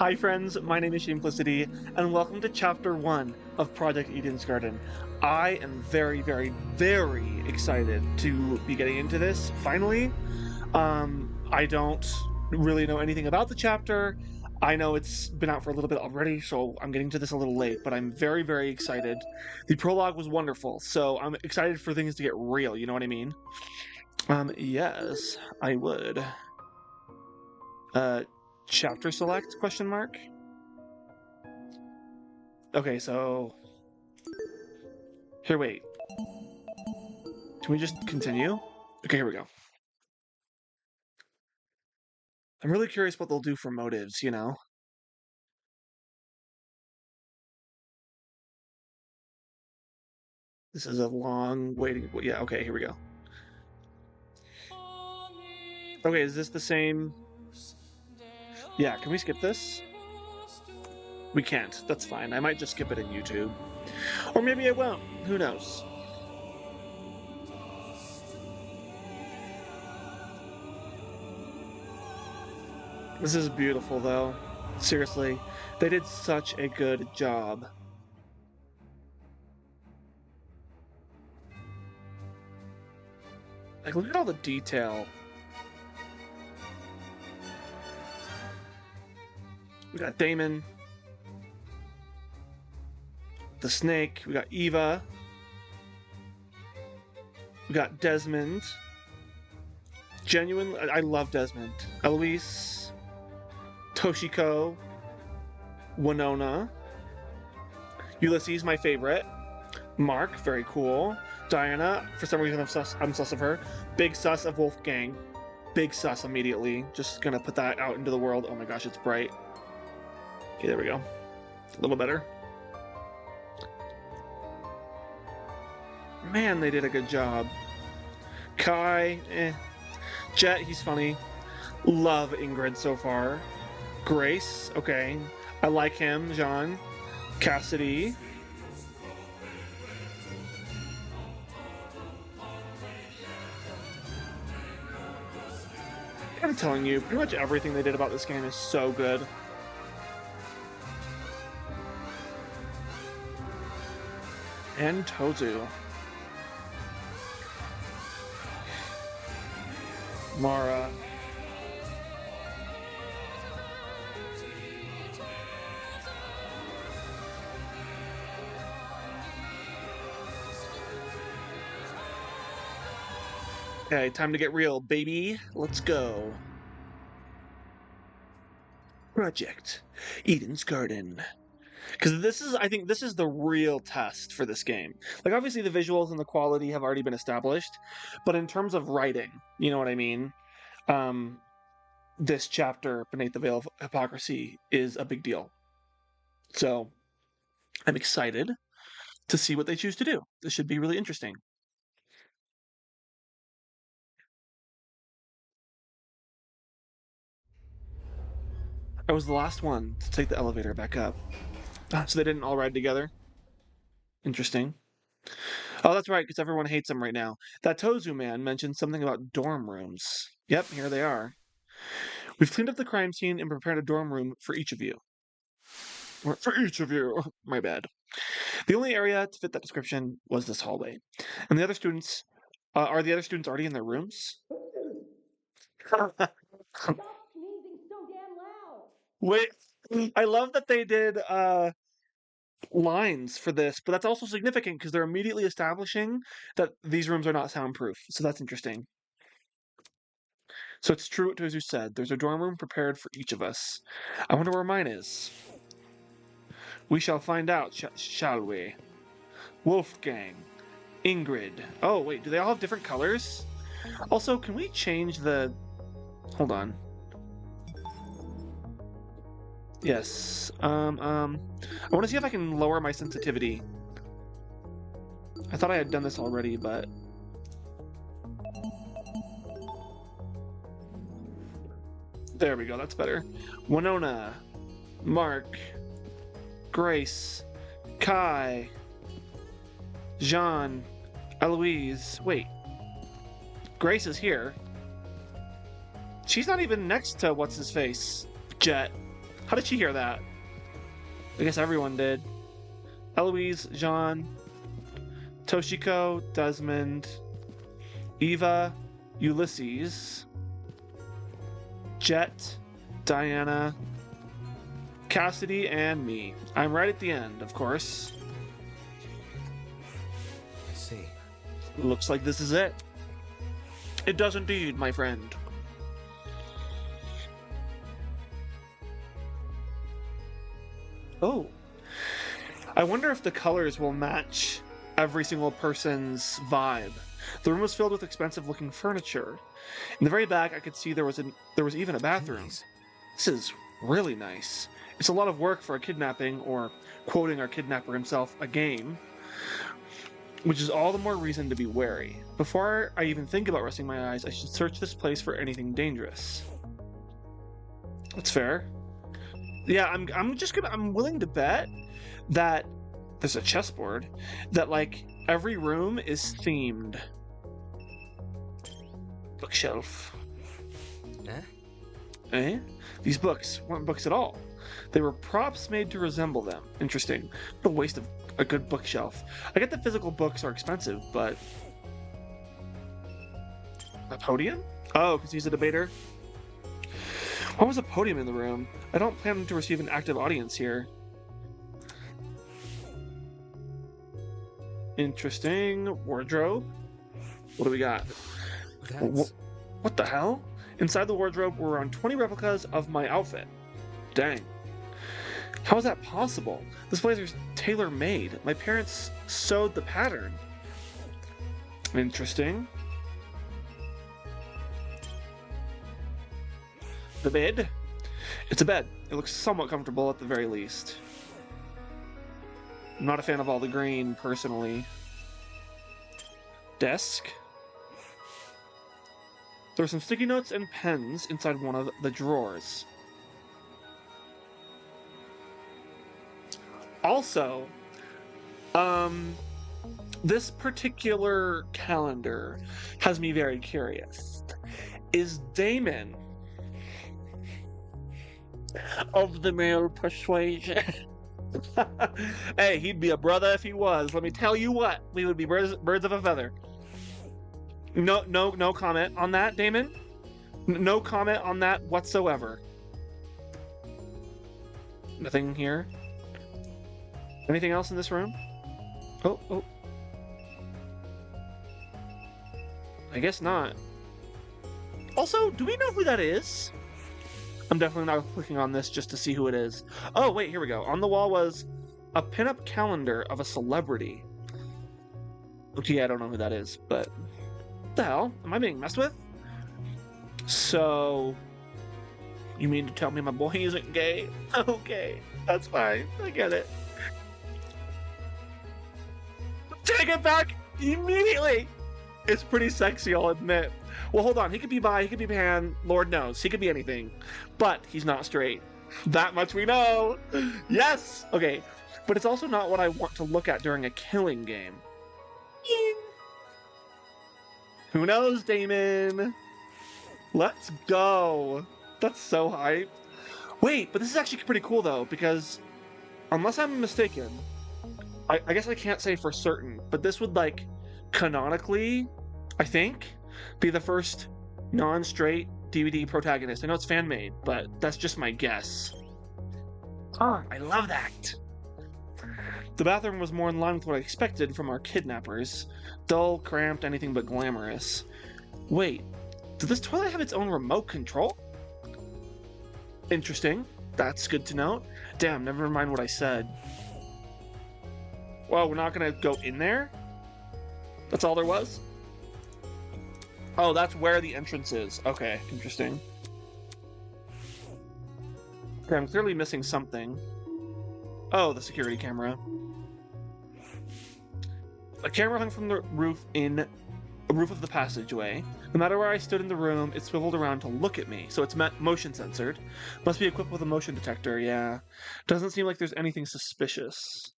Hi friends, my name is Simplicity, and welcome to Chapter 1 of Project Eden's Garden. I am very excited to be getting into this, finally. I don't really know anything about the chapter. I know it's been out for a little bit already, so I'm getting to this a little late, but I'm very excited. The prologue was wonderful, so I'm excited for things to get real, you know what I mean? Yes, I would. Chapter select, question mark? Okay, so... Here, wait. Can we just continue? Okay, here we go. I'm really curious what they'll do for motives, you know? This is a long waiting... Yeah, okay, here we go. Okay, is this the same... Yeah, can we skip this? We can't. That's fine. I might just skip it in YouTube. Or maybe I won't. Who knows? This is beautiful, though. Seriously, they did such a good job. Like, look at all the detail. We got Damon. The snake. We got Eva. We got Desmond. Genuine. I love Desmond. Eloise. Toshiko. Winona. Ulysses, my favorite. Mark, very cool. Diana, for some reason I'm sus of her. Big sus of Wolfgang. Big sus immediately. Just gonna put that out into the world. Oh my gosh, it's bright. Okay, there we go. A little better. Man, they did a good job. Kai, Jet, he's funny. Love Ingrid so far. Grace, okay. I like him, Jean. Cassidy. I'm telling you, pretty much everything they did about this game is so good. And Tozu. Mara. Okay, time to get real, baby. Let's go. Project Eden's Garden. Because I think this is the real test for this game. Like, obviously the visuals and the quality have already been established, but in terms of writing, you know what I mean? This chapter, Beneath the Veil of Hypocrisy, is a big deal. So, I'm excited to see what they choose to do. This should be really interesting. I was the last one to take the elevator back up. So they didn't all ride together? Interesting. Oh, that's right, because everyone hates him right now. That Tozu man mentioned something about dorm rooms. Yep, here they are. We've cleaned up the crime scene and prepared a dorm room for each of you. For each of you. My bad. The only area to fit that description was this hallway. And the other students... are the other students already in their rooms? Stop sneezing so damn loud! Wait, I love that they did lines for this, but that's also significant because they're immediately establishing that these rooms are not soundproof. So that's interesting. So it's true what Tozu said. There's a dorm room prepared for each of us. I wonder where mine is. We shall find out, shall we? Wolfgang. Ingrid. Oh, wait, do they all have different colors? Also, can we change the... Hold on. Yes. I want to see if I can lower my sensitivity. I thought I had done this already, but... There we go, that's better. Winona. Mark. Grace. Kai. Jean. Eloise. Wait. Grace is here. She's not even next to what's-his-face. Jet. How did she hear that? I guess everyone did. Eloise, Jean, Toshiko, Desmond, Eva, Ulysses, Jet, Diana, Cassidy, and me. I'm right at the end, of course. I see. Looks like this is it. It does indeed, my friend. Oh. I wonder if the colors will match every single person's vibe. The room was filled with expensive-looking furniture. In the very back, I could see there was even a bathroom. Please. This is really nice. It's a lot of work for a kidnapping, or quoting our kidnapper himself, a game, which is all the more reason to be wary. Before I even think about resting my eyes, I should search this place for anything dangerous. That's fair. Yeah, I'm willing to bet that there's a chessboard, that like every room is themed. Bookshelf. Eh? Eh? These books weren't books at all. They were props made to resemble them. Interesting. What a waste of a good bookshelf. I get that physical books are expensive, but... A podium? Oh, because he's a debater? Why was a podium in the room? I don't plan to receive an active audience here. Interesting. Wardrobe? What do we got? That's... What the hell? Inside the wardrobe were around 20 replicas of my outfit. Dang. How is that possible? This blazer's tailor-made. My parents sewed the pattern. Interesting. The bed? It's a bed. It looks somewhat comfortable at the very least. I'm not a fan of all the green, personally. Desk? There were some sticky notes and pens inside one of the drawers. Also, this particular calendar has me very curious. Is Damon of the male persuasion? Hey, he'd be a brother if he was. Let me tell you what, we would be birds of a feather. No comment on that, Damon. No comment on that whatsoever. Nothing here. Anything else in this room? Oh. I guess not. Also, do we know who that is? I'm definitely not clicking on this just to see who it is. Oh, wait, here we go. On the wall was a pinup calendar of a celebrity. Okay, I don't know who that is, but... What the hell? Am I being messed with? So... You mean to tell me my boy isn't gay? Okay, that's fine. I get it. Take it back immediately! It's pretty sexy, I'll admit. Well, hold on. He could be bi, he could be pan, Lord knows. He could be anything. But he's not straight. That much we know! Yes! Okay, but it's also not what I want to look at during a killing game. Who knows, Damon? Let's go! That's so hype. Wait, but this is actually pretty cool, though, because... Unless I'm mistaken... I guess I can't say for certain, but this would, like, canonically, I think, be the first non-straight DVD protagonist. I know it's fan-made, but that's just my guess. Oh, I love that! The bathroom was more in line with what I expected from our kidnappers. Dull, cramped, anything but glamorous. Wait, does this toilet have its own remote control? Interesting. That's good to know. Damn, never mind what I said. Well, we're not gonna go in there? That's all there was? Oh, that's where the entrance is. Okay, interesting. Okay, I'm clearly missing something. Oh, the security camera. A camera hung from the roof of the passageway. No matter where I stood in the room, it swiveled around to look at me, so it's motion censored. Must be equipped with a motion detector, yeah. Doesn't seem like there's anything suspicious.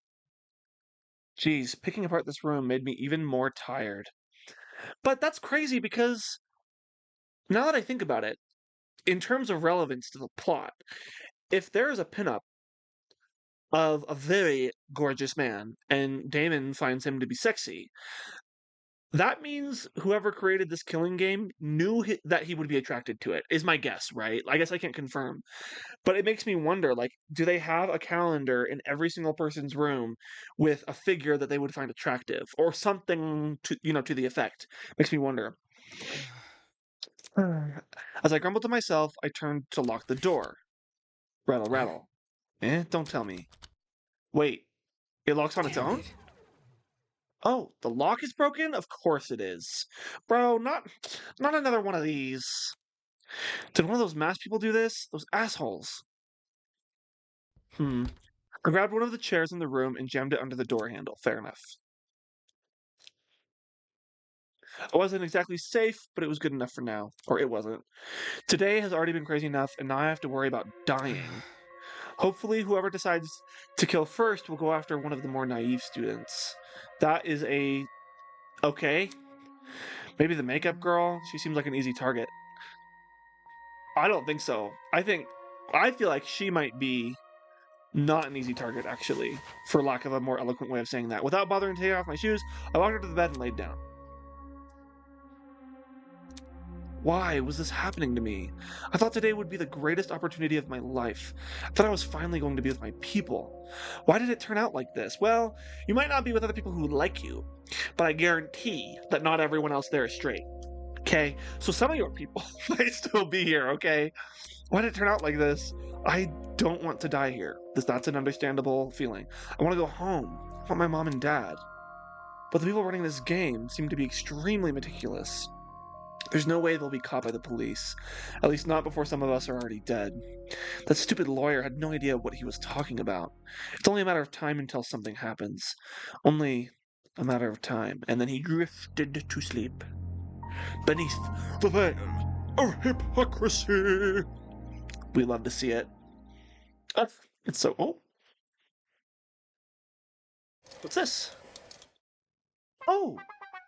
Geez, picking apart this room made me even more tired. But that's crazy because, now that I think about it, in terms of relevance to the plot, if there is a pinup of a very gorgeous man and Damon finds him to be sexy, that means whoever created this killing game knew that he would be attracted to it, is my guess, right? I guess I can't confirm. But it makes me wonder, like, do they have a calendar in every single person's room with a figure that they would find attractive or something to the effect? Makes me wonder. As I grumbled to myself, I turned to lock the door. Rattle, rattle. Don't tell me. Wait, it locks on its Damn own? it. Oh, the lock is broken? Of course it is. Bro, not another one of these. Did one of those masked people do this? Those assholes. I grabbed one of the chairs in the room and jammed it under the door handle. Fair enough. I wasn't exactly safe, but it was good enough for now. Or it wasn't. Today has already been crazy enough, and now I have to worry about dying. Hopefully, whoever decides to kill first will go after one of the more naive students. That is a... okay. Maybe the makeup girl? She seems like an easy target. I don't think so. I feel like she might be not an easy target, actually, for lack of a more eloquent way of saying that. Without bothering to take off my shoes, I walked her to the bed and laid down. Why was this happening to me? I thought today would be the greatest opportunity of my life. I thought I was finally going to be with my people. Why did it turn out like this? Well, you might not be with other people who like you, but I guarantee that not everyone else there is straight. Okay? So some of your people might still be here, okay? Why did it turn out like this? I don't want to die here. That's an understandable feeling. I want to go home. I want my mom and dad. But the people running this game seem to be extremely meticulous. There's no way they'll be caught by the police. At least not before some of us are already dead. That stupid lawyer had no idea what he was talking about. It's only a matter of time until something happens. Only a matter of time. And then he drifted to sleep. Beneath the veil of hypocrisy. We love to see it. It's so... oh. What's this? Oh,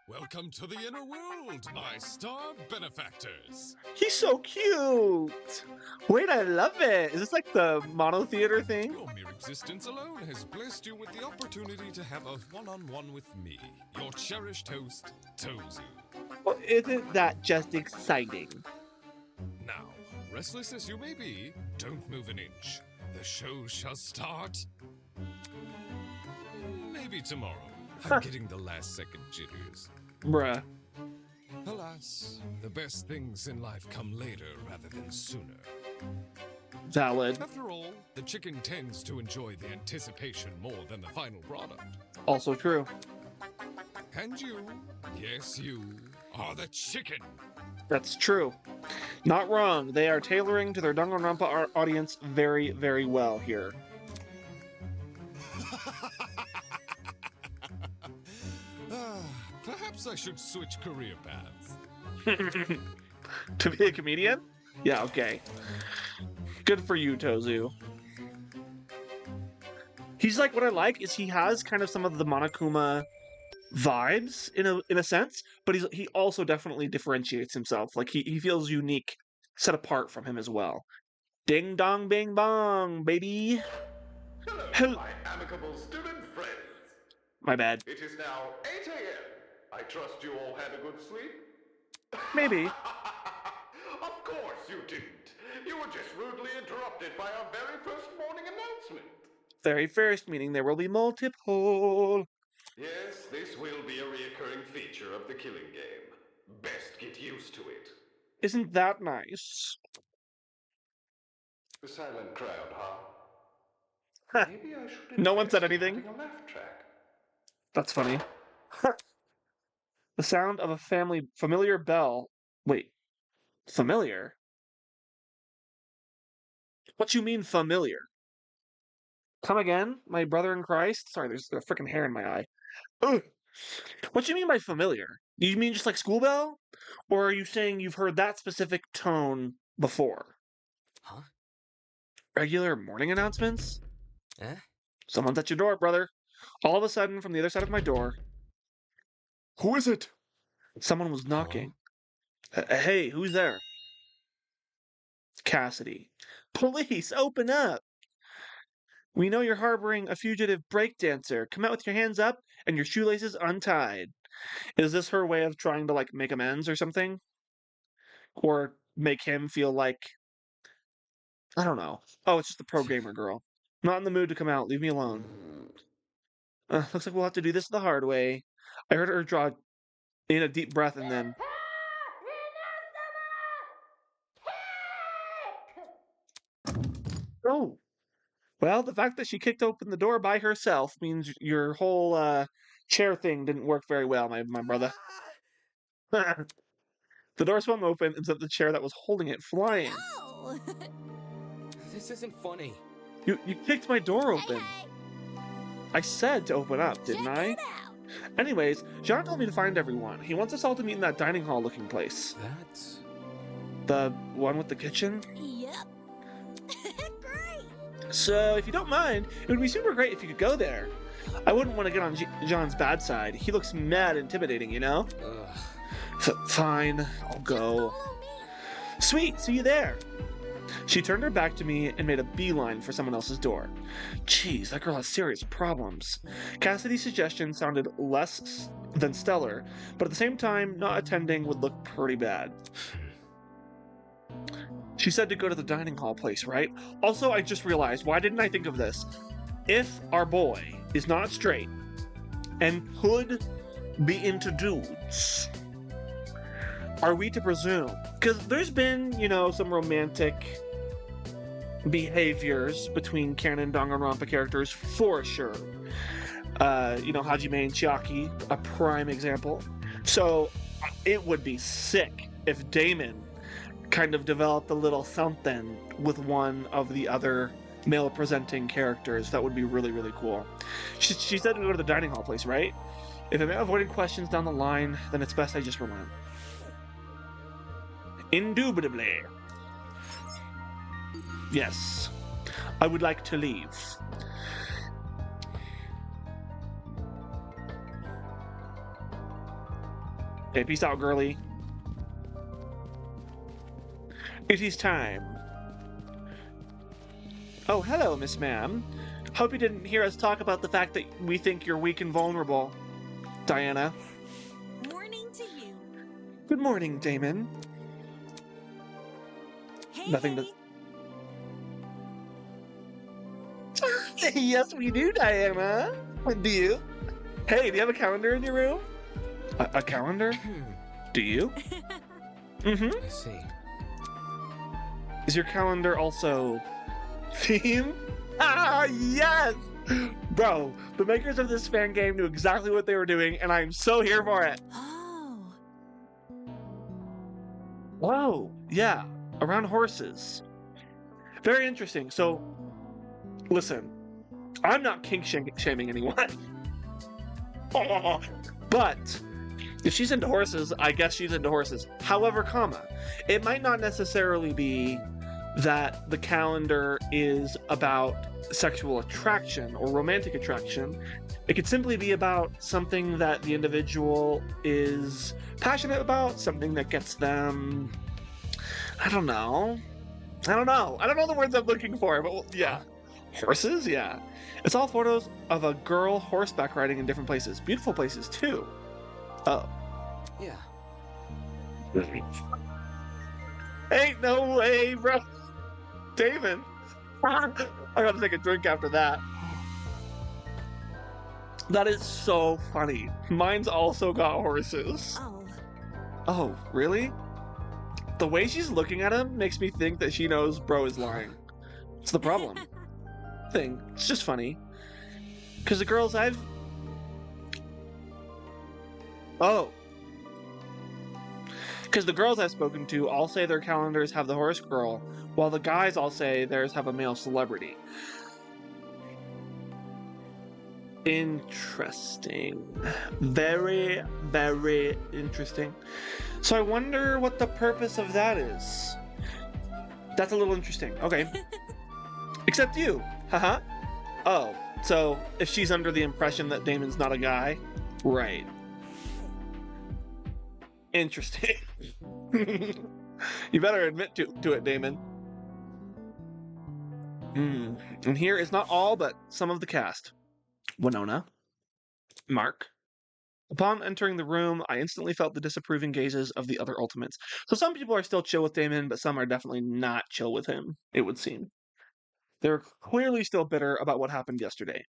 Welcome to the inner world, my starred benefactors. he's so cute! Wait, I love it! Is this like the mono theater thing? Your mere existence alone has blessed you with the opportunity to have a one-on-one with me, your cherished host, Tozu. Well, isn't that just exciting? Now, restless as you may be, don't move an inch. The show shall start... maybe tomorrow. I'm getting the last-second jitters. Bruh. Alas, the best things in life come later rather than sooner. Valid. After all, the chicken tends to enjoy the anticipation more than the final product. Also true. And you, yes you, are the chicken. That's true. Not wrong. They are tailoring to their Danganronpa audience very, very well here. Perhaps I should switch career paths. To be a comedian? Yeah, okay. Good for you, Tozu. He's like, what I like is he has kind of some of the Monokuma vibes in a sense, but he also definitely differentiates himself. Like he feels unique, set apart from him as well. Ding dong bing bong, baby. Hello, my amicable student friends. My bad. It is now 8 a.m. I trust you all had a good sleep? Maybe. Of course you didn't. You were just rudely interrupted by our very first morning announcement. Very first, meaning there will be multiple. Yes, this will be a reoccurring feature of the killing game. Best get used to it. Isn't that nice? The silent crowd, huh? Maybe I should No one said invest in anything. having a laugh track. That's funny. The sound of a familiar bell. Wait, familiar? What you mean familiar? Come again, my brother in Christ? Sorry, there's a freaking hair in my eye. Ugh. What you mean by familiar? Do you mean just like school bell? Or are you saying you've heard that specific tone before? Huh? Regular morning announcements? Eh? Someone's at your door, brother. All of a sudden, from the other side of my door. Who is it? Someone was knocking. Hey, who's there? Cassidy. Police, open up! We know you're harboring a fugitive breakdancer. Come out with your hands up and your shoelaces untied. Is this her way of trying to, like, make amends or something? Or make him feel like, I don't know. Oh, it's just the pro gamer girl. Not in the mood to come out. Leave me alone. Looks like we'll have to do this the hard way. I heard her draw in a deep breath and then... Oh! Well, the fact that she kicked open the door by herself means your whole, chair thing didn't work very well, my brother. The door swung open and sent the chair that was holding it flying. Oh! This isn't funny. You kicked my door open. Hey, I said to open up, didn't check I? it out. Anyways, John told me to find everyone. He wants us all to meet in that dining hall looking place. That's... The one with the kitchen? Yep. Great. So, if you don't mind, it would be super great if you could go there. I wouldn't want to get on John's bad side. He looks mad intimidating, you know? Ugh. Fine, I'll go. Follow me. Sweet, see you there. She turned her back to me and made a beeline for someone else's door. Jeez, that girl has serious problems. Cassidy's suggestion sounded less than stellar, but at the same time, not attending would look pretty bad. She said to go to the dining hall place, right? Also, I just realized, why didn't I think of this? If our boy is not straight and could be into dudes, are we to presume? Because there's been, you know, some romantic behaviors between canon Danganronpa characters for sure. You know, Hajime and Chiaki, a prime example. So it would be sick if Damon kind of developed a little something with one of the other male presenting characters. That would be really, really cool. She said to go to the dining hall place, right? If I'm avoiding questions down the line, then it's best I just relent. Indubitably. Yes. I would like to leave. Okay, peace out, girly. It is time. Oh, hello, Miss Ma'am. Hope you didn't hear us talk about the fact that we think you're weak and vulnerable, Diana. Morning to you. Good morning, Damon. Hey, Nothing hey. Yes, we do, Diana. Do you? Hey, do you have a calendar in your room? A calendar? Do you? Mm-hmm. I see. Is your calendar also theme? Ah, yes! Bro, the makers of this fan game knew exactly what they were doing, and I'm so here for it. Oh. Whoa, yeah, around horses. Very interesting. So, listen, I'm not kink shaming anyone. But if she's into horses, I guess she's into horses. However, comma, it might not necessarily be that the calendar is about sexual attraction or romantic attraction. It could simply be about something that the individual is passionate about, something that gets them... I don't know the words I'm looking for, but yeah. Horses? Yeah. It's all photos of a girl horseback riding in different places. Beautiful places, too. Oh. Yeah. Ain't no way, bro. David. I gotta take a drink after that. That is so funny. Mine's also got horses. Oh. Oh, really? The way she's looking at him makes me think that she knows bro is lying. It's the problem. Thing. It's just funny. Because the girls I've... Oh. Because the girls I've spoken to all say their calendars have the horse girl, while the guys all say theirs have a male celebrity. Interesting. Very, very interesting. So I wonder what the purpose of that is. That's a little interesting. Okay. Except you. Haha. Oh, so if she's under the impression that Damon's not a guy? Right. Interesting. You better admit to it, Damon. And here is not all, but some of the cast. Winona. Mark. Upon entering the room, I instantly felt the disapproving gazes of the other Ultimates. So some people are still chill with Damon, but some are definitely not chill with him, it would seem. They're clearly still bitter about what happened yesterday.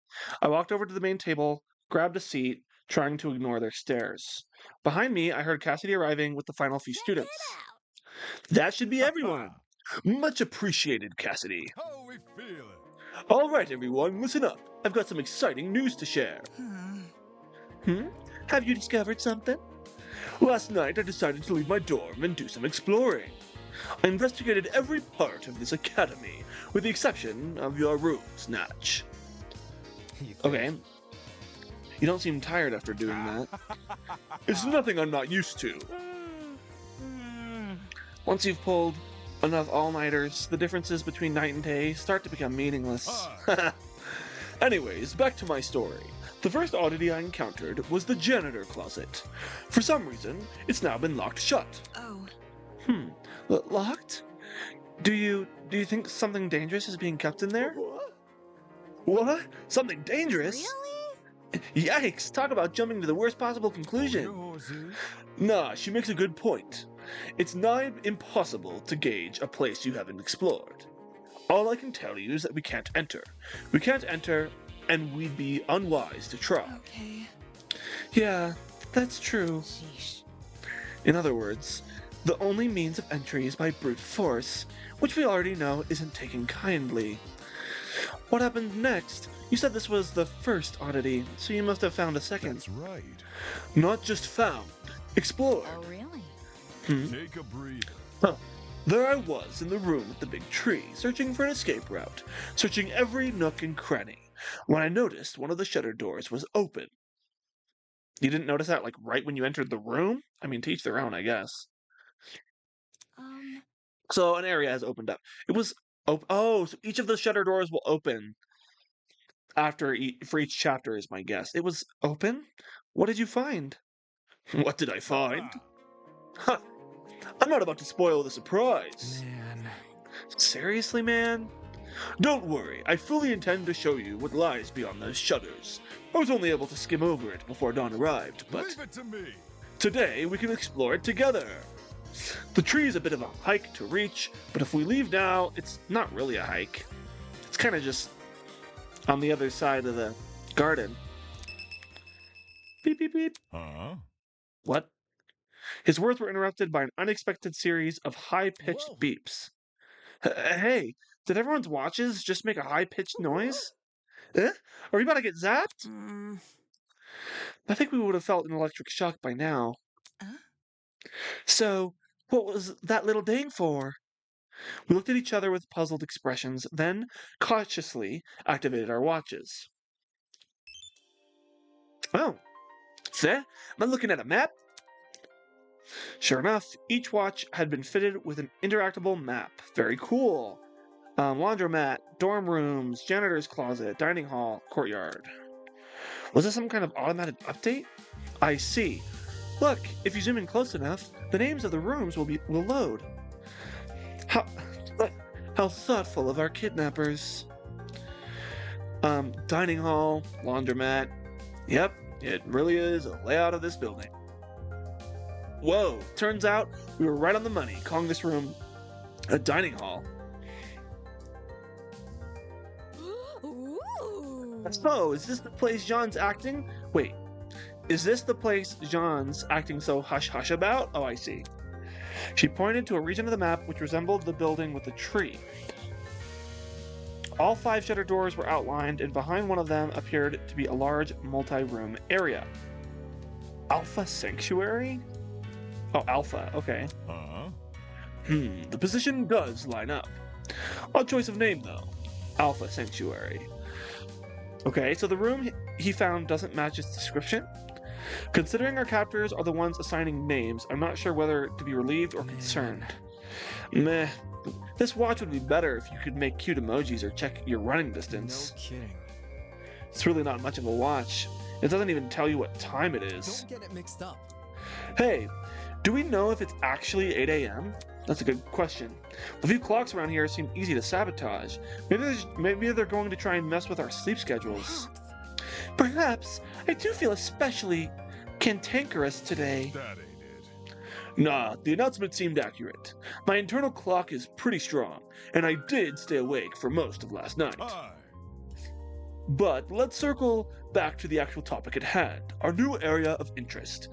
I walked over to the main table, grabbed a seat, trying to ignore their stares. Behind me, I heard Cassidy arriving with the final few Check students. it out. That should be everyone. Much appreciated, Cassidy. How we feeling? All right, everyone, listen up. I've got some exciting news to share. Have you discovered something? Last night, I decided to leave my dorm and do some exploring. I investigated every part of this academy, with the exception of your room, Snatch. Okay. You don't seem tired after doing that. It's nothing I'm not used to. Once you've pulled enough all-nighters, the differences between night and day start to become meaningless. Anyways, back to my story. The first oddity I encountered was the janitor closet. For some reason, it's now been locked shut. Oh. Locked? Do you think something dangerous is being kept in there? What? Something dangerous? Really? Yikes! Talk about jumping to the worst possible conclusion. Nah, she makes a good point. It's nigh impossible to gauge a place you haven't explored. All I can tell you is that we can't enter. We can't enter, and we'd be unwise to try. Okay. Yeah, that's true. Sheesh. In other words, the only means of entry is by brute force, which we already know isn't taken kindly. What happened next? You said this was the first oddity, so you must have found a second. That's right. Not just found, explored. Oh, really? Take a breather. There I was in the room with the big tree, searching for an escape route, searching every nook and cranny, when I noticed one of the shutter doors was open. You didn't notice that, like, right when you entered the room? I mean, to each their own, I guess. So an area has opened up. It was oh, so each of the shutter doors will open after for each chapter is my guess. It was open? What did you find? What did I find? Huh. I'm not about to spoil the surprise. Man. Seriously, man? Don't worry, I fully intend to show you what lies beyond those shutters. I was only able to skim over it before dawn arrived, but Leave it to me. today we can explore it together. The tree is a bit of a hike to reach, but if we leave now, it's not really a hike. It's kind of just on the other side of the garden. Beep, beep, beep. Huh? What? His words were interrupted by an unexpected series of high-pitched Whoa. beeps. Hey, did everyone's watches just make a high-pitched noise? Eh? Are we about to get zapped? I think we would have felt an electric shock by now. So, what was that little ding for? We looked at each other with puzzled expressions, then cautiously activated our watches. Oh, see? Am I looking at a map? Sure enough, each watch had been fitted with an interactable map. Very cool. Laundromat, dorm rooms, janitor's closet, dining hall, courtyard. Was this some kind of automated update? I see. Look, if you zoom in close enough, the names of the rooms will load. How thoughtful of our kidnappers. Dining hall, laundromat. Yep, it really is a layout of this building. Whoa, turns out we were right on the money, calling this room a dining hall. Ooh. So, is this the place Jean's acting? Wait, is this the place Jean's acting so hush-hush about? Oh, I see. She pointed to a region of the map which resembled the building with the tree. All 5 shutter doors were outlined, and behind one of them appeared to be a large multi-room area. Alpha Sanctuary? Oh, Alpha, okay. Huh? The position does line up. Odd choice of name, though. Alpha Sanctuary. Okay, so the room he found doesn't match its description. Considering our captors are the ones assigning names, I'm not sure whether to be relieved or concerned. Meh. This watch would be better if you could make cute emojis or check your running distance. No kidding. It's really not much of a watch. It doesn't even tell you what time it is. Don't get it mixed up. Hey, do we know if it's actually 8 a.m.? That's a good question. The few clocks around here seem easy to sabotage. Maybe they're going to try and mess with our sleep schedules. Perhaps. I do feel especially cantankerous today. That ain't it. Nah, the announcement seemed accurate. My internal clock is pretty strong, and I did stay awake for most of last night. Aye. But let's circle back to the actual topic at hand, our new area of interest.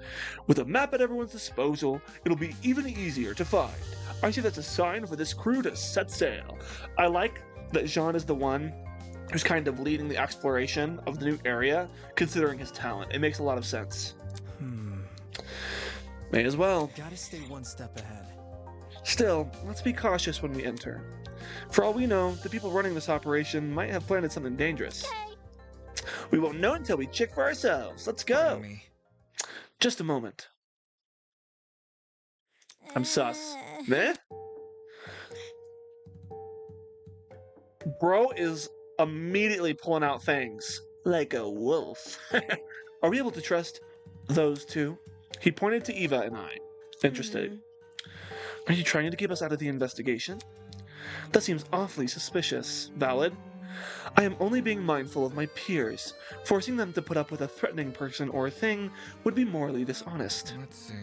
With a map at everyone's disposal, it'll be even easier to find. I see that's a sign for this crew to set sail. I like that Jean is the one who's kind of leading the exploration of the new area, considering his talent. It makes a lot of sense. May as well. Gotta stay one step ahead. Still, let's be cautious when we enter. For all we know, the people running this operation might have planted something dangerous. We won't know until we check for ourselves. Let's go. Pardon me. Just a moment. I'm sus. Meh? Bro is immediately pulling out fangs. Like a wolf. Are we able to trust those two? He pointed to Eva and I. Interested. Are you trying to keep us out of the investigation? That seems awfully suspicious. Valid? I am only being mindful of my peers. Forcing them to put up with a threatening person or thing would be morally dishonest. Let's see.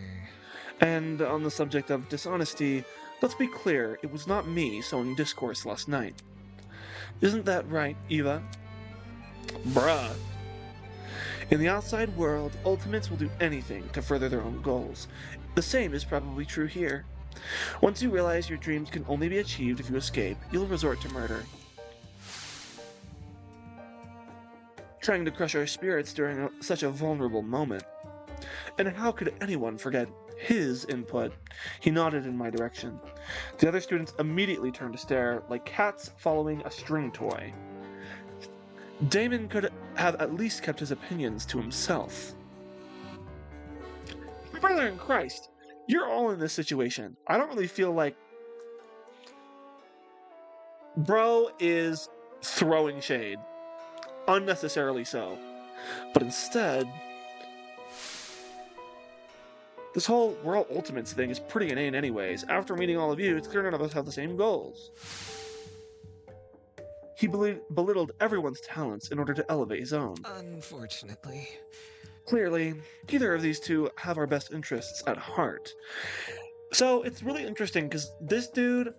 And on the subject of dishonesty, let's be clear, it was not me sowing discourse last night. Isn't that right, Eva? Bruh. In the outside world, ultimates will do anything to further their own goals. The same is probably true here. Once you realize your dreams can only be achieved if you escape, you'll resort to murder. Trying to crush our spirits during such a vulnerable moment. And how could anyone forget his input? He nodded in my direction. The other students immediately turned to stare, like cats following a string toy. Damon could have at least kept his opinions to himself. My brother in Christ, you're all in this situation. I don't really feel like... Bro is throwing shade. Unnecessarily so. But instead... This whole we're all ultimates thing is pretty inane anyways. After meeting all of you, it's clear none of us have the same goals. He belittled everyone's talents in order to elevate his own. Unfortunately. Clearly, neither of these two have our best interests at heart. So it's really interesting because this dude,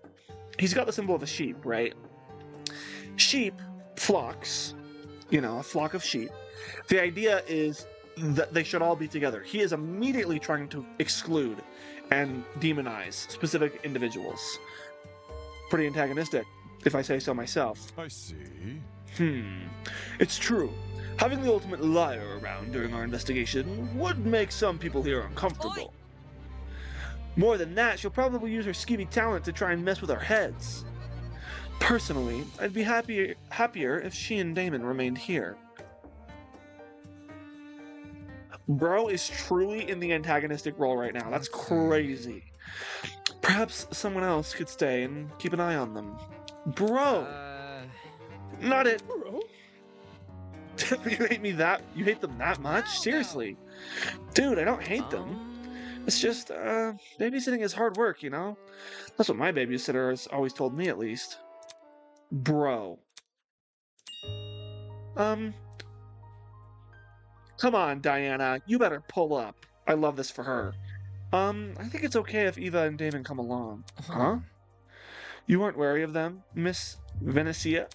he's got the symbol of a sheep, right? Sheep, flocks, you know, a flock of sheep. The idea is that they should all be together. He is immediately trying to exclude and demonize specific individuals. Pretty antagonistic, if I say so myself. I see. It's true. Having the ultimate liar around during our investigation would make some people here uncomfortable. More than that, she'll probably use her skeevy talent to try and mess with our heads. Personally, I'd be happier if she and Damon remained here. Bro is truly in the antagonistic role right now. That's crazy. Perhaps someone else could stay and keep an eye on them. Bro! Not it. Bro? You hate me that? You hate them that much? Seriously. Dude, I don't hate them. It's just, babysitting is hard work, you know? That's what my babysitter has always told me, at least. Bro. Come on, Diana. You better pull up. I love this for her. I think it's okay if Eva and Damon come along. Huh? You aren't wary of them, Miss Venecia?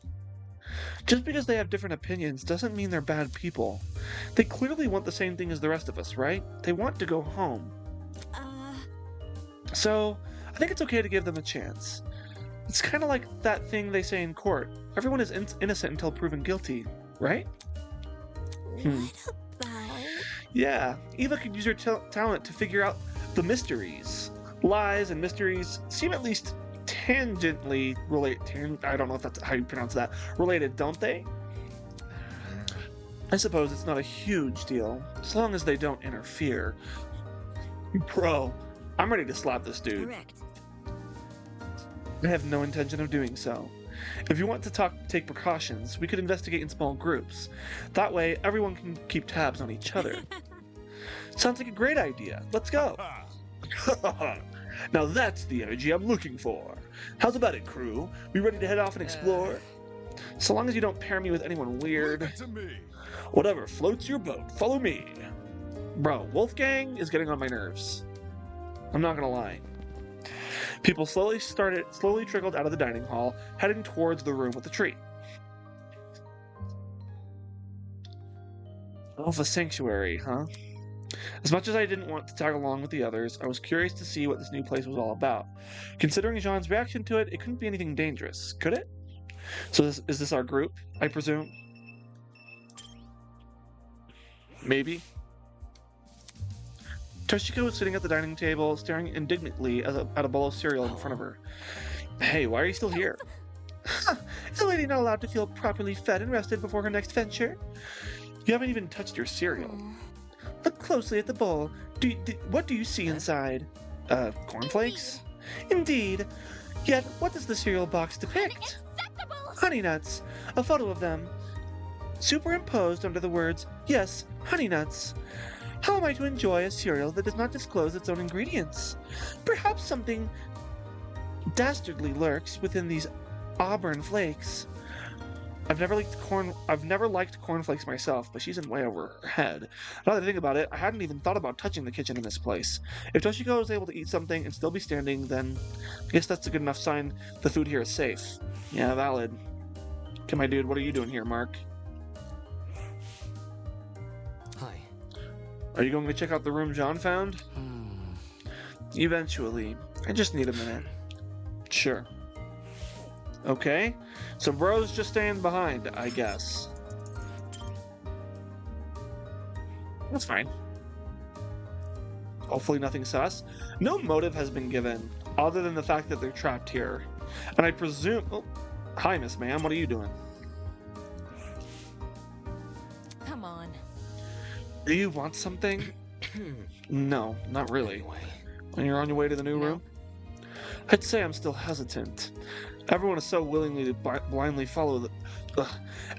Just because they have different opinions doesn't mean they're bad people. They clearly want the same thing as the rest of us, right? They want to go home. So, I think it's okay to give them a chance. It's kind of like that thing they say in court. Everyone is innocent until proven guilty, right? What about... Yeah, Eva could use her talent to figure out the mysteries. Lies and mysteries seem at least tangentially related. I don't know if that's how you pronounce that. Related, don't they? I suppose it's not a huge deal, as long as they don't interfere. Bro, I'm ready to slap this dude. Correct. I have no intention of doing so. If you want to take precautions, we could investigate in small groups. That way, everyone can keep tabs on each other. Sounds like a great idea. Let's go. Now that's the energy I'm looking for. How's about it, crew? We ready to head off and explore? So long as you don't pair me with anyone weird. Leave it to me. Whatever floats your boat, follow me. Bro, Wolfgang is getting on my nerves. I'm not gonna lie. People slowly trickled out of the dining hall, heading towards the room with the tree. Alpha Sanctuary, huh? As much as I didn't want to tag along with the others, I was curious to see what this new place was all about. Considering Jean's reaction to it, it couldn't be anything dangerous, could it? So is this our group, I presume? Maybe? Toshiko was sitting at the dining table, staring indignantly at a bowl of cereal in front of her. Hey, why are you still here? Is a lady not allowed to feel properly fed and rested before her next venture? You haven't even touched your cereal. Look closely at the bowl. What do you see inside? Cornflakes? Indeed. Yet, what does the cereal box depict? Honey nuts. A photo of them. Superimposed under the words, yes, honey nuts. How am I to enjoy a cereal that does not disclose its own ingredients? Perhaps something dastardly lurks within these auburn flakes. I've never liked cornflakes myself, but she's in way over her head. Now that I think about it, I hadn't even thought about touching the kitchen in this place. If Toshiko is able to eat something and still be standing, then I guess that's a good enough sign the food here is safe. Yeah, valid. Okay, my dude, what are you doing here, Mark? Hi. Are you going to check out the room John found? Eventually. I just need a minute. Sure. Okay. So bro's just staying behind, I guess. That's fine. Hopefully nothing sus. No motive has been given, other than the fact that they're trapped here. And I presume... Oh, hi, Miss Ma'am. What are you doing? Come on. Do you want something? No, not really. Anyway. When you're on your way to the new room? I'd say I'm still hesitant. Everyone is so willingly to blindly follow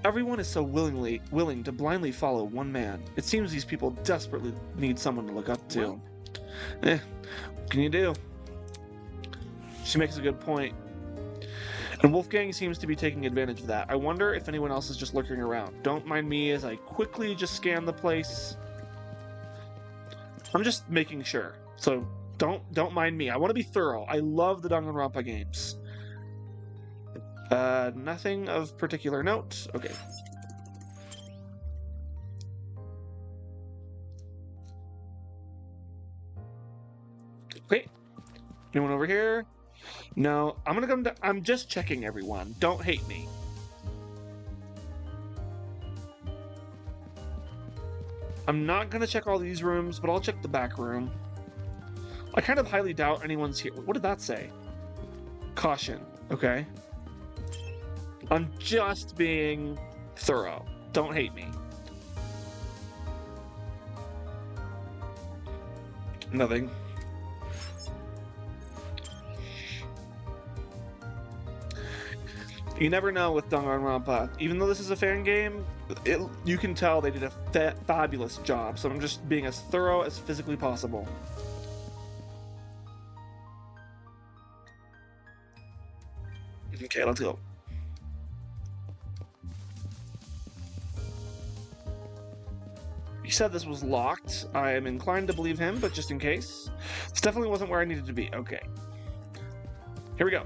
everyone is so willing to blindly follow one man. It seems these people desperately need someone to look up to. What can you do? She makes a good point. And Wolfgang seems to be taking advantage of that. I wonder if anyone else is just lurking around. Don't mind me as I quickly just scan the place. I'm just making sure. So don't mind me. I want to be thorough. I love the Danganronpa games. Nothing of particular note. Okay. Okay. Anyone over here? No. I'm gonna come down. I'm just checking everyone. Don't hate me. I'm not gonna check all these rooms, but I'll check the back room. I kind of highly doubt anyone's here. What did that say? Caution. Okay. I'm just being thorough. Don't hate me. Nothing. You never know with Danganronpa. Even though this is a fan game, you can tell they did a fabulous job. So I'm just being as thorough as physically possible. Okay, let's go. He said this was locked. I am inclined to believe him, but just in case. This definitely wasn't where I needed to be. Okay. Here we go.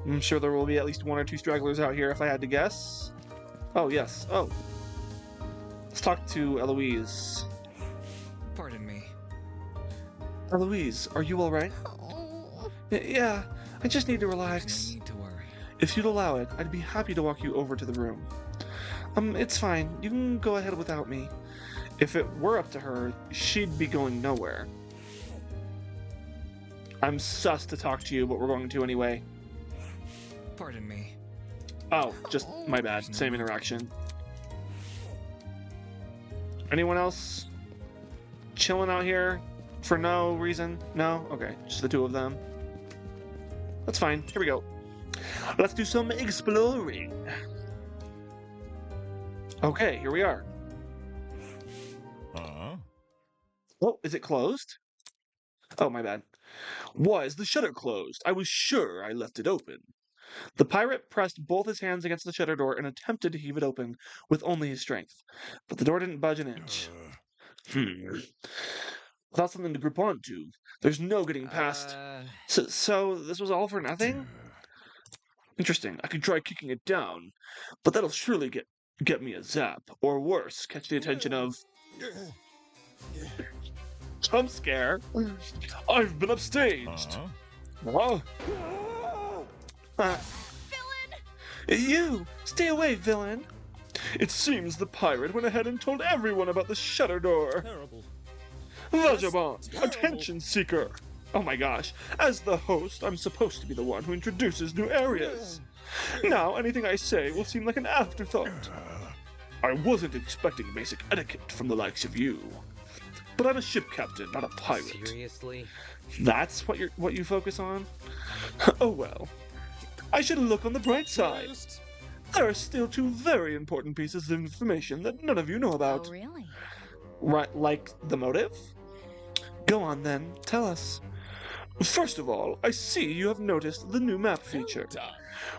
I'm sure there will be at least one or two stragglers out here if I had to guess. Oh, yes. Oh. Let's talk to Eloise. Pardon me. Eloise, are you alright? Oh. Yeah, I just need to There's relax. no need to worry. If you'd allow it, I'd be happy to walk you over to the room. It's fine. You can go ahead without me. If it were up to her, she'd be going nowhere. I'm sus to talk to you, but we're going to anyway. Pardon me. Oh, just my bad. Same interaction. Anyone else chilling out here for no reason? No? Okay, just the two of them. That's fine. Here we go. Let's do some exploring. Okay, here we are. Oh, is it closed? Oh, my bad. Why is the shutter closed? I was sure I left it open. The pirate pressed both his hands against the shutter door and attempted to heave it open with only his strength, but the door didn't budge an inch. Without something to grip onto, there's no getting past. So this was all for nothing? Interesting. I could try kicking it down, but that'll surely get me a zap, or worse, catch the attention of... Jump scare? I've been upstaged. Huh? You! Stay away, villain! It seems the pirate went ahead and told everyone about the shutter door. Terrible. Vagabond! Terrible. Attention seeker! Oh my gosh, as the host, I'm supposed to be the one who introduces new areas. Now, anything I say will seem like an afterthought. I wasn't expecting basic etiquette from the likes of you. But I'm a ship captain, not a pirate. Seriously? That's what you focus on? Oh well. I should look on the bright side. Just There are still two very important pieces of information that none of you know about. Oh, really? Right, like the motive? Go on then, tell us. First of all, I see you have noticed the new map feature. done.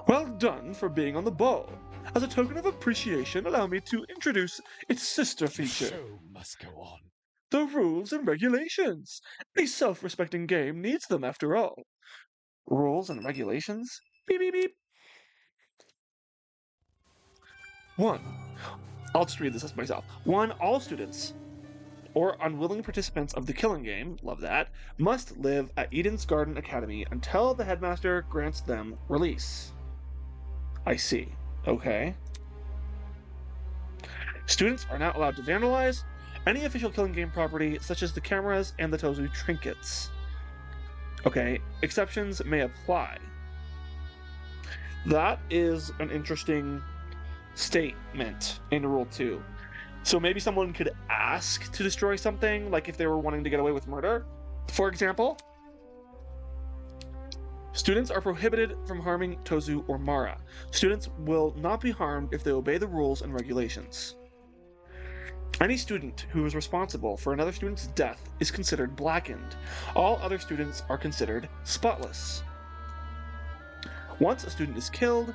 Well done for being on the ball. As a token of appreciation, allow me to introduce its sister feature, Show must go on. the rules and regulations. Any self-respecting game needs them after all. Rules and regulations? Beep beep beep. 1. I'll just read this as myself. 1. All students or unwilling participants of the killing game, love that, must live at Eden's Garden Academy until the headmaster grants them release. I see. Okay. Students are not allowed to vandalize any official killing game property, such as the cameras and the Tozu trinkets. Okay, exceptions may apply. That is an interesting statement in Rule 2. So maybe someone could ask to destroy something, like if they were wanting to get away with murder, for example. Students are prohibited from harming Tozu or Mara. Students will not be harmed if they obey the rules and regulations. Any student who is responsible for another student's death is considered blackened. All other students are considered spotless. Once a student is killed,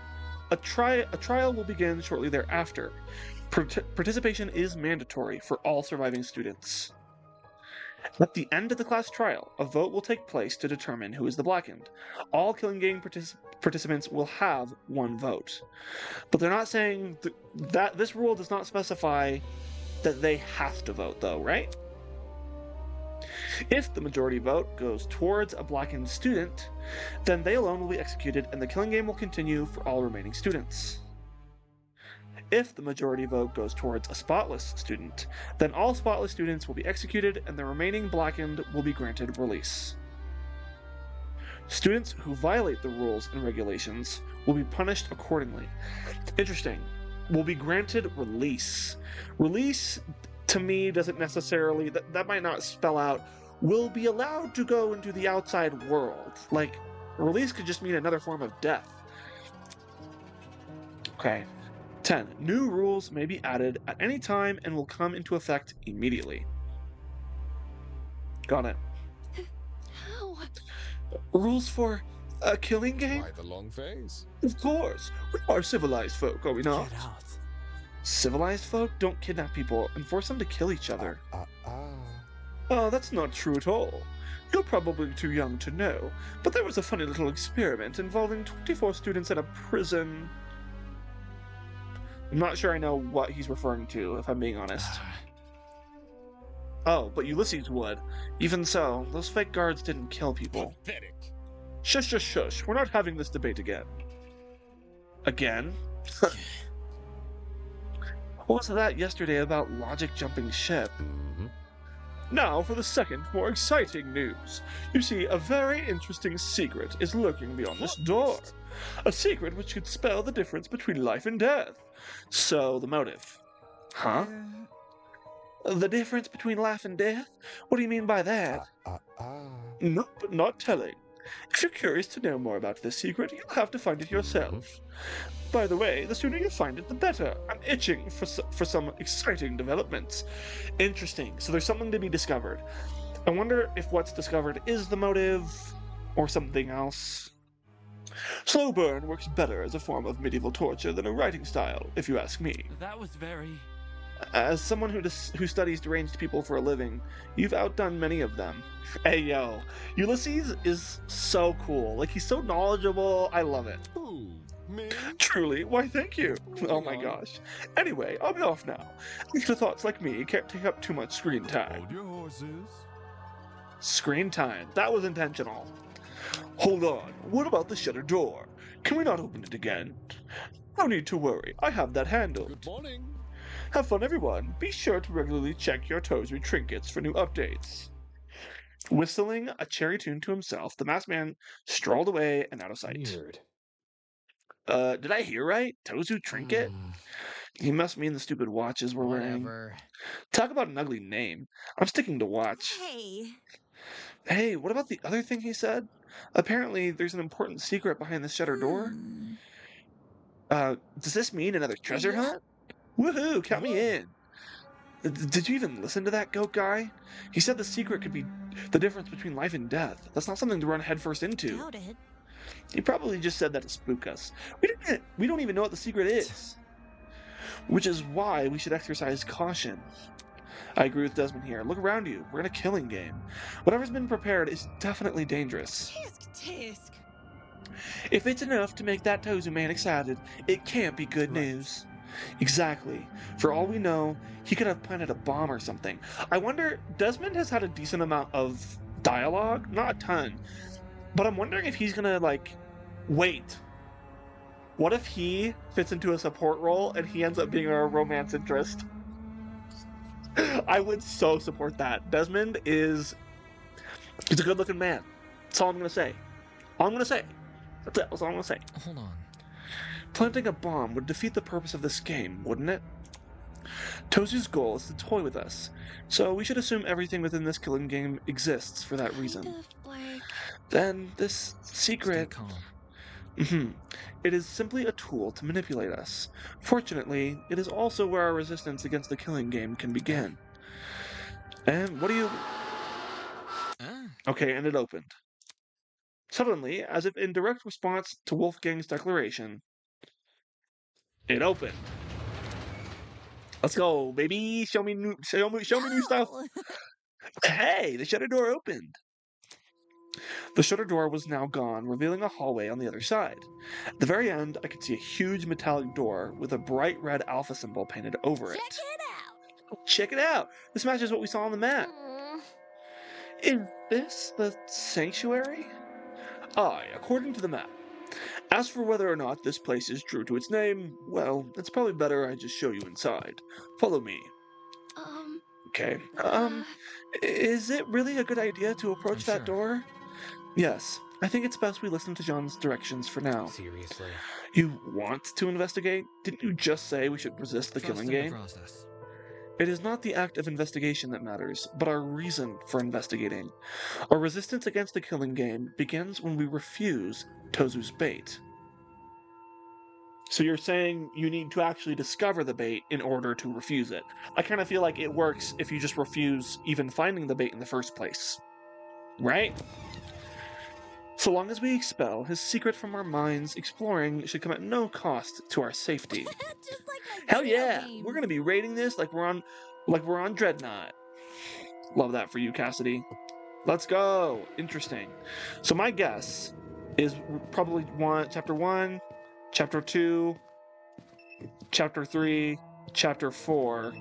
a trial will begin shortly thereafter. Participation is mandatory for all surviving students. At the end of the class trial, a vote will take place to determine who is the blackened. All killing game participants will have one vote. But they're not saying that this rule does not specify that they have to vote, though, right? If the majority vote goes towards a blackened student, then they alone will be executed and the killing game will continue for all remaining students. If the majority vote goes towards a spotless student, then all spotless students will be executed and the remaining blackened will be granted release. Students who violate the rules and regulations will be punished accordingly. Interesting. Will be granted release. Release, to me, doesn't necessarily... That might not spell out, will be allowed to go into the outside world. Like, release could just mean another form of death. Okay. 10. New rules may be added at any time and will come into effect immediately. Got it. How? Rules for a killing game? Why the long face? Of course. We are civilized folk, are we not? Get out. Civilized folk don't kidnap people and force them to kill each other. Oh, that's not true at all. You're probably too young to know, but there was a funny little experiment involving 24 students at a prison. I'm not sure I know what he's referring to, if I'm being honest. Oh, but Ulysses would. Even so, those fake guards didn't kill people. Pathetic. Shush, shush, shush. We're not having this debate again. Again? What was that yesterday about logic jumping ship? Now for the second, more exciting news. You see, a very interesting secret is lurking beyond this door. A secret which could spell the difference between life and death. So, the motive. Huh? The difference between life and death? What do you mean by that? Nope, not telling. If you're curious to know more about this secret, you'll have to find it yourself. By the way, the sooner you find it, the better. I'm itching for some exciting developments. Interesting. So there's something to be discovered. I wonder if what's discovered is the motive or something else. Slow burn works better as a form of medieval torture than a writing style, if you ask me. That was very... As someone who studies deranged people for a living, you've outdone many of them. Hey yo, Ulysses is so cool. Like, he's so knowledgeable. I love it. Who? Me? Truly, why thank you. Oh my on. gosh. Anyway, I'll be off now. Extra thoughts like me can't take up too much screen time. Hold your horses. Screen time. That was intentional. Hold on. What about the shutter door? Can we not open it again? No need to worry. I have that handled. Good morning. Have fun, everyone. Be sure to regularly check your Tozu trinkets for new updates. Whistling a cherry tune to himself, the masked man strolled away and out of sight. Weird. Did I hear right? Tozu trinket? He must mean the stupid watches we're wearing. Whatever. Talk about an ugly name. I'm sticking to watch. Hey. Hey, what about the other thing he said? Apparently, there's an important secret behind the shutter door. Does this mean another treasure Yeah. hunt? Woohoo, count me in. Did you even listen to that goat guy? He said the secret could be the difference between life and death. That's not something to run headfirst into. Doubt it. He probably just said that to spook us. We don't even know what the secret is. Which is why we should exercise caution. I agree with Desmond here. Look around you. We're in a killing game. Whatever's been prepared is definitely dangerous. Tisk. If it's enough to make that Tozu man excited, it can't be good Right. news. Exactly. For all we know, he could have planted a bomb or something. I wonder, Desmond has had a decent amount of dialogue, not a ton, but I'm wondering if he's gonna, wait. What if he fits into a support role and he ends up being our romance interest? I would so support that. Desmond he's a good looking man. That's all I'm gonna say. All I'm gonna say. That's it. That's all I'm gonna say. Hold on. Planting a bomb would defeat the purpose of this game, wouldn't it? Tozu's goal is to toy with us, so we should assume everything within this killing game exists for that reason. Kind of like... Then this Stay secret... calm. It is simply a tool to manipulate us. Fortunately, it is also where our resistance against the killing game can begin. And what do you... Ah, Okay, and it opened. Suddenly, as if in direct response to Wolfgang's declaration, it opened. Let's go, baby. Show me new stuff. Ow! Hey, the shutter door opened. The shutter door was now gone, revealing a hallway on the other side. At the very end, I could see a huge metallic door with a bright red alpha symbol painted over Check it. it out! Check it out. This matches what we saw on the map. Mm. Is this the sanctuary? Aye, according to the map. As for whether or not this place is true to its name, well, it's probably better I just show you inside. Follow me. Okay. Is it really a good idea to approach that sure. door? Yes. I think it's best we listen to John's directions for now. Seriously. You want to investigate? Didn't you just say we should resist the trust killing in the game? process. It is not the act of investigation that matters, but our reason for investigating. Our resistance against the killing game begins when we refuse Tozu's bait. So you're saying you need to actually discover the bait in order to refuse it. I kind of feel like it works if you just refuse even finding the bait in the first place. Right? So long as we expel his secret from our minds, exploring should come at no cost to our safety. Just like my Hell video yeah! games. We're gonna be rating this like we're on Dreadnought. Love that for you, Cassidy. Let's go. Interesting. So my guess is probably chapter 1, chapter 2, chapter 3, chapter 4,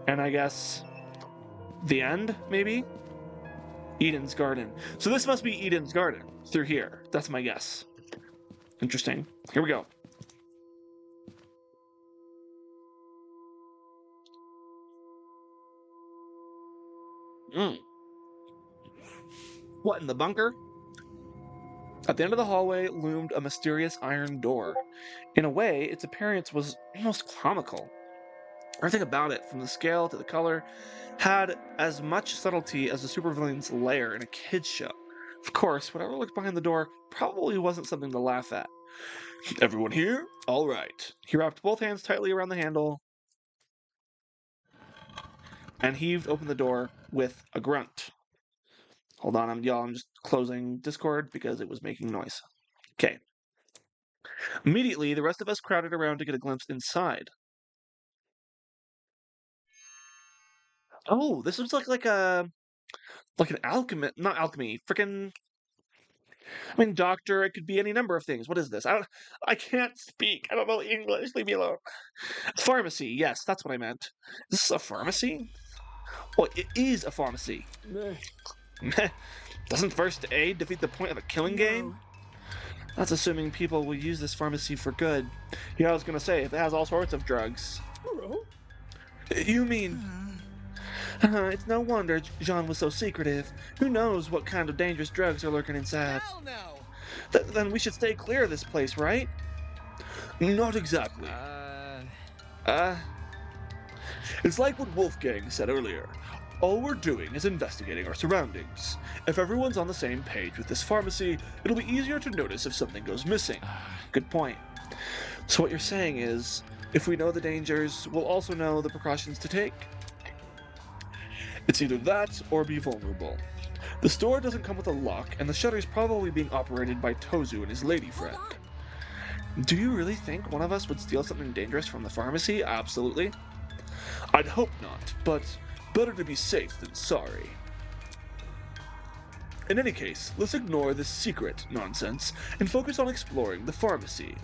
and I guess the end, maybe? Eden's Garden. So this must be Eden's Garden through here. That's my guess. Interesting. Here we go. What, in the bunker? At the end of the hallway loomed a mysterious iron door. In a way, its appearance was almost comical. Everything about it, from the scale to the color, had as much subtlety as a supervillain's lair in a kid's show. Of course, whatever looked behind the door probably wasn't something to laugh at. Everyone here? All right. He wrapped both hands tightly around the handle and heaved open the door with a grunt. Hold on, y'all, I'm just closing Discord because it was making noise. Okay. Immediately, the rest of us crowded around to get a glimpse inside. Oh, this was like an alchemy, not alchemy, freaking. I mean, doctor. It could be any number of things. What is this? I can't speak. I don't know English. Leave me alone. Pharmacy. Yes, that's what I meant. Is this a pharmacy? Well, it is a pharmacy. Doesn't first aid defeat the point of a killing game? That's assuming people will use this pharmacy for good. Yeah, I was gonna say, if it has all sorts of drugs. You mean... it's no wonder Jean was so secretive. Who knows what kind of dangerous drugs are lurking inside? Hell no! Then we should stay clear of this place, right? Not exactly. It's like what Wolfgang said earlier. All we're doing is investigating our surroundings. If everyone's on the same page with this pharmacy, it'll be easier to notice if something goes missing. Good point. So what you're saying is, if we know the dangers, we'll also know the precautions to take? It's either that or be vulnerable. The store doesn't come with a lock, and the shutter's probably being operated by Tozu and his lady friend. Do you really think one of us would steal something dangerous from the pharmacy? Absolutely. I'd hope not, but better to be safe than sorry. In any case, let's ignore this secret nonsense and focus on exploring the pharmacy.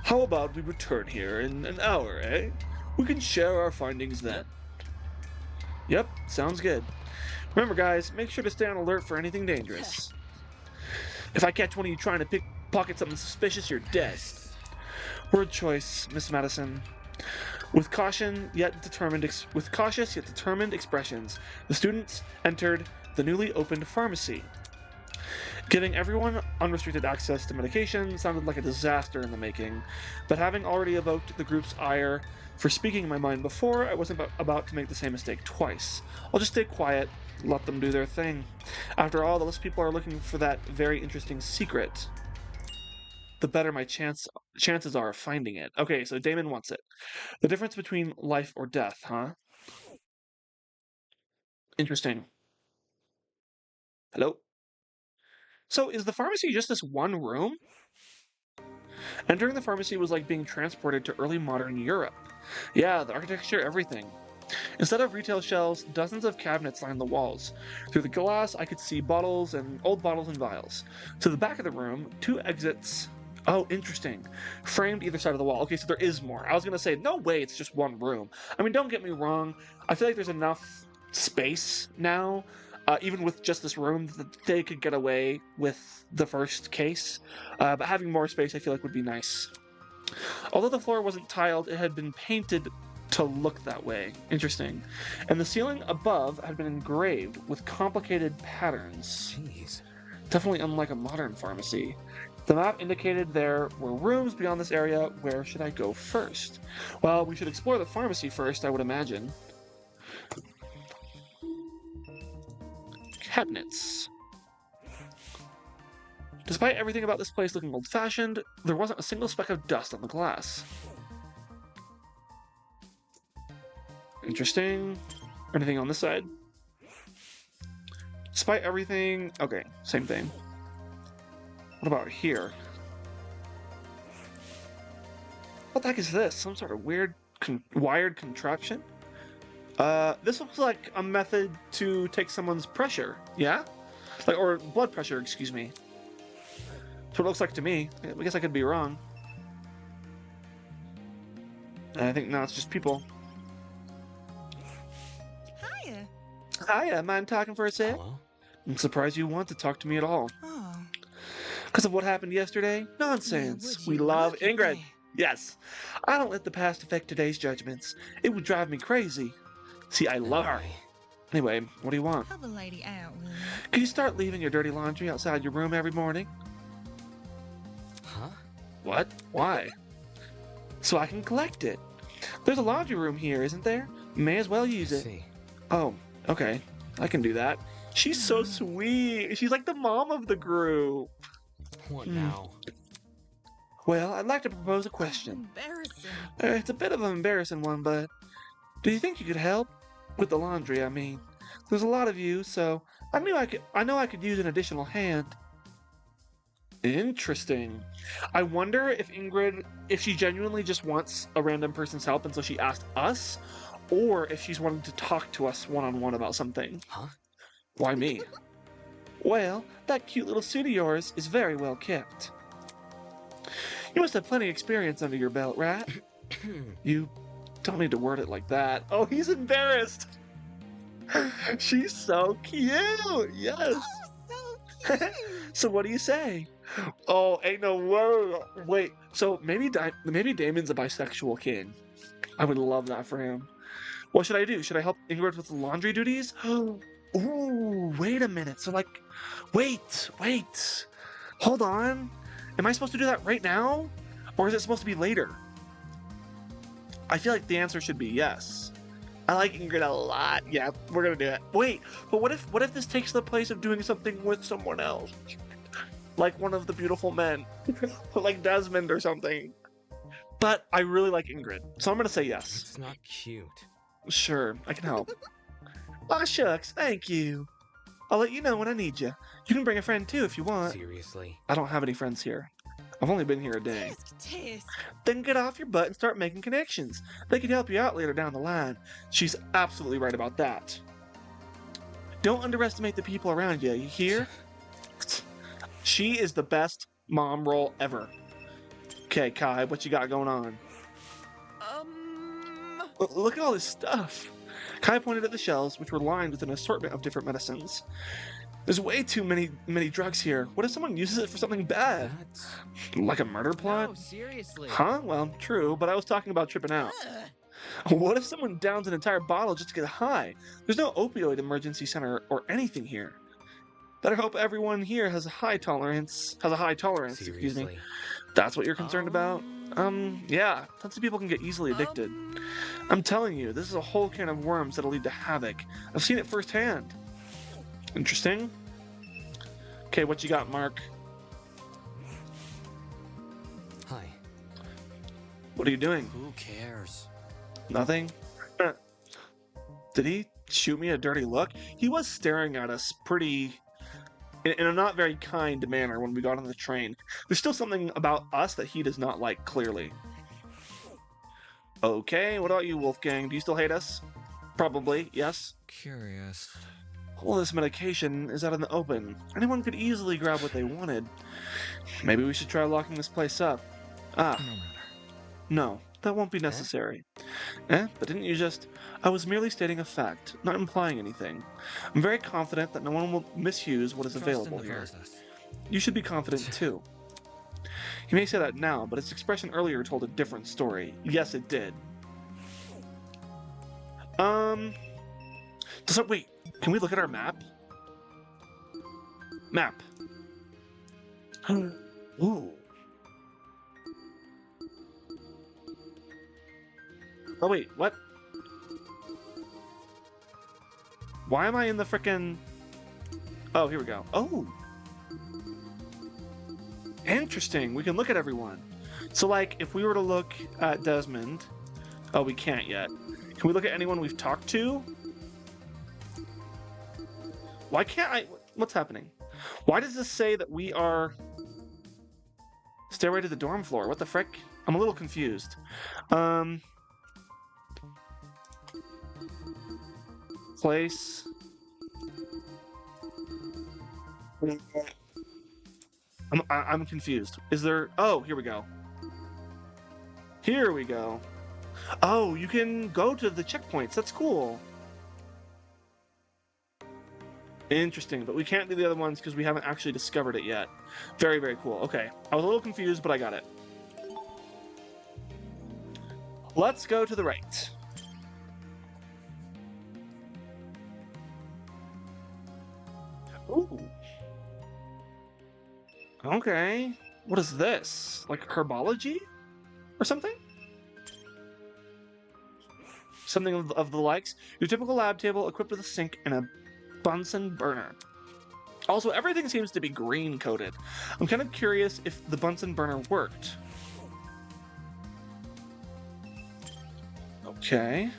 How about we return here in an hour, eh? We can share our findings then. Yep, sounds good. Remember guys, make sure to stay on alert for anything dangerous. If I catch one of you trying to pickpocket something suspicious, you're dead. Word choice, Miss Madison. With cautious yet determined expressions, the students entered the newly opened pharmacy. Giving everyone unrestricted access to medication sounded like a disaster in the making, but having already evoked the group's ire for speaking my mind before, I wasn't about to make the same mistake twice. I'll just stay quiet, let them do their thing. After all, the less people are looking for that very interesting secret, the better my chances are of finding it. Okay, so Damon wants it. The difference between life or death, huh? Interesting. Hello? So is the pharmacy just this one room? Entering the pharmacy was like being transported to early modern Europe. Yeah, the architecture, everything. Instead of retail shelves, dozens of cabinets lined the walls. Through the glass, I could see old bottles and vials. To the back of the room, 2 exits. Oh, interesting. Framed either side of the wall. Okay, so there is more. I was gonna say, no way it's just one room. I mean, don't get me wrong. I feel like there's enough space now, even with just this room, that they could get away with the first case. But having more space, I feel like, would be nice. Although the floor wasn't tiled, it had been painted to look that way. Interesting. And the ceiling above had been engraved with complicated patterns. Jeez. Definitely unlike a modern pharmacy. The map indicated there were rooms beyond this area. Where should I go first? Well, we should explore the pharmacy first, I would imagine. Cabinets. Despite everything about this place looking old-fashioned, there wasn't a single speck of dust on the glass. Interesting. Anything on this side? Despite everything... Okay, same thing. What about here? What the heck is this? Some sort of weird wired contraption? This looks like a method to take someone's pressure, yeah? Or blood pressure, excuse me. That's what it looks like to me. I guess I could be wrong. I think now it's just people. Hiya. Hiya, mind talking for a sec? Hello? I'm surprised you want to talk to me at all. Oh. Because of what happened yesterday? Nonsense. Would We you love look at Ingrid. that? Yes. I don't let the past affect today's judgments. It would drive me crazy. See, I love her. Anyway, what do you want? Help a lady out, will you? Can you start leaving your dirty laundry outside your room every morning? Huh? What? Why? So I can collect it. There's a laundry room here, isn't there? May as well use it. See. Oh, okay. I can do that. She's so sweet. She's like the mom of the group. What now? Well, I'd like to propose a question. Embarrassing. It's a bit of an embarrassing one, but do you think you could help? With the laundry, I mean. There's a lot of you, so I know I could use an additional hand. Interesting. I wonder if Ingrid, if she genuinely just wants a random person's help and so she asked us, or if she's wanting to talk to us one-on-one about something. Huh? Why me? Well, that cute little suit of yours is very well kept. You must have plenty of experience under your belt, right? You don't need to word it like that. Oh, he's embarrassed. She's so cute. Yes. Oh, so cute. So what do you say? Oh, ain't no word. Wait. So maybe Damon's a bisexual king. I would love that for him. What should I do? Should I help Ingrid with the laundry duties? Ooh, wait a minute. So wait. Hold on. Am I supposed to do that right now? Or is it supposed to be later? I feel like the answer should be yes. I like Ingrid a lot. Yeah, we're gonna do it. Wait, but what if this takes the place of doing something with someone else? Like one of the beautiful men. Like Desmond or something. But I really like Ingrid, so I'm gonna say yes. It's not cute. Sure, I can help. Aw, shucks, thank you. I'll let you know when I need you. You can bring a friend too if you want. Seriously? I don't have any friends here. I've only been here a day. Tisk. Then get off your butt and start making connections. They can help you out later down the line. She's absolutely right about that. Don't underestimate the people around you, you hear? She is the best mom role ever. Okay, Kai, what you got going on? Look at all this stuff. Kai pointed at the shelves, which were lined with an assortment of different medicines. There's way too many drugs here. What if someone uses it for something bad? That's... Like a murder plot? No, seriously. Huh? Well, true, but I was talking about tripping out. Ugh. What if someone downs an entire bottle just to get high? There's no opioid emergency center or anything here. Better hope everyone here has a high tolerance. Excuse me. Seriously? That's what you're concerned about? Yeah. Tons of people can get easily addicted. I'm telling you, this is a whole can of worms that'll lead to havoc. I've seen it firsthand. Interesting. Okay, what you got, Mark? Hi. What are you doing? Who cares? Nothing? Did he shoot me a dirty look? He was staring at us pretty... in a not very kind manner when we got on the train. There's still something about us that he does not like, clearly. Okay, what about you, Wolfgang? Do you still hate us? Probably, yes. Curious. All this medication is out in the open. Anyone could easily grab what they wanted. Maybe we should try locking this place up. Ah, No matter. no, that won't be necessary. But didn't you just... I was merely stating a fact, not implying anything. I'm very confident that no one will misuse what is Trust available in the here. process. You should be confident too. You may say that now, but its expression earlier told a different story. Yes, it did. So wait, can we look at our map? Map. Ooh. Oh wait, what? Why am I in the frickin'... Oh, here we go. Oh! Interesting, we can look at everyone. So like, if we were to look at Desmond... Oh, we can't yet. Can we look at anyone we've talked to? Why can't I... What's happening? Why does this say that we are... Stairway to the dorm floor? What the frick? I'm a little confused. Place... I'm confused. Is there... Oh, here we go. Here we go. Oh, you can go to the checkpoints. That's cool. Interesting, but we can't do the other ones because we haven't actually discovered it yet. Very, very cool. Okay, I was a little confused, but I got it. Let's go to the right. Ooh. Okay. What is this? Like herbology? Or something? Something of the likes. Your typical lab table equipped with a sink and a Bunsen burner. Also, everything seems to be green coated. I'm kind of curious if the Bunsen burner worked. Okay.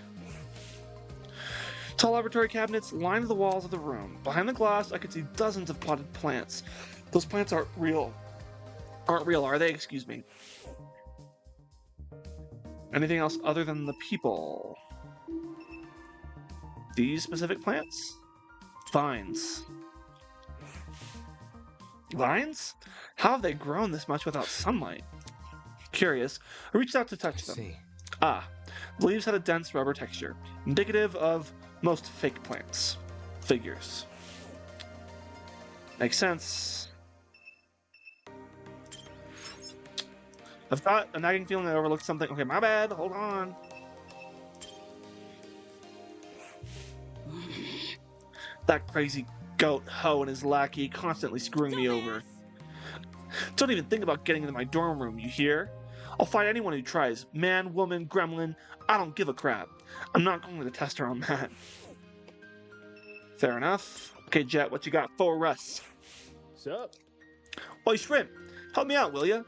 Tall laboratory cabinets line the walls of the room. Behind the glass, I could see dozens of potted plants. Those plants aren't real. Aren't real, are they? Excuse me. Anything else other than the people? These specific plants? Vines. Vines? How have they grown this much without sunlight? Curious, I reached out to touch them. See. Ah, the leaves had a dense rubber texture, indicative of most fake plants. Figures. Makes sense. I've got a nagging feeling I overlooked something. Okay, my bad. Hold on. That crazy goat hoe and his lackey constantly screwing me over. Don't even think about getting into my dorm room, you hear? I'll fight anyone who tries. Man, woman, gremlin, I don't give a crap. I'm not going to test her on that. Fair enough. Okay, Jet, what you got for us? Sup? Oi, Shrimp, help me out, will ya?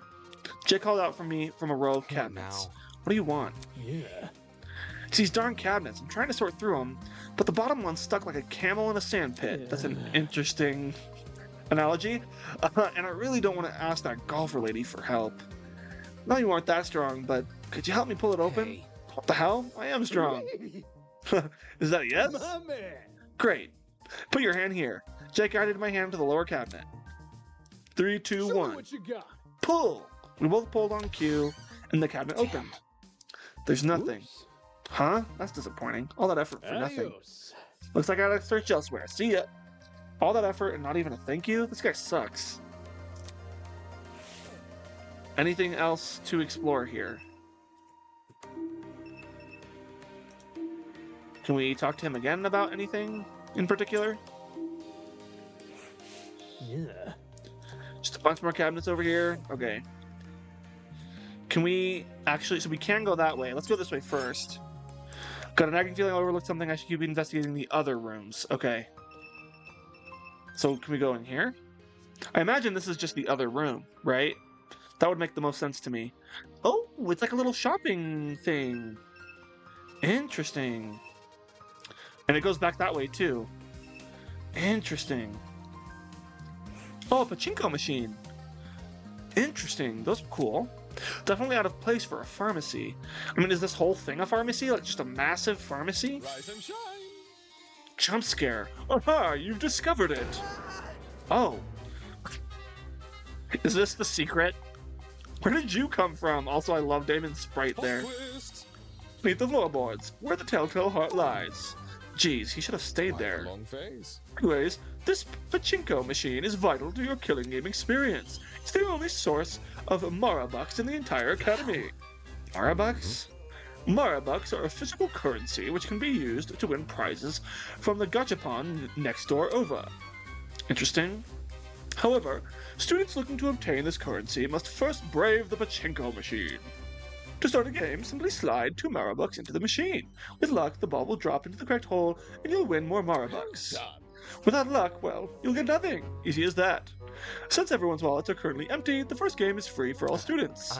Jet called out for me from a row of cabinets. now. What do you want? Yeah. It's these darn cabinets. I'm trying to sort through them, but the bottom one's stuck like a camel in a sandpit. That's an interesting analogy. And I really don't want to ask that golfer lady for help. No, you aren't that strong, but could you help me pull it open? Hey. What the hell? I am strong. Is that a yes? My man. Great. Put your hand here. Jet guided my hand to the lower cabinet. 3, 2, Show me 1. what you got. Pull! We both pulled on cue, and the cabinet opened. There's nothing. Oops. Huh? That's disappointing. All that effort for nothing. Adios. Looks like I gotta search elsewhere. See ya. All that effort and not even a thank you? This guy sucks. Anything else to explore here? Can we talk to him again about anything in particular? Yeah. Just a bunch more cabinets over here. Okay. Can we actually... So we can go that way. Let's go this way first. Got a nagging feeling I overlooked something. I should keep investigating the other rooms. Okay. So can we go in here? I imagine this is just the other room, right? That would make the most sense to me. Oh, it's like a little shopping thing. Interesting. And it goes back that way too. Interesting. Oh, a pachinko machine. Interesting. Those are cool. Definitely out of place for a pharmacy. I mean, is this whole thing a pharmacy? Like just a massive pharmacy? Rise and shine. Jump scare. Aha, you've discovered it. Oh. Is this the secret? Where did you come from? Also, I love Damon's sprite there. Plot twist. Beneath the floorboards, where the telltale heart lies. Geez, he should have stayed Quite a there. long phase. Anyways, this pachinko machine is vital to your killing game experience. It's the only source of Marabucks in the entire academy. Marabucks? Marabucks are a physical currency which can be used to win prizes from the gachapon next door over. Interesting. However, students looking to obtain this currency must first brave the pachinko machine. To start a game, simply slide 2 Marabucks into the machine. With luck, the ball will drop into the correct hole, and you'll win more Marabucks. Done. Without luck, well, you'll get nothing. Easy as that. Since everyone's wallets are currently empty, the first game is free for all students.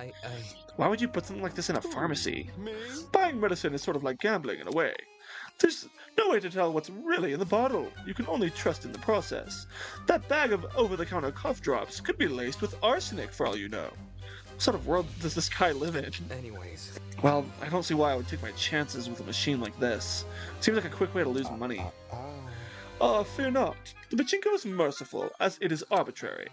Why would you put something like this in a pharmacy? Me? Buying medicine is sort of like gambling in a way. There's no way to tell what's really in the bottle. You can only trust in the process. That bag of over-the-counter cough drops could be laced with arsenic for all you know. What sort of world does this guy live in? Anyways. Well, I don't see why I would take my chances with a machine like this. Seems like a quick way to lose money. Fear not. The pachinko is merciful, as it is arbitrary.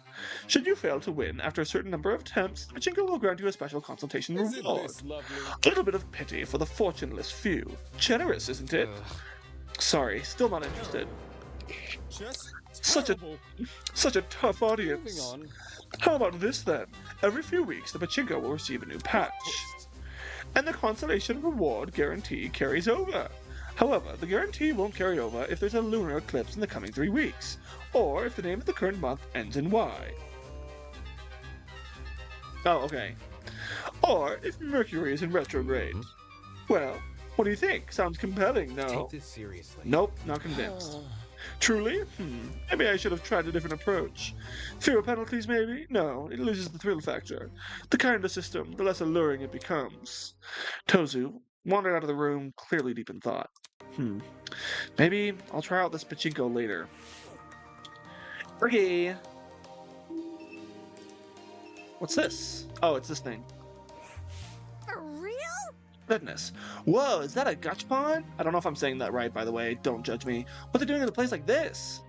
Should you fail to win after a certain number of attempts, the pachinko will grant you a special consultation Isn't reward. this lovely? A little bit of pity for the fortuneless few. Generous, isn't it? Sorry, still not interested. Just Such a- terrible. Such a tough Moving audience. on. How about this then? Every few weeks, the pachinko will receive a new patch. And the consolation reward guarantee carries over. However, the guarantee won't carry over if there's a lunar eclipse in the coming 3 weeks, or if the name of the current month ends in Y. Oh, okay. Or if Mercury is in retrograde. Well, what do you think? Sounds compelling, no? Take this seriously. Nope, not convinced. Truly? Maybe I should have tried a different approach. Fewer penalties, maybe? No, it loses the thrill factor. The kinder system, the less alluring it becomes. Tozu wandered out of the room, clearly deep in thought. Maybe I'll try out this pachinko later. Okay. What's this? Oh, it's this thing. For real? Goodness. Whoa, is that a gachapon? I don't know if I'm saying that right, by the way. Don't judge me. What are they doing in a place like this?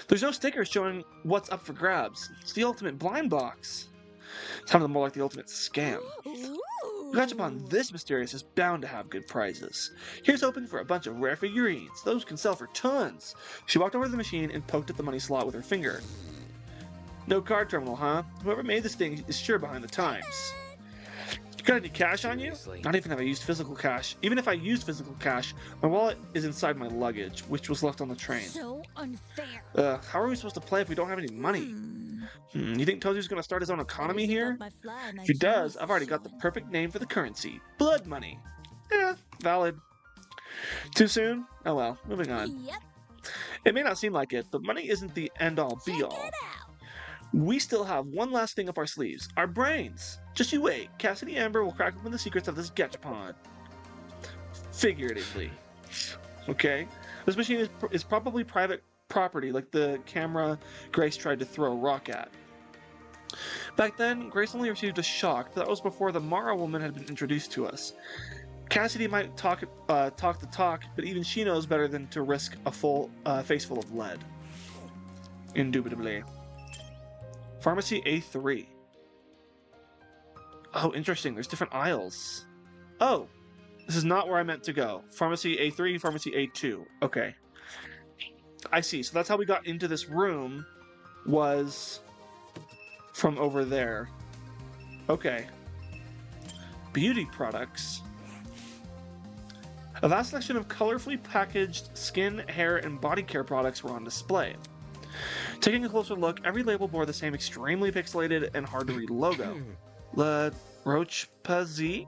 There's no stickers showing what's up for grabs. It's the ultimate blind box. Sounds more like the ultimate scam. Ooh. A gachapon this mysterious is bound to have good prizes. Here's hoping for a bunch of rare figurines. Those can sell for tons. She walked over to the machine and poked at the money slot with her finger. No card terminal, huh? Whoever made this thing is sure behind the times. You got any cash on you? Seriously? Not even have I used physical cash. Even if I used physical cash, my wallet is inside my luggage, which was left on the train. So unfair. How are we supposed to play if we don't have any money? You think Tozu's gonna start his own economy here? If he does, I've already got the perfect name for the currency. Blood money. Yeah, valid. Too soon? Oh well, moving on. Yep. It may not seem like it, but money isn't the end-all be-all. Check it out. We still have one last thing up our sleeves. Our brains. Just you wait. Cassidy Amber will crack open the secrets of this gachapon. Figuratively. Okay? This machine is probably private property, like the camera Grace tried to throw a rock at. Back then, Grace only received a shock, but that was before the Mara woman had been introduced to us. Cassidy might talk the talk, but even she knows better than to risk a full face full of lead. Indubitably. Pharmacy A3. Oh, interesting. There's different aisles. Oh, this is not where I meant to go. Pharmacy A3, Pharmacy A2. Okay. I see. So that's how we got into this room, was from over there. Okay. Beauty products. A vast selection of colorfully packaged skin, hair, and body care products were on display. Taking a closer look, every label bore the same extremely pixelated and hard-to-read logo. La Roche-Posay?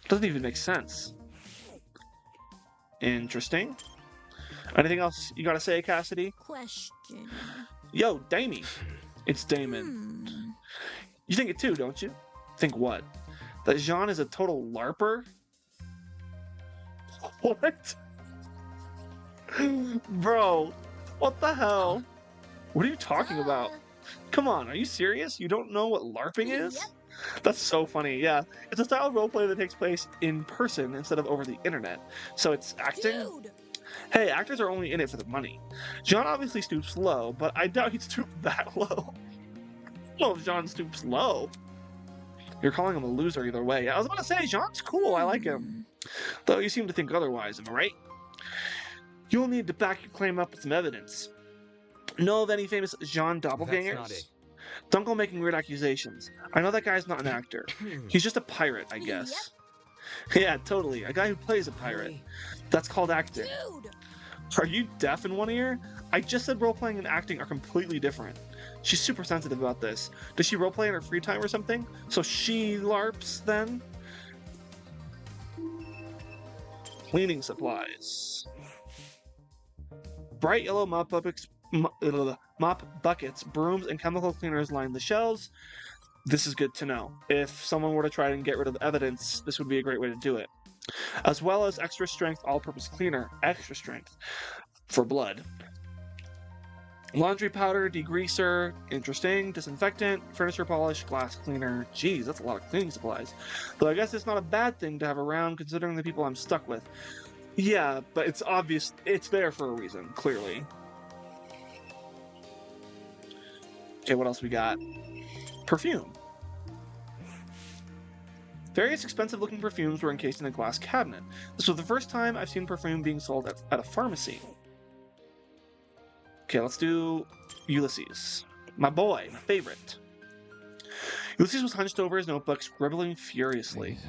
Doesn't even make sense. Interesting. Anything else you gotta say, Cassidy? Question. Yo, Damie. It's Damon. You think it too, don't you? Think what? That Jean is a total LARPer? What? Bro, what the hell? What are you talking about? Come on, are you serious? You don't know what LARPing is? Yep. That's so funny, yeah. It's a style of roleplay that takes place in person instead of over the internet. So it's acting? Dude. Hey, actors are only in it for the money. John obviously stoops low, but I doubt he'd stoop that low. I don't know if John stoops low. You're calling him a loser either way. I was about to say, John's cool, I like him. Though you seem to think otherwise, am I right? You'll need to back your claim up with some evidence. Know of any famous Jean doppelgangers? That's not it. Don't go making weird accusations. I know that guy's not an actor. He's just a pirate, I guess. Yeah, totally. A guy who plays a pirate. That's called acting. Dude. Are you deaf in one ear? I just said roleplaying and acting are completely different. She's super sensitive about this. Does she roleplay in her free time or something? So she LARPs then? Cleaning supplies. Bright yellow mop buckets, brooms, and chemical cleaners line the shelves. This is good to know. If someone were to try and get rid of evidence, this would be a great way to do it. As well as extra strength all-purpose cleaner, extra strength for blood. Laundry powder, degreaser, interesting, disinfectant, furniture polish, glass cleaner. Geez, that's a lot of cleaning supplies. Though I guess it's not a bad thing to have around considering the people I'm stuck with. Yeah, but it's obvious, it's there for a reason, clearly. Okay, what else we got? Perfume. Various expensive-looking perfumes were encased in a glass cabinet. This was the first time I've seen perfume being sold at a pharmacy. Okay, let's do Ulysses. My boy, my favorite. Ulysses was hunched over his notebook, scribbling furiously.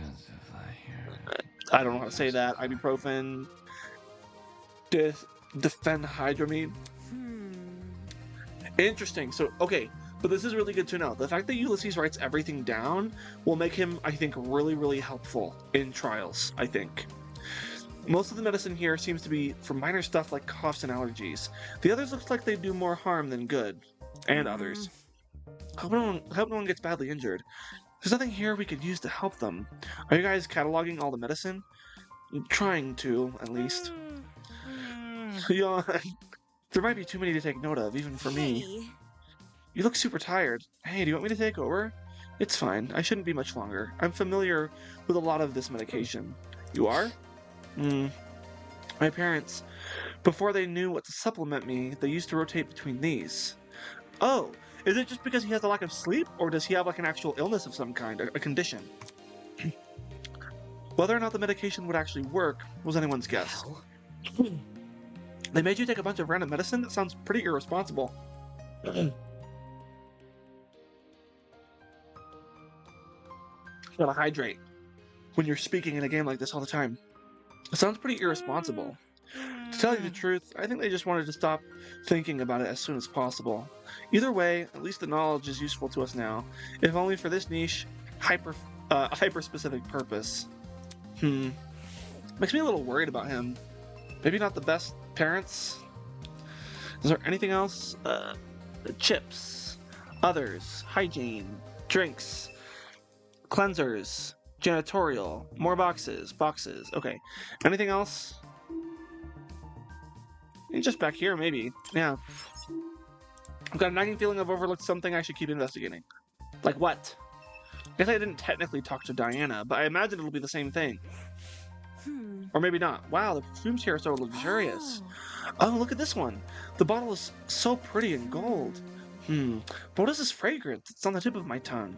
I don't know how to say that. Ibuprofen. Diphenhydramine. Interesting. So, okay, but this is really good to know. The fact that Ulysses writes everything down will make him, I think, really, really helpful in trials, I think. Most of the medicine here seems to be for minor stuff like coughs and allergies. The others looks like they do more harm than good. And others. Hope no one gets badly injured. There's nothing here we could use to help them. Are you guys cataloging all the medicine? I'm trying to, at least. Yeah, there might be too many to take note of, even for me. Hey. You look super tired. Hey, do you want me to take over? It's fine. I shouldn't be much longer. I'm familiar with a lot of this medication. You are? My parents, before they knew what to supplement me, they used to rotate between these. Oh, is it just because he has a lack of sleep, or does he have like an actual illness of some kind, a condition? Whether or not the medication would actually work was anyone's guess. They made you take a bunch of random medicine? That sounds pretty irresponsible. Gotta hydrate when you're speaking in a game like this all the time. It sounds pretty irresponsible. To tell you the truth, I think they just wanted to stop thinking about it as soon as possible. Either way, at least the knowledge is useful to us now, if only for this niche, hyper-specific purpose. Makes me a little worried about him. Maybe not the best parents? Is there anything else? Chips, others, hygiene, drinks, cleansers, janitorial, more boxes, okay. Anything else? Just back here, maybe. Yeah. I've got a nagging feeling I've overlooked something I should keep investigating. Like what? I guess I didn't technically talk to Diana, but I imagine it'll be the same thing. Or maybe not. Wow, the perfumes here are so luxurious. Oh, look at this one. The bottle is so pretty in gold. But what is this fragrance? It's on the tip of my tongue.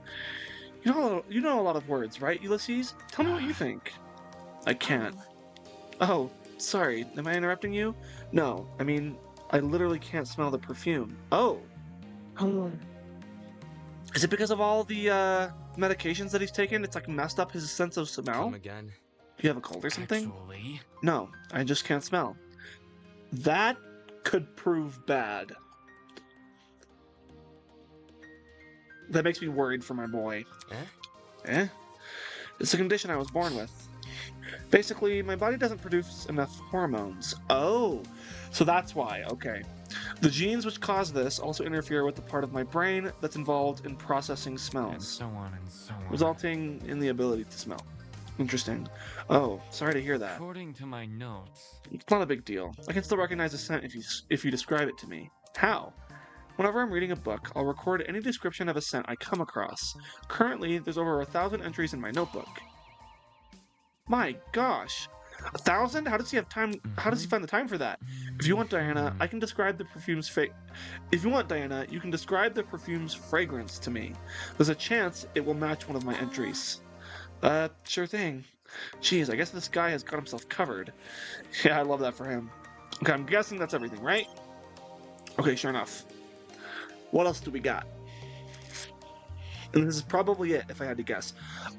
You know a lot of words, right, Ulysses? Tell me what you think. I can't. Oh, sorry. Am I interrupting you? No, I mean, I literally can't smell the perfume. Oh. Is it because of all the medications that he's taken? It's like messed up his sense of smell? Come again. Do you have a cold or something? Actually, No, I just can't smell. That could prove bad. That makes me worried for my boy. Eh? It's a condition I was born with. Basically, my body doesn't produce enough hormones. Oh, so that's why, okay. The genes which cause this also interfere with the part of my brain that's involved in processing and smells, so on and so on. resulting in the ability to smell. Interesting. Oh, sorry to hear that. According to my notes, It's not a big deal. I can still recognize a scent if you describe it to me. How? Whenever I'm reading a book, I'll record any description of a scent I come across. Currently, there's over 1,000 entries in my notebook. My gosh! 1,000? How does he have time? How does he find the time for that? If you want, Diana, I can describe the perfume's If you want, Diana, you can describe the perfume's fragrance to me. There's a chance it will match one of my entries. Sure thing. Jeez, I guess this guy has got himself covered. Yeah, I love that for him. Okay, I'm guessing that's everything, right? Okay, sure enough. What else do we got? And this is probably it, if I had to guess.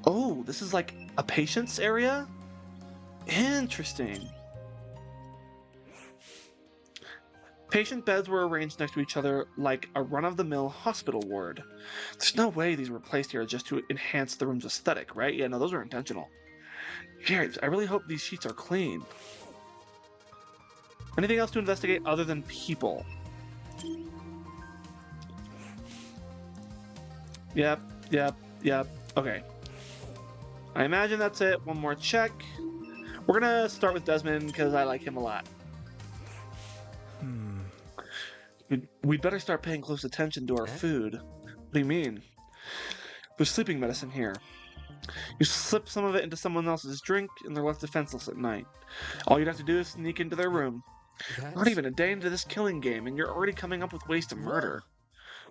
Oh, this is like a patient's area? Interesting. Patient beds were arranged next to each other like a run-of-the-mill hospital ward. There's no way these were placed here just to enhance the room's aesthetic, right? Yeah, no, those are intentional. Jeez, I really hope these sheets are clean. Anything else to investigate other than people? Yep. Okay. I imagine that's it. One more check. We're gonna start with Desmond because I like him a lot. We'd better start paying close attention to our food. What do you mean? There's sleeping medicine here. You slip some of it into someone else's drink and they're left defenseless at night. All you'd have to do is sneak into their room. Not even a day into this killing game and you're already coming up with ways to murder.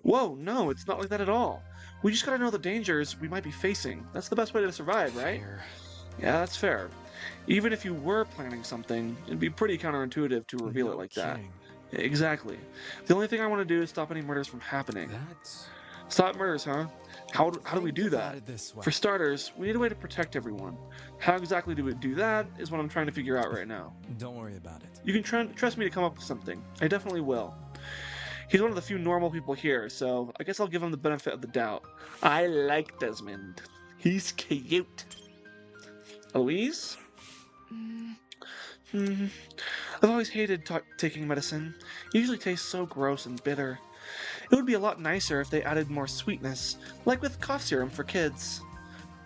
Whoa, no, it's not like that at all. We just gotta know the dangers we might be facing. That's the best way to survive, right? Fair. Yeah, that's fair. Even if you were planning something, it'd be pretty counterintuitive to reveal it like that. Exactly. The only thing I want to do is stop any murders from happening. Stop murders, huh? How do we do that? For starters, we need a way to protect everyone. How exactly do we do that is what I'm trying to figure out right now. Don't worry about it. You can trust me to come up with something. I definitely will. He's one of the few normal people here, so I guess I'll give him the benefit of the doubt. I like Desmond. He's cute. Eloise? I've always hated taking medicine. It usually tastes so gross and bitter. It would be a lot nicer if they added more sweetness, like with cough serum for kids.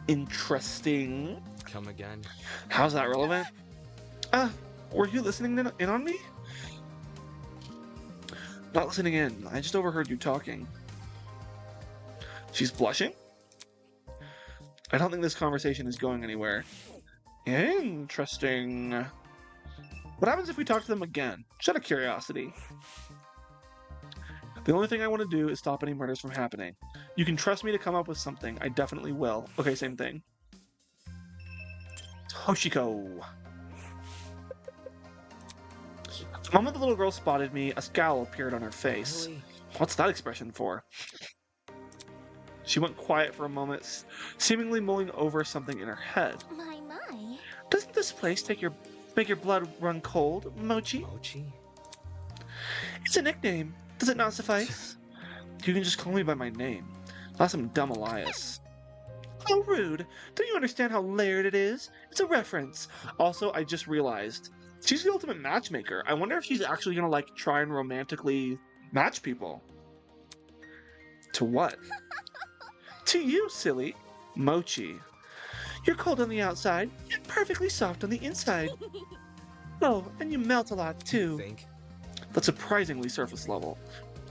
Interesting. Come again? How's that relevant? Were you listening in on me? Not listening in. I just overheard you talking. She's blushing? I don't think this conversation is going anywhere. Interesting. What happens if we talk to them again? Just out of curiosity. The only thing I want to do is stop any murders from happening. You can trust me to come up with something. I definitely will. Okay, same thing. Toshiko. The moment the little girl spotted me, a scowl appeared on her face. Really? What's that expression for? She went quiet for a moment, seemingly mulling over something in her head. My. Doesn't this place make your blood run cold, Mochi? Mochi? It's a nickname. Does it not suffice? You can just call me by my name. Not some dumb Elias. How rude. Don't you understand how layered it is? It's a reference. Also, I just realized, she's the ultimate matchmaker. I wonder if she's actually gonna, like, try and romantically match people. To what? To you, silly. Mochi. You're cold on the outside, yet perfectly soft on the inside. Oh, and you melt a lot, too. Think? That's surprisingly surface level.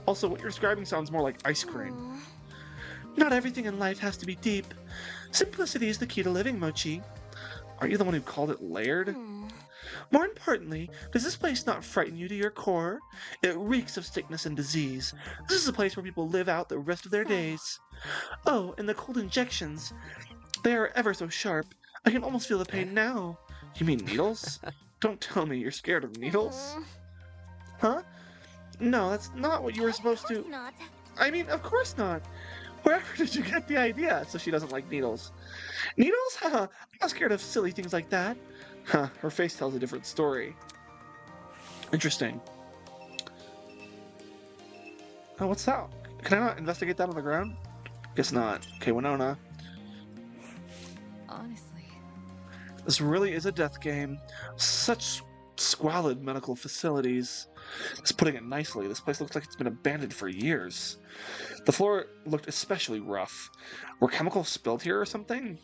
Also, what you're describing sounds more like ice cream. Not everything in life has to be deep. Simplicity is the key to living, Mochi. Aren't you the one who called it layered? More importantly, does this place not frighten you to your core? It reeks of sickness and disease. This is a place where people live out the rest of their days. Oh, and the cold injections. They are ever so sharp. I can almost feel the pain now. You mean needles? Don't tell me you're scared of needles. Huh? No, that's not what you were supposed to... Not. I mean, of course not. Wherever did you get the idea? So she doesn't like needles. Needles? Haha, I'm not scared of silly things like that. Huh, her face tells a different story. Interesting. Oh, what's that? Can I not investigate that on the ground? Guess not. Okay, Winona. Honestly. This really is a death game. Such squalid medical facilities. Just putting it nicely, this place looks like it's been abandoned for years. The floor looked especially rough. Were chemicals spilled here or something?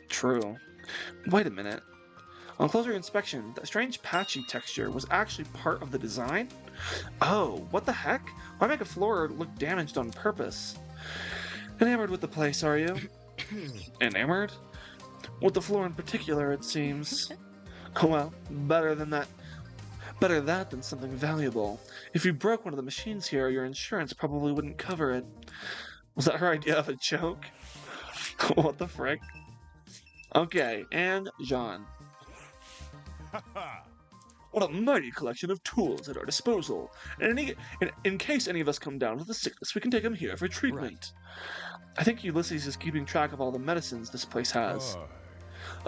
True. Wait a minute. On closer inspection, that strange patchy texture was actually part of the design? Oh, what the heck? Why make a floor look damaged on purpose? Enamored with the place, are you? Enamored? With the floor in particular, it seems. Oh well, better that than something valuable. If you broke one of the machines here, your insurance probably wouldn't cover it. Was that her idea of a joke? What the frick? Okay, and Jean. What a mighty collection of tools at our disposal. In case any of us come down with a sickness, we can take them here for treatment. Right. I think Ulysses is keeping track of all the medicines this place has.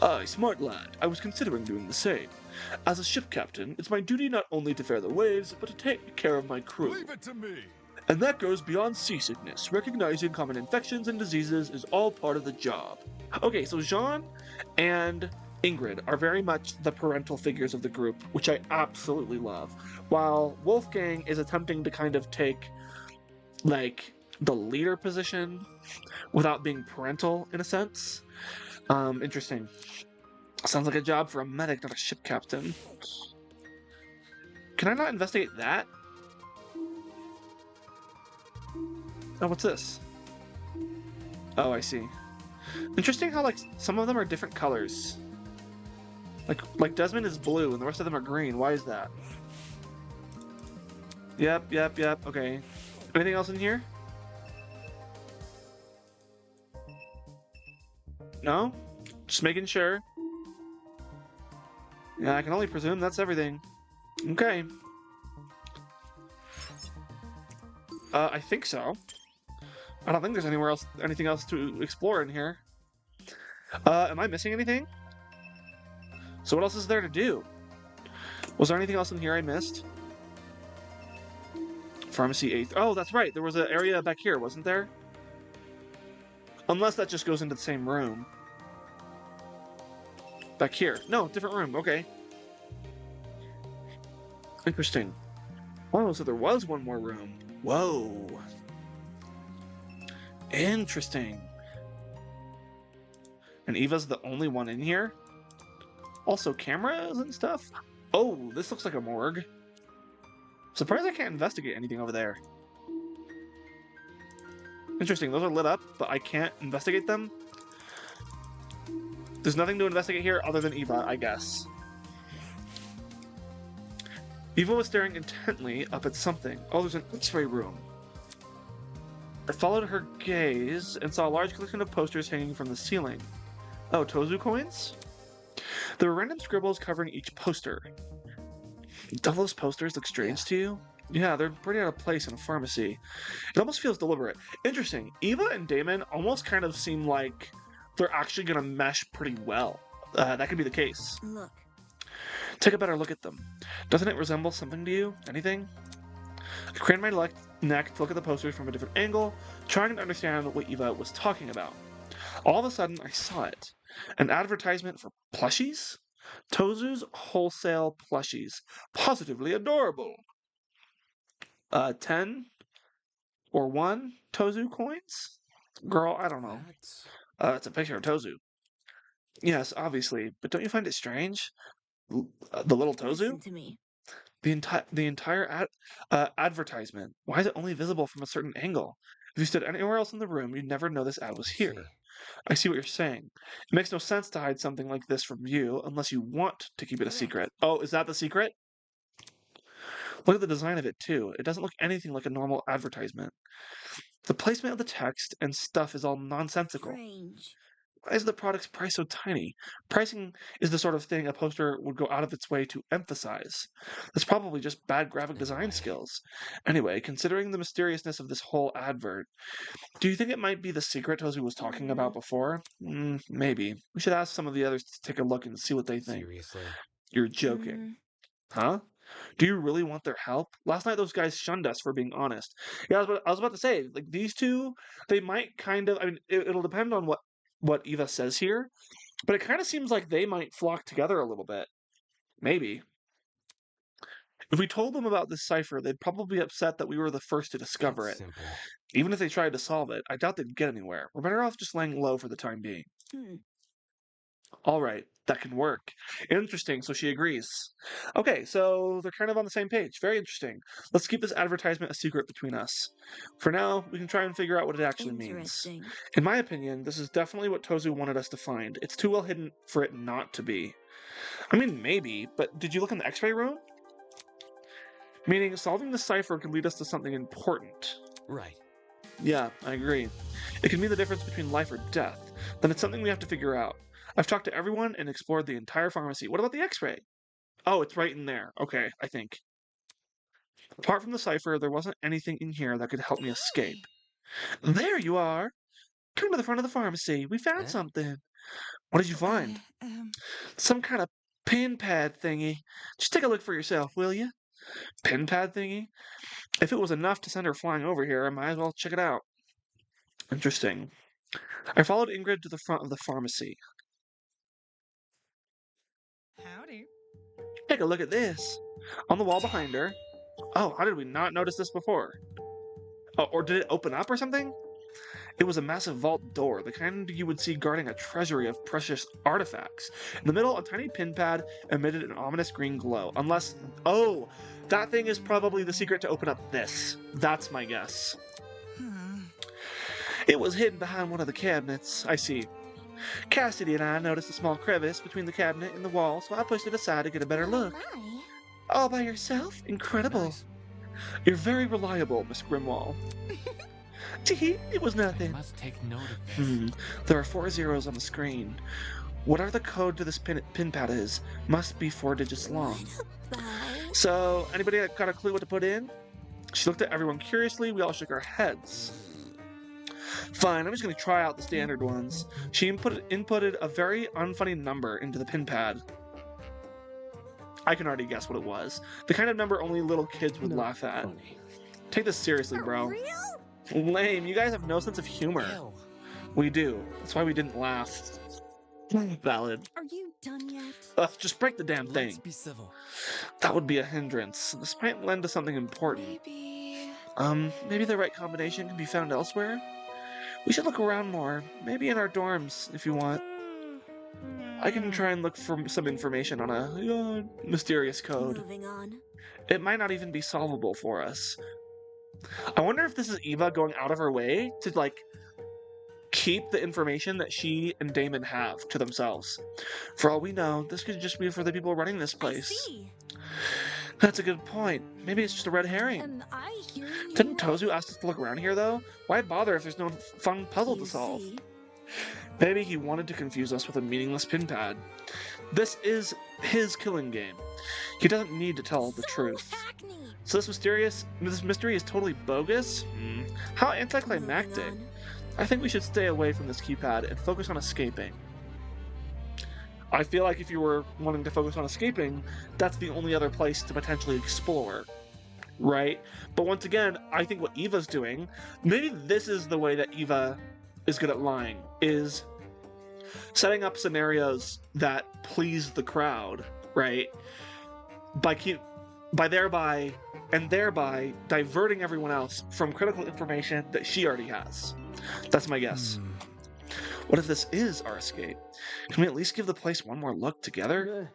Aye, smart lad. I was considering doing the same. As a ship captain, it's my duty not only to fare the waves, but to take care of my crew. Leave it to me. And that goes beyond seasickness. Recognizing common infections and diseases is all part of the job. Okay, so Jean and Ingrid are very much the parental figures of the group, which I absolutely love. While Wolfgang is attempting to kind of take, like, the leader position without being parental, in a sense. Interesting. Sounds like a job for a medic, not a ship captain. Can I not investigate that? Oh, what's this? Oh, I see. Interesting how, like, some of them are different colors. Like Desmond is blue and the rest of them are green. Why is that? Yep. Okay. Anything else in here? No? Just making sure. Yeah, I can only presume that's everything. Okay. I think so. I don't think there's anything else to explore in here. Am I missing anything? So what else is there to do? Was there anything else in here I missed? Pharmacy 8th. Oh, that's right. There was an area back here, wasn't there? Unless that just goes into the same room. Back here. No, different room. Okay. Interesting. Oh, so there was one more room. Whoa. Interesting. And Eva's the only one in here? Also cameras and stuff? Oh, this looks like a morgue. Surprised I can't investigate anything over there. Interesting, those are lit up, but I can't investigate them? There's nothing to investigate here other than Eva, I guess. Eva was staring intently up at something. Oh, there's an X-ray room. I followed her gaze and saw a large collection of posters hanging from the ceiling. Oh, Tozu coins? There were random scribbles covering each poster. Don't those posters look strange to you? Yeah, they're pretty out of place in a pharmacy. It almost feels deliberate. Interesting. Eva and Damon almost kind of seem like they're actually going to mesh pretty well. That could be the case. Look. Take a better look at them. Doesn't it resemble something to you? Anything? I craned my neck to look at the posters from a different angle, trying to understand what Eva was talking about. All of a sudden, I saw it. An advertisement for plushies? Tozu's Wholesale Plushies. Positively adorable. 10 or 1 Tozu coins? Girl, I don't know. It's a picture of Tozu. Yes, obviously, but don't you find it strange? The little Tozu? Listen to me. The entire advertisement. Why is it only visible from a certain angle? If you stood anywhere else in the room, you'd never know this ad was here. I see what you're saying. It makes no sense to hide something like this from view unless you want to keep it a secret. Oh, is that the secret? Look at the design of it, too. It doesn't look anything like a normal advertisement. The placement of the text and stuff is all nonsensical. Strange. Why is the product's price so tiny? Pricing is the sort of thing a poster would go out of its way to emphasize. It's probably just bad graphic design skills. Anyway, considering the mysteriousness of this whole advert, do you think it might be the secret Tozu was talking about before? Maybe. We should ask some of the others to take a look and see what they think. Seriously? You're joking. Huh? Do you really want their help? Last night those guys shunned us for being honest. Yeah, I was about to say, like, these two, they might kind of, I mean, it'll depend on what Eva says here, but it kind of seems like they might flock together a little bit. Maybe. If we told them about this cipher, they'd probably be upset that we were the first to discover it. Simple. Even if they tried to solve it, I doubt they'd get anywhere. We're better off just laying low for the time being. All right, that can work. Interesting, so she agrees. Okay, so they're kind of on the same page. Very interesting. Let's keep this advertisement a secret between us. For now, we can try and figure out what it actually means. In my opinion, this is definitely what Tozu wanted us to find. It's too well hidden for it not to be. I mean, maybe, but did you look in the X-ray room? Meaning, solving the cipher could lead us to something important. Right. Yeah, I agree. It can mean the difference between life or death. Then it's something we have to figure out. I've talked to everyone and explored the entire pharmacy. What about the X-ray? Oh, it's right in there. Okay, I think. Apart from the cipher, there wasn't anything in here that could help me escape. There you are! Come to the front of the pharmacy. We found something. What did you find? Some kind of pin pad thingy. Just take a look for yourself, will you? Pin pad thingy? If it was enough to send her flying over here, I might as well check it out. Interesting. I followed Ingrid to the front of the pharmacy. Howdy. Take a look at this. On the wall behind her. Oh, how did we not notice this before? Oh, or did it open up or something? It was a massive vault door, the kind you would see guarding a treasury of precious artifacts. In the middle, a tiny pin pad emitted an ominous green glow. Unless... Oh! That thing is probably the secret to open up this. That's my guess. It was hidden behind one of the cabinets. I see. Cassidy and I noticed a small crevice between the cabinet and the wall, so I pushed it aside to get a better look. All by yourself? Incredible. Nice. You're very reliable, Miss Grimwall. Tee, it was nothing. Must take note of this. There are 4 zeros on the screen. Whatever the code to this pin pad is, must be 4 digits long. So, anybody got a clue what to put in? She looked at everyone curiously. We all shook our heads. Fine, I'm just going to try out the standard ones. She inputted a very unfunny number into the pin pad. I can already guess what it was. The kind of number only little kids would laugh at. Funny. Take this seriously, bro. Lame, you guys have no sense of humor. Ew. We do. That's why we didn't laugh. Valid. Are you done yet? Just break the damn Let's thing. be civil. That would be a hindrance. This might lend to something important. Maybe the right combination can be found elsewhere? We should look around more. Maybe in our dorms, if you want. I can try and look for some information on a mysterious code. Moving on. It might not even be solvable for us. I wonder if this is Eva going out of her way to, like, keep the information that she and Damon have to themselves. For all we know, this could just be for the people running this I place. see. That's a good point. Maybe it's just a red herring. Am I hearing you Didn't right? Tozu ask us to look around here, though? Why bother if there's no fun puzzle to You solve? see? Maybe he wanted to confuse us with a meaningless pin pad. This is his killing game. He doesn't need to tell the So truth. hackneyed. So this mystery is totally bogus? How anticlimactic. Moving on. I think we should stay away from this keypad and focus on escaping. I feel like if you were wanting to focus on escaping, that's the only other place to potentially explore, right? But once again, I think what Eva's doing, maybe this is the way that Eva is good at lying, is setting up scenarios that please the crowd, right? By thereby diverting everyone else from critical information that she already has. That's my guess. What if this is our escape? Can we at least give the place one more look together?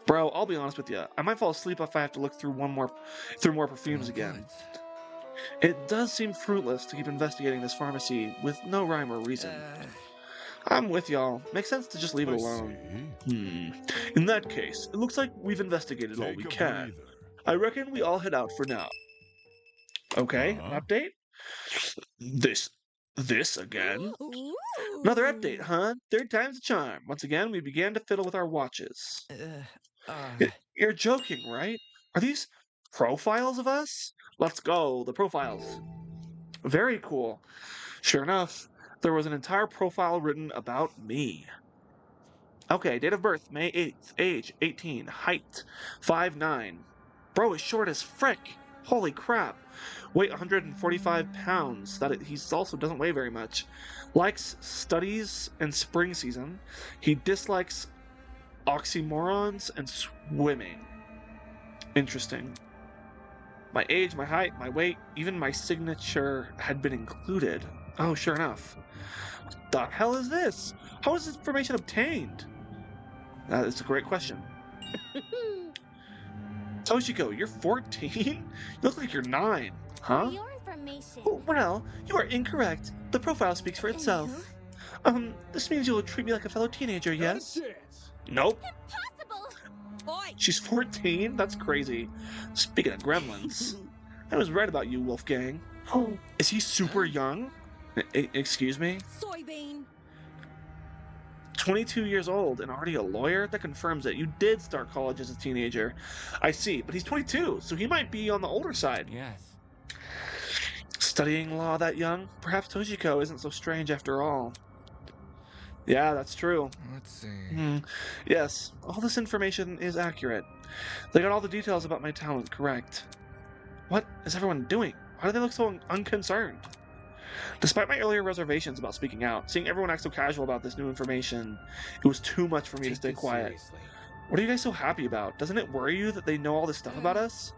Bro, I'll be honest with you. I might fall asleep if I have to look through more perfumes again. It does seem fruitless to keep investigating this pharmacy with no rhyme or reason. I'm with y'all. Makes sense to just leave it alone. In that case, it looks like we've investigated all we can. I reckon we all head out for now. Okay, an update? This again? Ooh. Another update, huh? Third time's a charm. Once again, we began to fiddle with our watches. You're joking, right? Are these profiles of us? Let's go, the profiles. Very cool. Sure enough, there was an entire profile written about me. Okay, date of birth, May 8th, age 18, height 5'9". Bro is short as frick. Holy crap. Weight 145 pounds. He also doesn't weigh very much. Likes studies and spring season. He dislikes oxymorons and swimming. Interesting. My age, my height, my weight, even my signature had been included. Oh, sure enough. What the hell is this? How is this information obtained? That is a great question. Toshiko, you're 14? You look like you're 9. Huh? For your information. Oh, well, you are incorrect. The profile speaks for itself. This means you'll treat me like a fellow teenager, yes? Nope. Impossible. Boy. She's 14? That's crazy. Speaking of gremlins, I was right about you, Wolfgang. Is he super young? Excuse me? Soybean. 22 years old and already a lawyer? That confirms it. You did start college as a teenager. I see, but he's 22, so he might be on the older side. Yes. Studying law that young? Perhaps Toshiko isn't so strange after all. Yeah, that's true. Let's see. Yes, all this information is accurate. They got all the details about my talent correct. What is everyone doing? Why do they look so unconcerned? Despite my earlier reservations about speaking out, seeing everyone act so casual about this new information, it was too much for me to stay quiet. Seriously. What are you guys so happy about? Doesn't it worry you that they know all this stuff about us?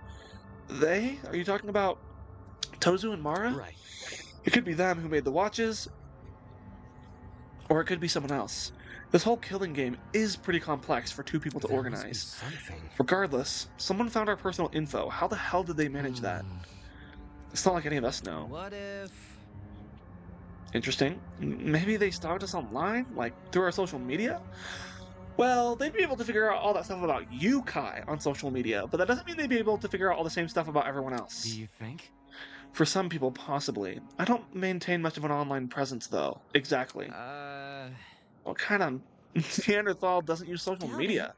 They? Are you talking about Tozu and Mara? Right. It could be them who made the watches, or it could be someone else. This whole killing game is pretty complex for two people to There must be organize. something. Regardless, someone found our personal info. How the hell did they manage that? It's not like any of us know. What if... Interesting. Maybe they stalked us online? Like, through our social media? Well, they'd be able to figure out all that stuff about you, Kai, on social media, but that doesn't mean they'd be able to figure out all the same stuff about everyone else. Do you think? For some people, possibly. I don't maintain much of an online presence, though. Exactly. What kind of Neanderthal doesn't use social Doubt media?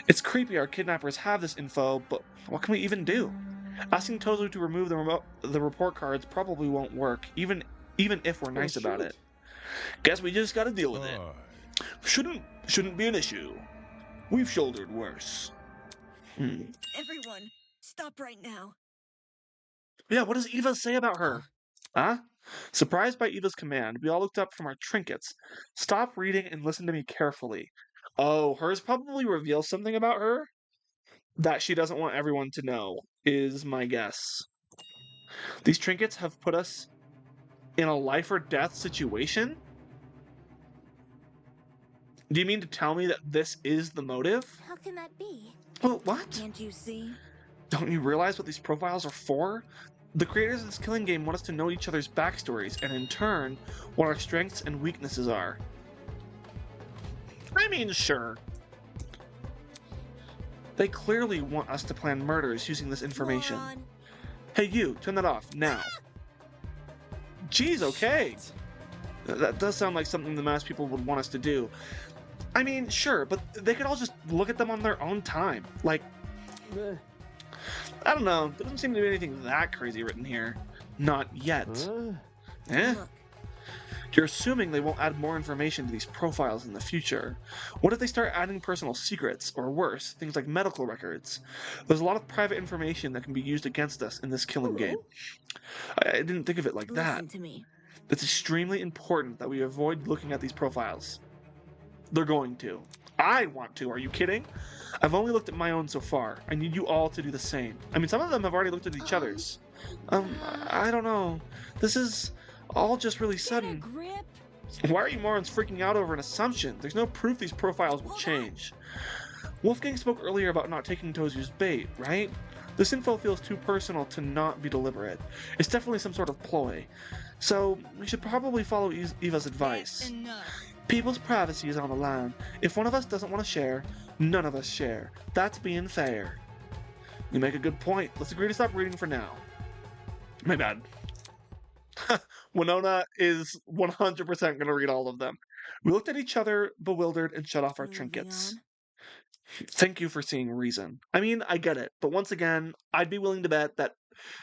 It's creepy our kidnappers have this info, but what can we even do? Asking Tozu to remove the report cards probably won't work, even if we're nice about it. Guess we just gotta deal with it. Shouldn't be an issue. We've shouldered worse. Everyone, stop right now. Yeah, what does Eva say about her? Huh? Surprised by Eva's command, we all looked up from our trinkets. Stop reading and listen to me carefully. Oh, hers probably reveals something about her that she doesn't want everyone to know, is my guess. These trinkets have put us in a life or death situation? Do you mean to tell me that this is the motive? How can that be? Well, what? Can't you see? Don't you realize what these profiles are for? The creators of this killing game want us to know each other's backstories, and in turn, what our strengths and weaknesses are. I mean, sure. They clearly want us to plan murders using this information. Moron. Hey, you, turn that off, now. Geez, okay. That does sound like something the mass people would want us to do. I mean, sure, but they could all just look at them on their own time. Like, Eh, I don't know, there doesn't seem to be anything that crazy written here. Not yet. Eh? Look, You're assuming they won't add more information to these profiles in the future. What if they start adding personal secrets, or worse, things like medical records? There's a lot of private information that can be used against us in this killing game. I didn't think of it like that. listen to me. It's extremely important that we avoid looking at these profiles. They're going to. I want to, are you kidding? I've only looked at my own so far. I need you all to do the same. I mean, some of them have already looked at each other's. I don't know. This is all just really Get a sudden. grip. Why are you morons freaking out over an assumption? There's no proof these profiles will change. Wolfgang spoke earlier about not taking Tozu's bait, right? This info feels too personal to not be deliberate. It's definitely some sort of ploy. So, we should probably follow Eva's advice. That's enough. People's privacy is on the line. If one of us doesn't want to share, none of us share. That's being fair. You make a good point. Let's agree to stop reading for now. My bad. Winona is 100% going to read all of them. We looked at each other, bewildered, and shut off our Moving trinkets. on. Thank you for seeing reason. I mean, I get it, but once again, I'd be willing to bet that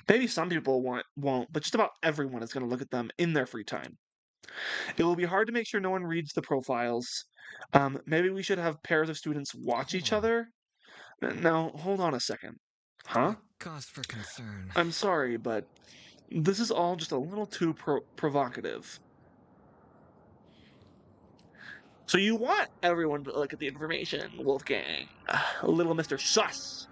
maybe some people won't, but just about everyone is going to look at them in their free time. It will be hard to make sure no one reads the profiles. Maybe we should have pairs of students watch each other. Now, hold on a second. Huh? Cause for concern. I'm sorry, but this is all just a little too provocative. So you want everyone to look at the information, Wolfgang. Little Mr. Sus.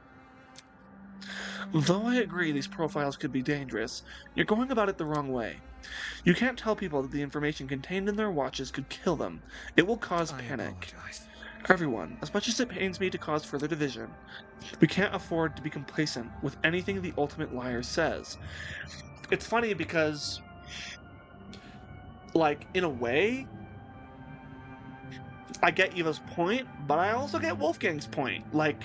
Though I agree these profiles could be dangerous, you're going about it the wrong way. You can't tell people that the information contained in their watches could kill them. It will cause I panic. apologize. Everyone, as much as it pains me to cause further division, we can't afford to be complacent with anything the ultimate liar says. It's funny because, like, in a way, I get Eva's point, but I also get Wolfgang's point. Like,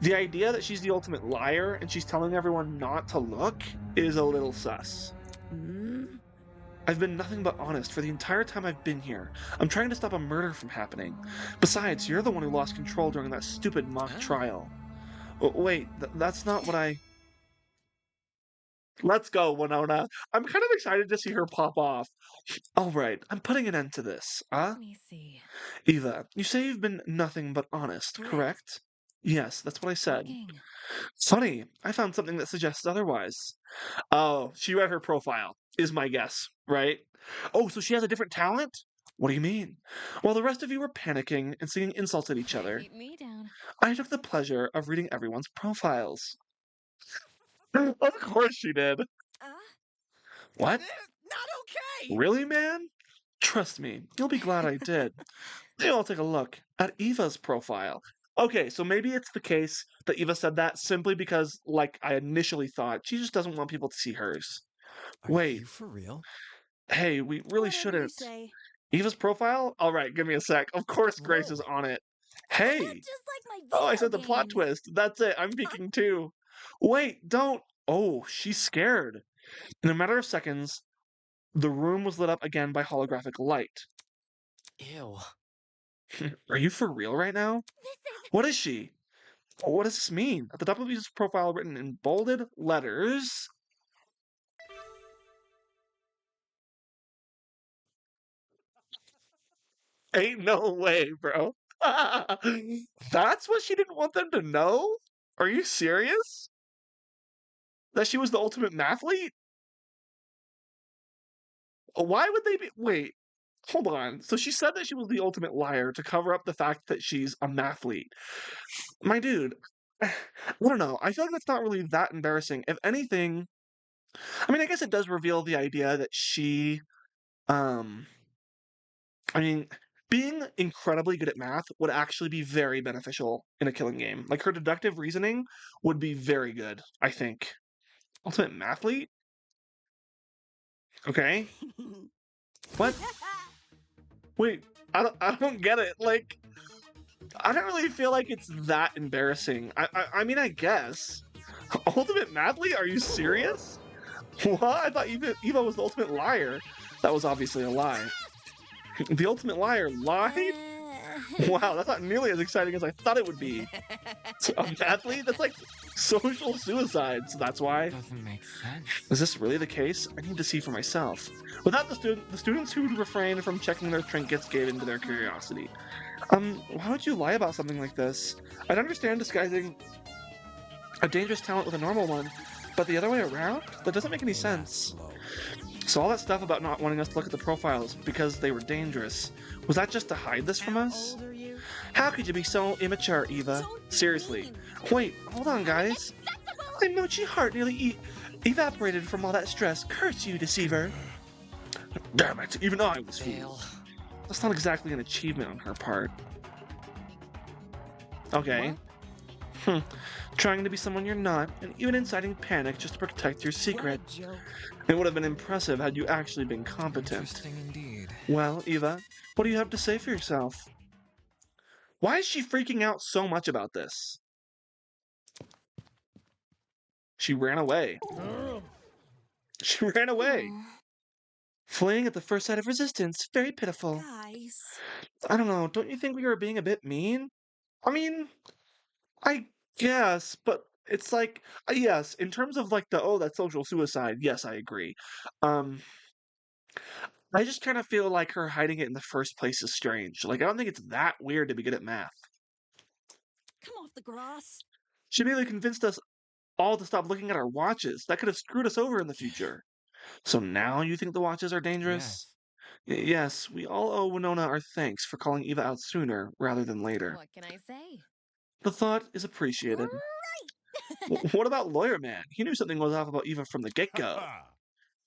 the idea that she's the ultimate liar and she's telling everyone not to look is a little sus. Mm. I've been nothing but honest for the entire time I've been here. I'm trying to stop a murder from happening. Besides, you're the one who lost control during that stupid mock trial. Wait, that's not what I... Let's go, Winona. I'm kind of excited to see her pop off. Alright, I'm putting an end to this. Let me see. Eva, you say you've been nothing but honest, Correct. correct? Yes, that's what I said. Shocking. Funny, I found something that suggests otherwise. Oh, she read her profile, is my guess, right? Oh, so she has a different talent? What do you mean? While the rest of you were panicking and singing insults at each other, Keep me down. I took the pleasure of reading everyone's profiles. Of course she did. What? Not okay! Really, man? Trust me, you'll be glad I did. Hey, I'll take a look at Eva's profile. Okay, so maybe it's the case that Eva said that simply because, like I initially thought, she just doesn't want people to see hers. Are Wait, you for real? hey, we really Whatever you shouldn't. say. Eva's profile? Alright, give me a sec. Of course Grace is Whoa. on it. Hey! Just like my video Oh, I said the plot games. twist. That's it. I'm peeking too. Wait, don't. Oh, she's scared. In a matter of seconds, the room was lit up again by holographic light. Ew. Are you for real right now? This is What is she? What does this mean? At the top of his profile, written in bolded letters. Ain't no way, bro. That's what she didn't want them to know? Are you serious? That she was the ultimate mathlete? Why would they be? Wait, hold on. So she said that she was the ultimate liar to cover up the fact that she's a mathlete. My dude, I don't know. I feel like that's not really that embarrassing. If anything, I mean, I guess it does reveal the idea that she, um, I mean, being incredibly good at math would actually be very beneficial in a killing game. Like her deductive reasoning would be very good, I think. Ultimate mathlete? Okay. What? Wait, I don't get it. Like, I don't really feel like it's that embarrassing. I mean, I guess. Ultimate mathlete? Are you serious? What? I thought Eva was the ultimate liar. That was obviously a lie. The ultimate liar lied? Wow, that's not nearly as exciting as I thought it would be. A athlete? That's like social suicide, so that's why. Doesn't make sense. Is this really the case? I need to see for myself. Without the students who refrained from checking their trinkets gave in to their curiosity. Why would you lie about something like this? I'd understand disguising a dangerous talent with a normal one, but the other way around? That doesn't make any sense. So all that stuff about not wanting us to look at the profiles because they were dangerous, was that just to hide this from us? How old are you? How could you be so immature, Eva? Don't Seriously. mean. Wait, hold on, guys. My mochi heart nearly evaporated from all that stress. Curse you, deceiver. Damn it, even I was fooled. Fail. That's not exactly an achievement on her part. Okay. Trying to be someone you're not, and even inciting panic just to protect your secret. What a joke. It would have been impressive had you actually been competent. Interesting indeed. Well, Eva, what do you have to say for yourself? Why is she freaking out so much about this? She ran away. She ran away. Aw, Fleeing at the first sight of resistance. Very pitiful. guys. I don't know. Don't you think we were being a bit mean? I mean, I guess, but it's like, yes, in terms of like that's social suicide, yes, I agree. Um, I just kind of feel like her hiding it in the first place is strange. Like, I don't think it's that weird to be good at math. Come off the grass. She merely convinced us all to stop looking at our watches. That could have screwed us over in the future. So now you think the watches are dangerous? Yes. Yes, we all owe Winona our thanks for calling Eva out sooner rather than later. What can I say? The thought is appreciated. What about Lawyer Man? He knew something was off about Eva from the get-go.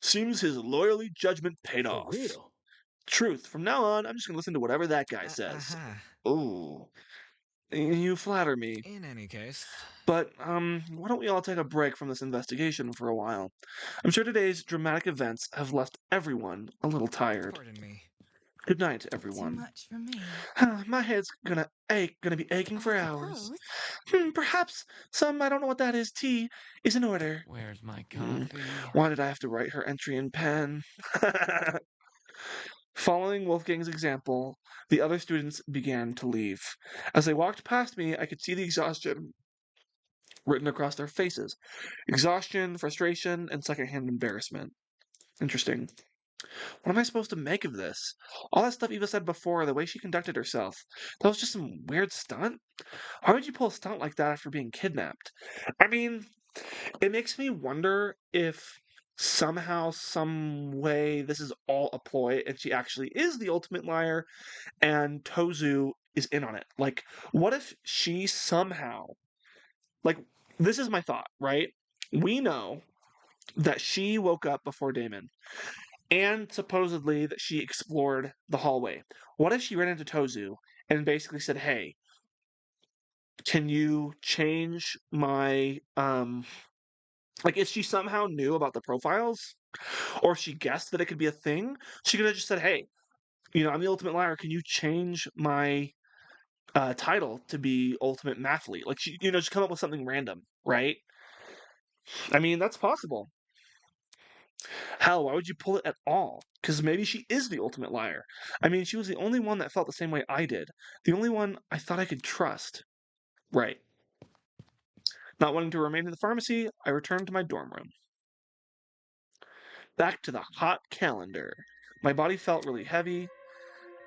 Seems his lawyerly judgment paid For off. real. Truth, from now on, I'm just gonna listen to whatever that guy says. Ooh, you flatter me. In any case, But, why don't we all take a break from this investigation for a while? I'm sure today's dramatic events have left everyone a little tired. pardon me. Good night, Too everyone. much for me. My head's gonna be aching for I hours. suppose. Perhaps some, I don't know what that is, tea is in order. Where's my Hmm. coffee? Why did I have to write her entry in pen? Following Wolfgang's example, the other students began to leave. As they walked past me, I could see the exhaustion written across their faces. Exhaustion, frustration, and secondhand embarrassment. Interesting. What am I supposed to make of this? All that stuff Eva said before, the way she conducted herself, that was just some weird stunt? Why would you pull a stunt like that after being kidnapped? I mean, it makes me wonder if somehow, some way, this is all a ploy and she actually is the ultimate liar and Tozu is in on it. Like, what if she somehow, like, this is my thought, right? We know that she woke up before Damon and supposedly that she explored the hallway. What if she ran into Tozu and basically said, hey, can you change my like, if she somehow knew about the profiles, or if she guessed that it could be a thing, she could have just said, "Hey, I'm the ultimate liar. Can you change my title to be ultimate mathlete?" Like, just come up with something random, right? I mean, that's possible. Hell, why would you pull it at all? Because maybe she is the ultimate liar. I mean, she was the only one that felt the same way I did. The only one I thought I could trust. Right. Not wanting to remain in the pharmacy, I returned to my dorm room. Back to the hot calendar. My body felt really heavy.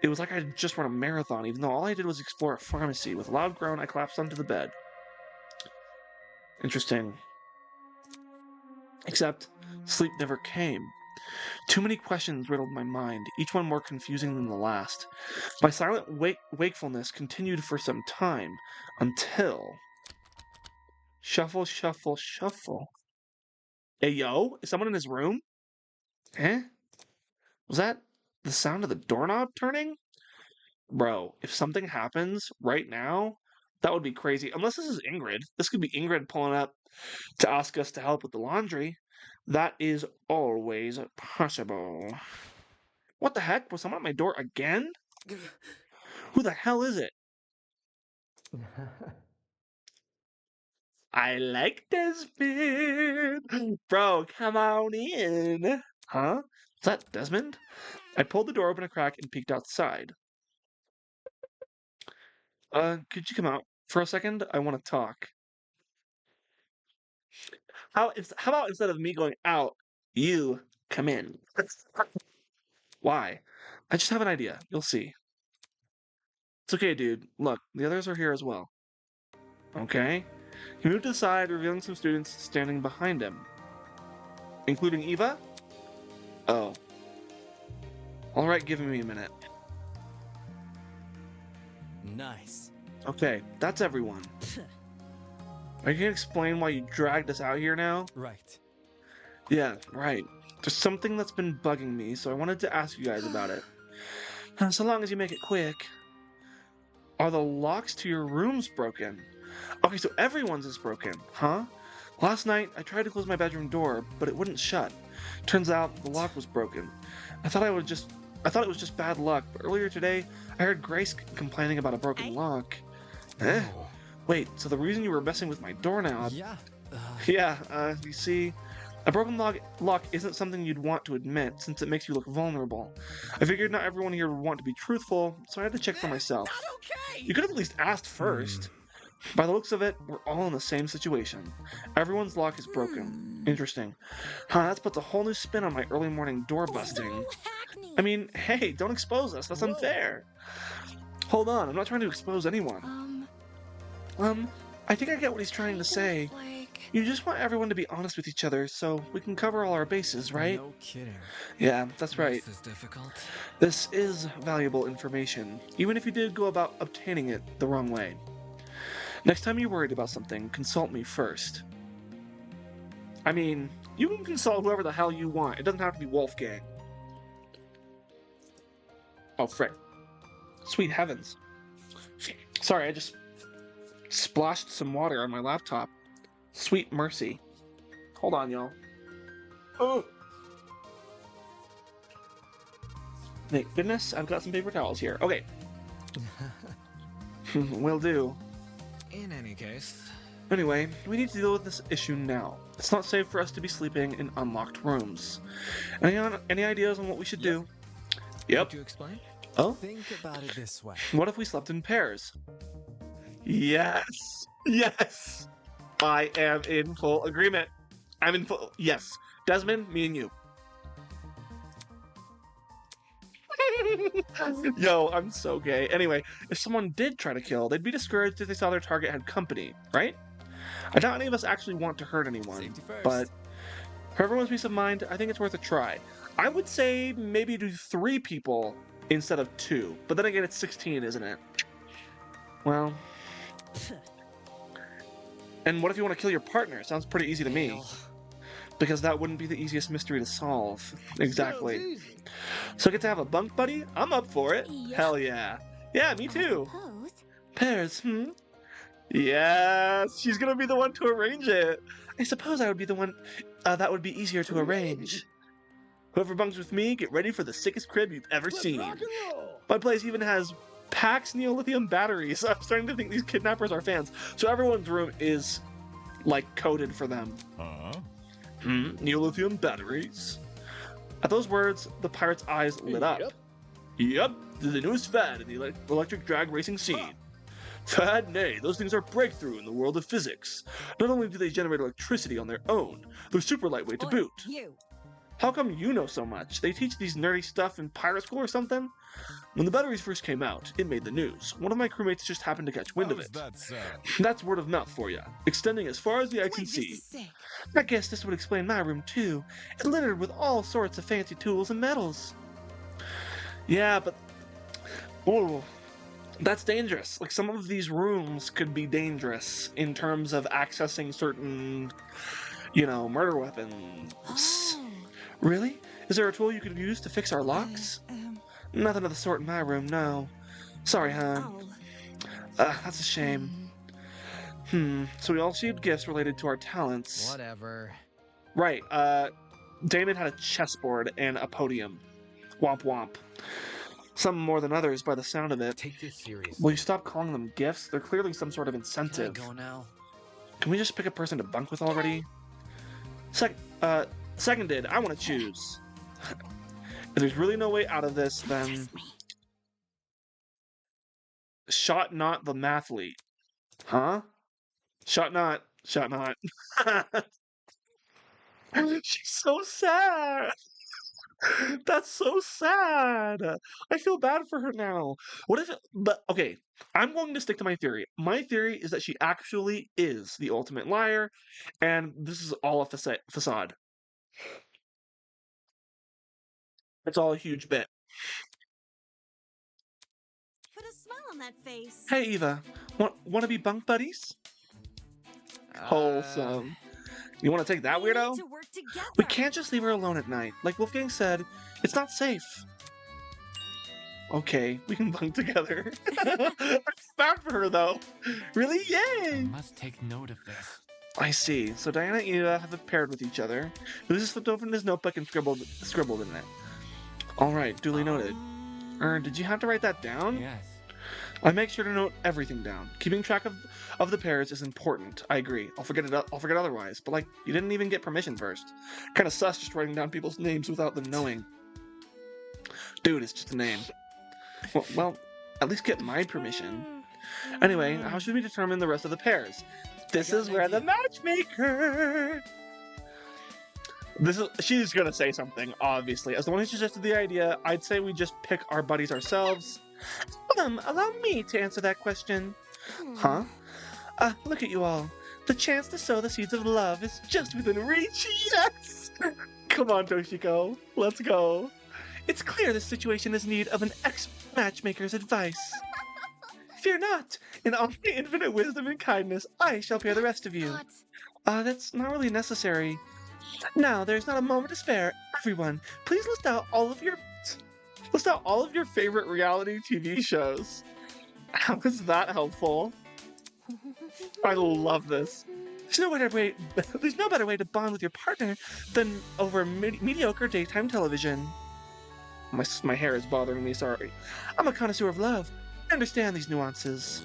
It was like I had just run a marathon, even though all I did was explore a pharmacy. With a loud groan, I collapsed onto the bed. Interesting. Except, sleep never came. Too many questions riddled my mind, each one more confusing than the last. My silent wakefulness continued for some time, until... Shuffle, shuffle, shuffle. Hey, yo, is someone in his room? Eh? Was that the sound of the doorknob turning? Bro, if something happens right now, that would be crazy. Unless this is Ingrid. This could be Ingrid pulling up to ask us to help with the laundry. That is always possible. What the heck? Was someone at my door again? Who the hell is it? I like Desmond. Bro, come on in. Huh? Is that Desmond? I pulled the door open a crack and peeked outside. Could you come out for a second? I want to talk. How about instead of me going out, you come in? Why? I just have an idea. You'll see. It's okay, dude. Look, the others are here as well. Okay? He moved to the side, revealing some students standing behind him. Including Eva? Oh. Alright, give me a minute. Nice. Okay, that's everyone. Are you gonna explain why you dragged us out here now? Right. Yeah, right. There's something that's been bugging me, so I wanted to ask you guys about it. So long as you make it quick. Are the locks to your rooms broken? Okay, so everyone's is broken, huh? Last night, I tried to close my bedroom door, but it wouldn't shut. Turns out, the lock was broken. I thought it was just bad luck, but earlier today, I heard Grace complaining about a broken lock. Eh? Oh. Wait, so the reason you were messing with my doorknob... Yeah. Yeah, you see, a broken lock isn't something you'd want to admit, since it makes you look vulnerable. I figured not everyone here would want to be truthful, so I had to check for myself. Not okay. You could have at least asked first. By the looks of it, we're all in the same situation. Everyone's lock is broken. Interesting. Huh, that puts a whole new spin on my early morning door busting. Hackney. I mean, hey, don't expose us, that's unfair. Hold on, I'm not trying to expose anyone. I think I get what he's trying to say. You just want everyone to be honest with each other, so we can cover all our bases, right? No kidding. Yeah, that's right. This is difficult. This is valuable information, even if you did go about obtaining it the wrong way. Next time you're worried about something, consult me first. I mean, you can consult whoever the hell you want. It doesn't have to be Wolfgang. Oh, frick. Sweet heavens. Sorry, I just splashed some water on my laptop. Sweet mercy. Hold on, y'all. Oh! Thank goodness, I've got some paper towels here. Okay. Will do. In any case, Anyway, we need to deal with this issue now. It's not safe for us to be sleeping in unlocked rooms. Any ideas on what we should do? Yep. to explain? Oh? Think about it this way. What if we slept in pairs? Yes! Yes! I am in full agreement. I'm in full... Yes. Desmond, me and you. Yo, I'm so gay. Anyway, if someone did try to kill, they'd be discouraged if they saw their target had company, right? I doubt any of us actually want to hurt anyone, Safety first. but for everyone's peace of mind, I think it's worth a try. I would say maybe do 3 people instead of 2, but then again, it's 16, isn't it? Well... And what if you want to kill your partner? Sounds pretty easy to me. Fail. Because that wouldn't be the easiest mystery to solve. Exactly. Sounds easy. So I get to have a bunk buddy? I'm up for it. Yeah. Hell yeah. Yeah, me too. Suppose. Pairs, Yes, she's gonna be the one to arrange it. I suppose I would be the one that would be easier to arrange. Whoever bunks with me, get ready for the sickest crib you've ever Let's seen. rock and roll. My place even has packs neolithium batteries. I'm starting to think these kidnappers are fans. So everyone's room is like coded for them. Huh? Neolithium batteries. At those words, the pirate's eyes lit up. Yep. Yep, they're the newest fad in the electric drag racing scene. Fad? Nay, those things are a breakthrough in the world of physics. Not only do they generate electricity on their own, they're super lightweight to Oi, boot. You. How come you know so much? They teach these nerdy stuff in pirate school or something? When the batteries first came out, it made the news. One of my crewmates just happened to catch wind of How's it. that sound? That's word of mouth for you, extending as far as the eye can Wait just a see. sec. I guess this would explain my room too. It's littered with all sorts of fancy tools and metals. Yeah, but... Oh, that's dangerous. Like, some of these rooms could be dangerous in terms of accessing certain, murder weapons. Oh. Really? Is there a tool you could use to fix our locks? Nothing of the sort in my room, no. Sorry, hon. Oh. That's a shame. So we all received gifts related to our talents. Whatever. Right, Damon had a chessboard and a podium. Womp womp. Some more than others by the sound of it. Take this seriously. Will you stop calling them gifts? They're clearly some sort of Can I incentive. go now? Can we just pick a person to bunk with already? Seconded. I want to choose. If there's really no way out of this, then... Trust me. Shot not the mathlete. Huh? Shot not. Shot not. She's so sad. That's so sad. I feel bad for her now. What if but okay, I'm going to stick to my theory. My theory is that she actually is the ultimate liar, and this is all a facade. It's all a huge bit. Put a smile on that face. Hey Eva, want to be bunk buddies? Wholesome. You want to take that, We need weirdo? to work together. We can't just leave her alone at night. Like Wolfgang said, it's not safe. Okay, we can bunk together. I'm bad for her, though. Really? Yay! Must take note of this. I see. So Diana and Eva have paired with each other. Lucius flipped open his notebook and scribbled in it. All right, duly noted. Did you have to write that down? Yes. I make sure to note everything down. Keeping track of the pairs is important. I agree. I'll forget otherwise. But like, you didn't even get permission first. Kind of sus just writing down people's names without them knowing. Dude, it's just a name. Well, at least get my permission. Anyway, how should we determine the rest of the pairs? This is where the matchmaker. She's gonna say something, obviously. As the one who suggested the idea, I'd say we just pick our buddies ourselves. Allow me to answer that question. Huh? Look at you all. The chance to sow the seeds of love is just within reach. Yes! Come on, Toshiko. Let's go. It's clear this situation is in need of an ex-matchmaker's advice. Fear not. In all my infinite wisdom and kindness, I shall pair the rest of you. But That's not really necessary. Now, there's not a moment to spare. Everyone, please list out all of your favorite reality TV shows. How is that helpful? I love this. There's no better way to bond with your partner than over mediocre daytime television. My hair is bothering me, sorry. I'm a connoisseur of love. I understand these nuances.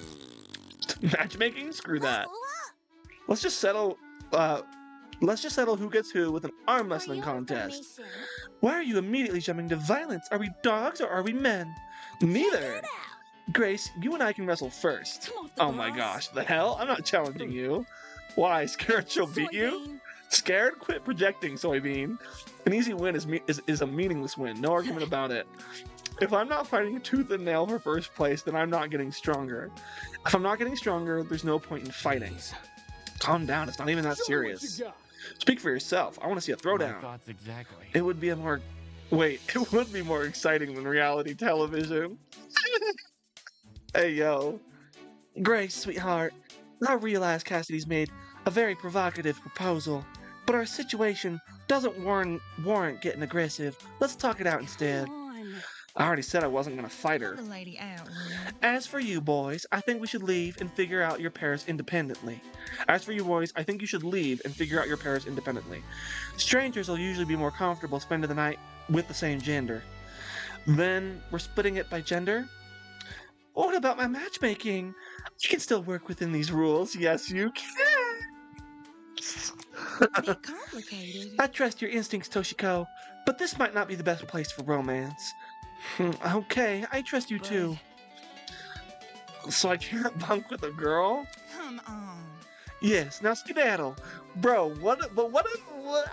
Matchmaking? Screw that. Let's just settle who gets who with an arm wrestling contest. Why are you immediately jumping to violence? Are we dogs or are we men? Neither. Grace, you and I can wrestle first. Oh my gosh, the hell? I'm not challenging you. Why? Scared she'll beat you? Scared? Quit projecting, Soybean. An easy win is a meaningless win. No argument about it. If I'm not fighting tooth and nail for first place, then I'm not getting stronger. If I'm not getting stronger, there's no point in fighting. Calm down, it's not even that Show me what serious. you got. Speak for yourself. I want to see a My throwdown. thoughts exactly. It would be more exciting than reality television. Hey, yo. Grace, sweetheart, I realize Cassidy's made a very provocative proposal, but our situation doesn't warrant getting aggressive. Let's talk it out instead. Come on. I already said I wasn't going to fight her. Help the lady out. As for you boys, I think we should leave and figure out your pairs independently. Strangers will usually be more comfortable spending the night with the same gender. Then we're splitting it by gender? What about my matchmaking? You can still work within these rules. Yes, you can. Bit complicated. I trust your instincts, Toshiko, but this might not be the best place for romance. Okay, I trust you too. So I can't bunk with a girl? Come on. Yes, now skedaddle. Bro, what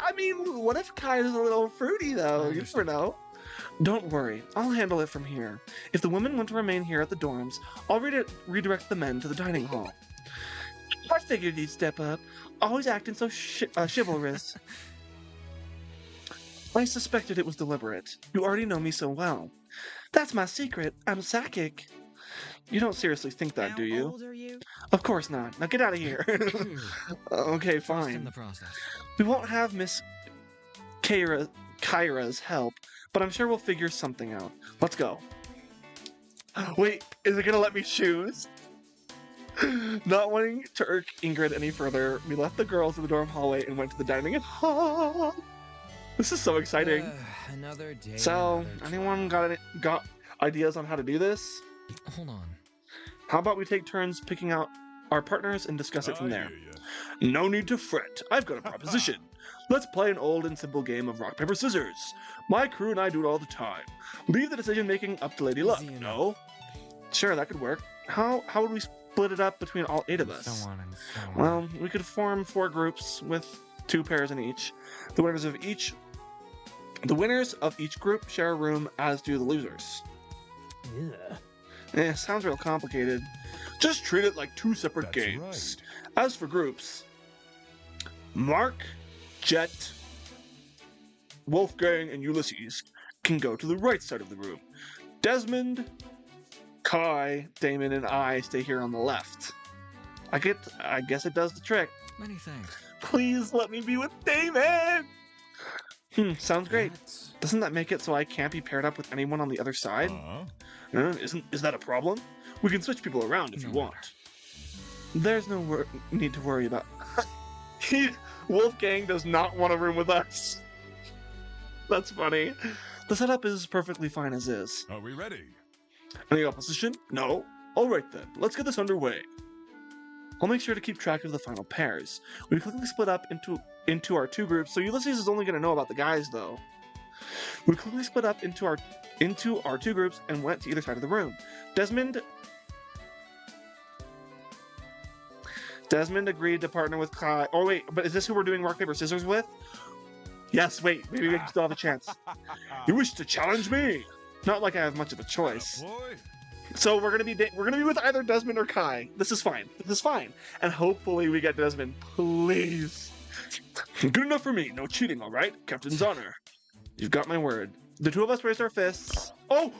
I mean, what if Kai is a little fruity, though? You never know. Don't worry, I'll handle it from here. If the women want to remain here at the dorms, I'll redirect the men to the dining hall. I figured you'd step up, always acting so chivalrous. I suspected it was deliberate. You already know me so well. That's my secret. I'm psychic. You don't seriously think that, do How you? old are you? Of course not. Now get out of here. Okay, Trust in fine. the process. We won't have Miss Kyra's help, but I'm sure we'll figure something out. Let's go. Wait, is it gonna let me choose? Not wanting to irk Ingrid any further, we left the girls in the dorm hallway and went to the dining hall. This is so exciting. Another day. So, another anyone trial. got ideas on how to do this? Hold on. How about we take turns picking out our partners and discuss it from there? No need to fret. I've got a proposition. Let's play an old and simple game of rock, paper, scissors. My crew and I do it all the time. Leave the decision making up to Lady Luck. Easy enough. No? Sure, that could work. How would we split it up between all 8 of us? So on and so on. Well, we could form 4 groups with 2 pairs in each. The winners of each group share a room, as do the losers. Yeah. Sounds real complicated. Just treat it like 2 separate That's games. As for groups, Mark, Jet, Wolfgang, and Ulysses can go to the right side of the room. Desmond, Kai, Damon, and I stay here on the left. I guess it does the trick. Many thanks. Please let me be with Damon! Sounds great. Doesn't that make it so I can't be paired up with anyone on the other side? Is that a problem? We can switch people around if you No want. There's no need to worry about. Wolfgang does not want a room with us. That's funny. The setup is perfectly fine as is. Are we ready? Any opposition? No? Alright then, let's get this underway. I'll make sure to keep track of the final pairs. We quickly split up into our 2 groups, so Ulysses is only going to know about the guys, though. We quickly split up into our 2 groups and went to either side of the room. Desmond agreed to partner with Kai. Oh wait, but is this who we're doing rock, paper, scissors with? Yes, wait, maybe we can still have a chance. You wish to challenge me? Not like I have much of a choice. Boy. So we're gonna be with either Desmond or Kai. This is fine. And hopefully we get Desmond, please. Good enough for me. No cheating, all right? Captain's honor. You've got my word. The 2 of us raised our fists. Oh!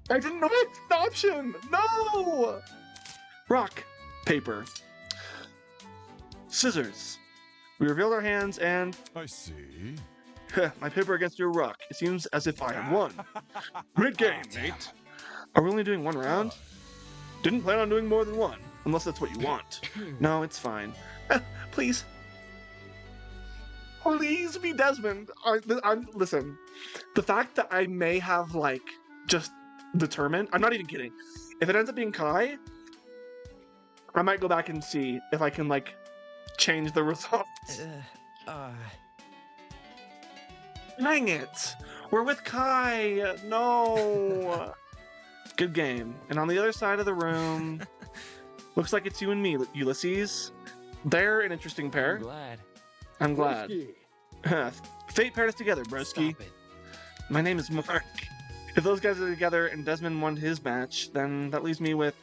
I didn't know it's an option! No! Rock. Paper. Scissors. We revealed our hands and... I see. my paper against your rock. It seems as if I had won. Great game, mate. Are we only doing 1 round? Didn't plan on doing more than 1, unless that's what you want. No, it's fine. Please. Please be Desmond. Listen, the fact that I may have, just determined... I'm not even kidding. If it ends up being Kai, I might go back and see if I can, change the results. Dang it! We're with Kai! No! Good game. And on the other side of the room, looks like it's you and me, Ulysses. They're an interesting pair. I'm glad. Fate paired us together, broski. Stop it. My name is Mark. If those guys are together and Desmond won his match, then that leaves me with...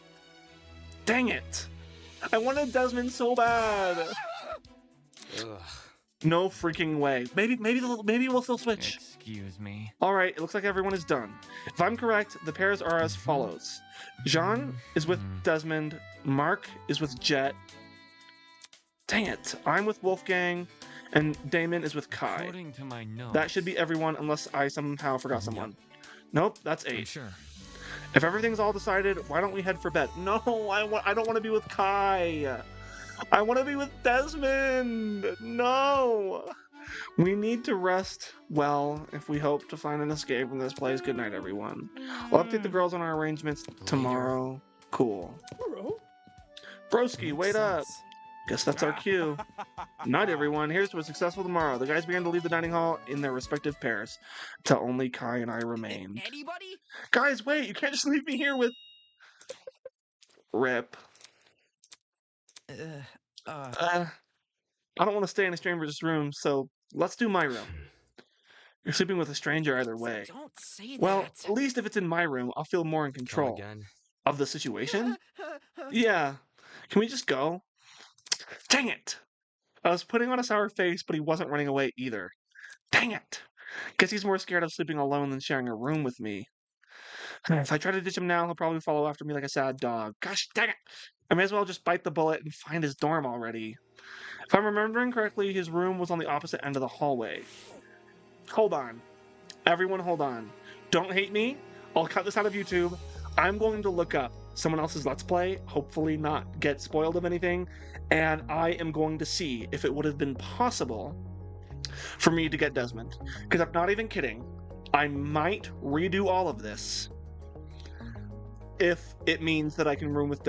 Dang it! I wanted Desmond so bad! Ugh. No freaking way. Maybe we'll still switch. Excuse me. Alright, it looks like everyone is done. If I'm correct, the pairs are as follows. Jean is with Desmond, Mark is with Jet. Dang it, I'm with Wolfgang, and Damon is with Kai. According to my notes. That should be everyone unless I somehow forgot someone. Nope, that's I'm 8. sure. If everything's all decided, why don't we head for bed? No, I don't want to be with Kai. I want to be with Desmond. No. We need to rest well if we hope to find an escape from this place. Good night, everyone. I'll update the girls on our arrangements tomorrow. Cool. Bro. Broski, wait up. Sense. Guess that's our cue. Night, everyone. Here's to a successful tomorrow. The guys began to leave the dining hall in their respective pairs, till only Kai and I remained. Anybody? Guys, wait! You can't just leave me here with... Rip. I don't want to stay in a stranger's room, so let's do my room. You're sleeping with a stranger either way. Don't say Well, that. at least if it's in my room, I'll feel more in Come control again. of the situation. Yeah. Can we just go? Dang it! I was putting on a sour face, but he wasn't running away either. Dang it! Guess he's more scared of sleeping alone than sharing a room with me. If I try to ditch him now, he'll probably follow after me like a sad dog. Gosh dang it! I may as well just bite the bullet and find his dorm already. If I'm remembering correctly, his room was on the opposite end of the hallway. Hold on. Everyone hold on. Don't hate me. I'll cut this out of YouTube. I'm going to look up someone else's Let's Play, hopefully not get spoiled of anything, and I am going to see if it would have been possible for me to get Desmond. Because I'm not even kidding. I might redo all of this if it means that I can room with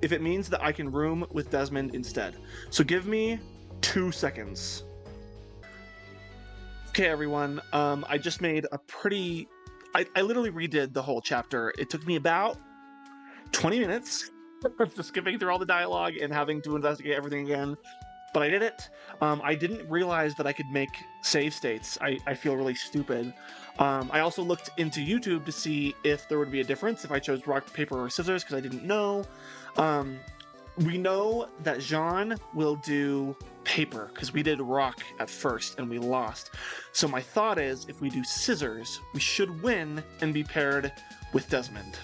if it means that I can room with Desmond instead. So give me 2 seconds. Okay, everyone. I just made a pretty... I literally redid the whole chapter. It took me about 20 minutes just skipping through all the dialogue and having to investigate everything again. But I did it. I didn't realize that I could make save states. I feel really stupid. I also looked into YouTube to see if there would be a difference if I chose rock, paper, or scissors, because I didn't know. We know that Jean will do paper, because we did rock at first and we lost. So my thought is, if we do scissors, we should win and be paired with Desmond.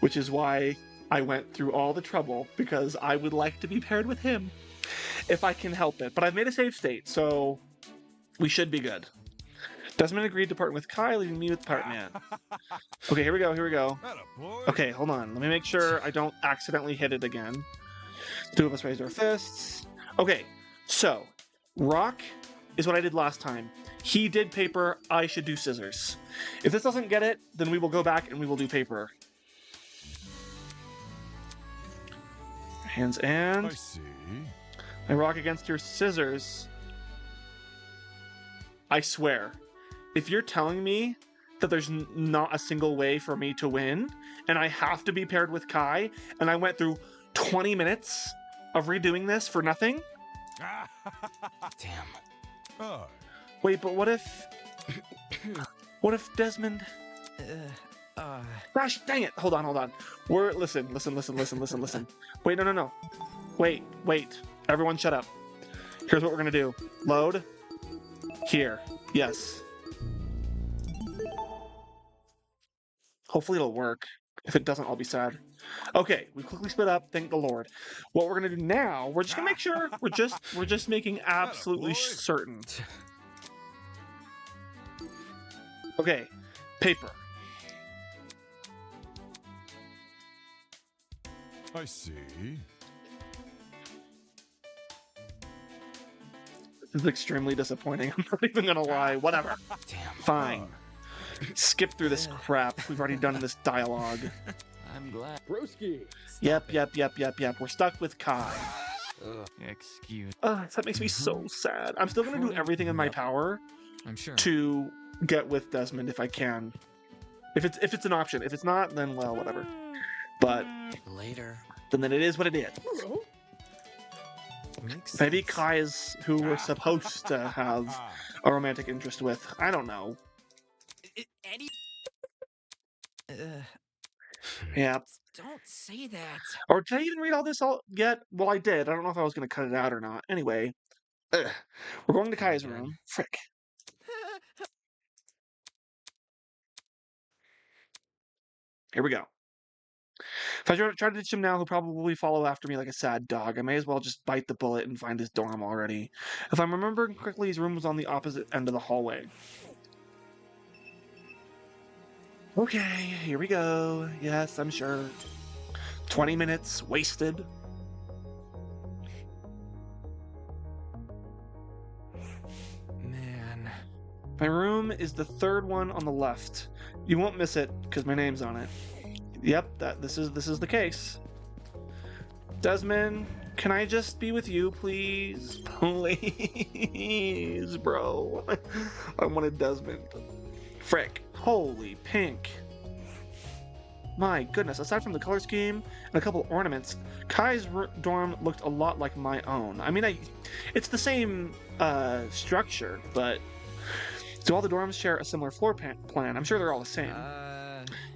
Which is why I went through all the trouble, because I would like to be paired with him. If I can help it. But I've made a save state, so we should be good. Desmond agreed to partner with Kai, leaving me with Partman. Okay, here we go. Okay, hold on. Let me make sure I don't accidentally hit it again. 2 of us raised our fists. Okay, so rock is what I did last time. He did paper, I should do scissors. If this doesn't get it, then we will go back and we will do paper. Hands and... I see. I rock against your scissors. I swear, if you're telling me that there's not a single way for me to win, and I have to be paired with Kai, and I went through 20 minutes of redoing this for nothing? Damn. Oh. Wait, but what if... what if Desmond... Gosh, dang it! Hold on. Listen. Wait, no. Wait. Everyone shut up. Here's what we're gonna do. Load. Here. Yes. Hopefully it'll work. If it doesn't, I'll be sad. Okay, we quickly split up, thank the Lord. What we're gonna do now, we're just gonna make sure we're just making absolutely certain. Okay, paper. I see. This is extremely disappointing. I'm not even gonna lie. Whatever. Damn. Fine. Skip through this crap. We've already done this dialogue. I'm glad. Broski. Yep. We're stuck with Kai. Excuse. That makes me so sad. I'm still gonna do everything in my power I'm sure. to get with Desmond if I can. If it's an option. If it's not, then well, whatever. But Later. then it is what it is. Hello. Makes Maybe sense. Kai is who we're supposed to have a romantic interest with. I don't know. Eddie. Yeah. Don't say that. Or did I even read all this yet? Well, I did. I don't know if I was going to cut it out or not. Anyway, we're going to Kai's room. Frick. Here we go. If I try to ditch him now, he'll probably follow after me like a sad dog. I may as well just bite the bullet and find his dorm already. If I'm remembering correctly, his room was on the opposite end of the hallway. Okay, here we go. Yes, I'm sure. 20 minutes wasted. Man. My room is the third one on the left. You won't miss it because my name's on it. Yep, this is the case. Desmond, can I just be with you, please? Please, bro. I wanted Desmond. Frick. Holy pink. My goodness, aside from the color scheme and a couple ornaments, Kai's dorm looked a lot like my own. I mean, it's the same structure, but do all the dorms share a similar floor plan? I'm sure they're all the same.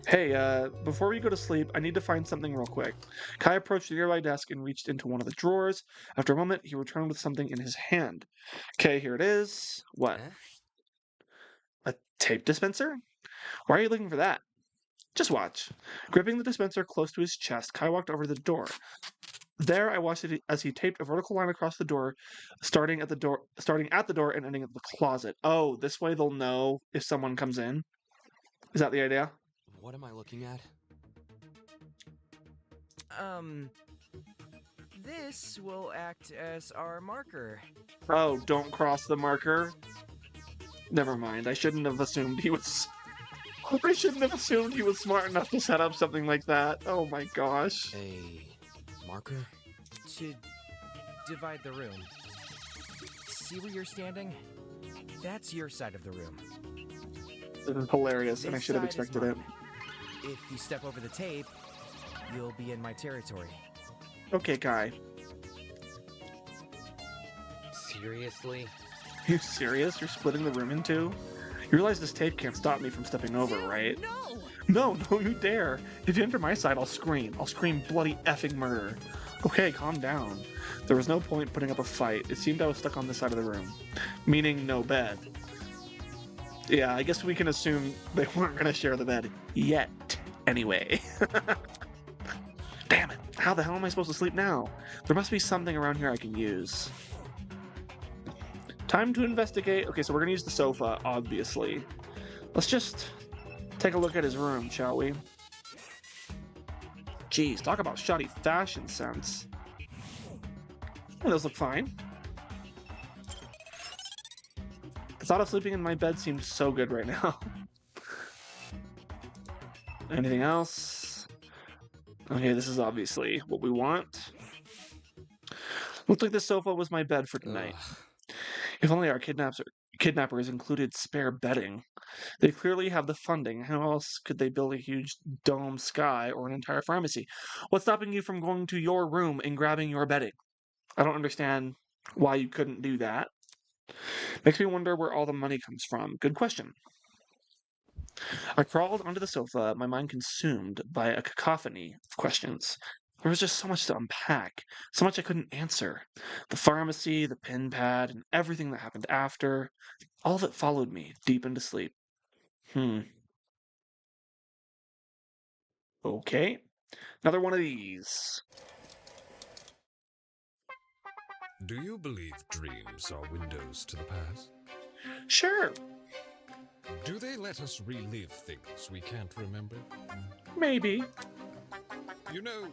Hey, before we go to sleep, I need to find something real quick. Kai approached the nearby desk and reached into one of the drawers. After a moment, he returned with something in his hand. Okay, here it is. What? A tape dispenser? Why are you looking for that? Just watch. Gripping the dispenser close to his chest, Kai walked over to the door. There, I watched it as he taped a vertical line across the door, starting at the door and ending at the closet. Oh, this way they'll know if someone comes in. Is that the idea? What am I looking at? This will act as our marker. Oh, don't cross the marker. Never mind. I shouldn't have assumed he was. I shouldn't have assumed he was smart enough to set up something like that. Oh my gosh. A marker? To divide the room. See where you're standing? That's your side of the room. This is hilarious, and I This should have side is expected it. mine. If you step over the tape, you'll be in my territory. Okay, Kai. Seriously? Are you serious? You're splitting the room in two? You realize this tape can't stop me from stepping over, right? No! No, don't you dare. If you enter my side, I'll scream. I'll scream bloody effing murder. Okay, calm down. There was no point putting up a fight. It seemed I was stuck on this side of the room. Meaning no bed. Yeah, I guess we can assume they weren't going to share the bed yet. Anyway. Damn it. How the hell am I supposed to sleep now? There must be something around here I can use. Time to investigate. Okay, so we're going to use the sofa, obviously. Let's just take a look at his room, shall we? Jeez, talk about shoddy fashion sense. Oh, those look fine. The thought of sleeping in my bed seems so good right now. Anything else? Okay, this is obviously what we want. Looks like this sofa was my bed for tonight. If only our kidnappers included spare bedding. They clearly have the funding. How else could they build a huge dome sky or an entire pharmacy? What's stopping you from going to your room and grabbing your bedding? I don't understand why you couldn't do that. Makes me wonder where all the money comes from. Good question. I crawled onto the sofa, my mind consumed by a cacophony of questions. There was just so much to unpack, so much I couldn't answer. The pharmacy, the pin pad, and everything that happened after. All of it followed me deep into sleep. Okay. Another one of these. Do you believe dreams are windows to the past? Sure. Do they let us relive things we can't remember? Maybe. You know,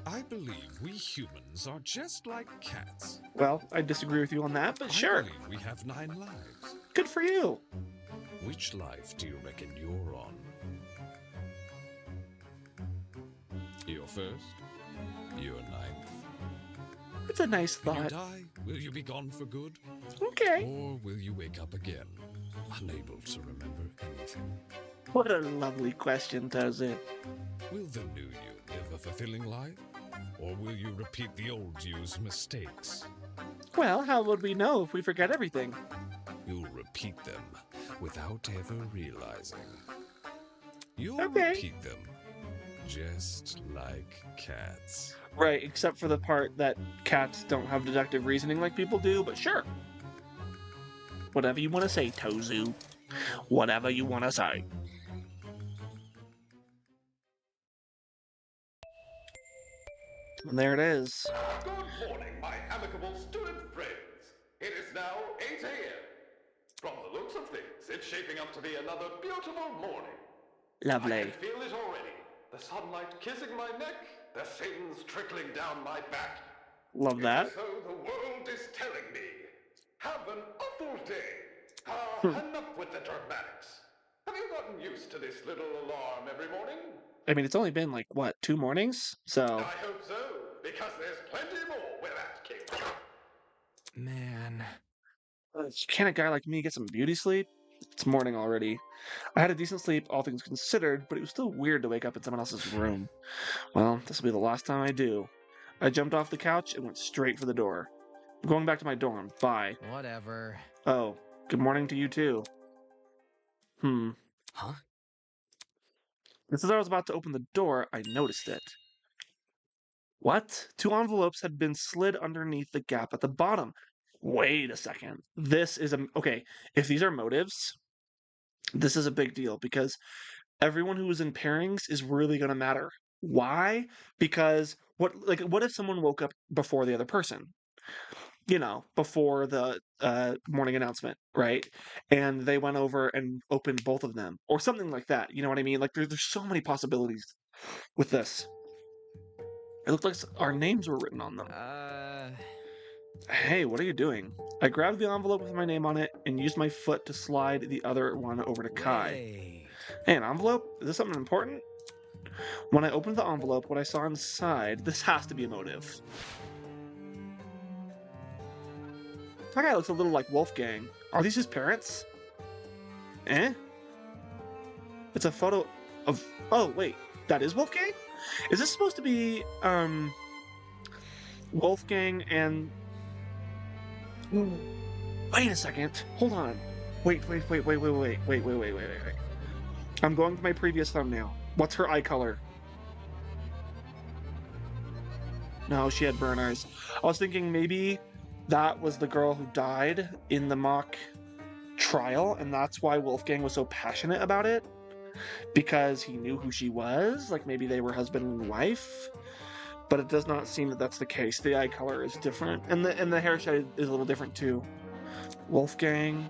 I believe we humans are just like cats. Well, I disagree with you on that, but sure. I believe we have 9 lives. Good for you. Which life do you reckon you're on? Your first? Your 9th? It's a nice When you thought. die, will you be gone for good? Okay. Or will you wake up again, unable to remember anything? What a lovely question, Tozu. Will the new you live a fulfilling life? Or will you repeat the old you's mistakes? Well, how would we know if we forget everything? You'll repeat them without ever realizing. You'll Okay. repeat them just like cats. Right, except for the part that cats don't have deductive reasoning like people do, but sure. Whatever you want to say, Tozu. Whatever you want to say. And there it is. Good morning, my amicable student friends. It is now 8 a.m. From the looks of things, it's shaping up to be another beautiful morning. I Lovely. can feel it already. The sunlight kissing my neck, the sands trickling down my back. Love that. It's as though the world is telling me, have an awful day. Enough with the dramatics. Have you gotten used to this little alarm every morning? I mean, it's only been like, what, 2 mornings? So, I hope so, because there's plenty more where that came from. Man. can a guy like me get some beauty sleep? It's morning already. I had a decent sleep, all things considered, but it was still weird to wake up in someone else's room. Well, this will be the last time I do. I jumped off the couch and went straight for the door. I'm going back to my dorm. Bye. Whatever. Oh, good morning to you too. Huh? Just as I was about to open the door, I noticed it. What? Two envelopes had been slid underneath the gap at the bottom. Wait a second. This is a okay. If these are motives, this is a big deal because everyone who was in pairings is really going to matter. Why? Because what if someone woke up before the other person? Before the morning announcement, right? And they went over and opened both of them, or something like that. You know what I mean? Like there's so many possibilities with this. It looked like our names were written on them. Hey, what are you doing? I grabbed the envelope with my name on it and used my foot to slide the other one over to Kai. Wait. Hey, an envelope? Is this something important? When I opened the envelope, what I saw inside, this has to be a motive. That guy looks a little like Wolfgang. Are these his parents? Eh? It's a photo of... Oh, wait. That is Wolfgang? Is this supposed to be, Wolfgang and... Wait a second. Hold on. Wait. I'm going to my previous thumbnail. What's her eye color? No, she had burn eyes. I was thinking maybe that was the girl who died in the mock trial, and that's why Wolfgang was so passionate about it. Because he knew who she was. Like maybe they were husband and wife. But it does not seem that that's the case. The eye color is different, and the hair shade is a little different too. Wolfgang.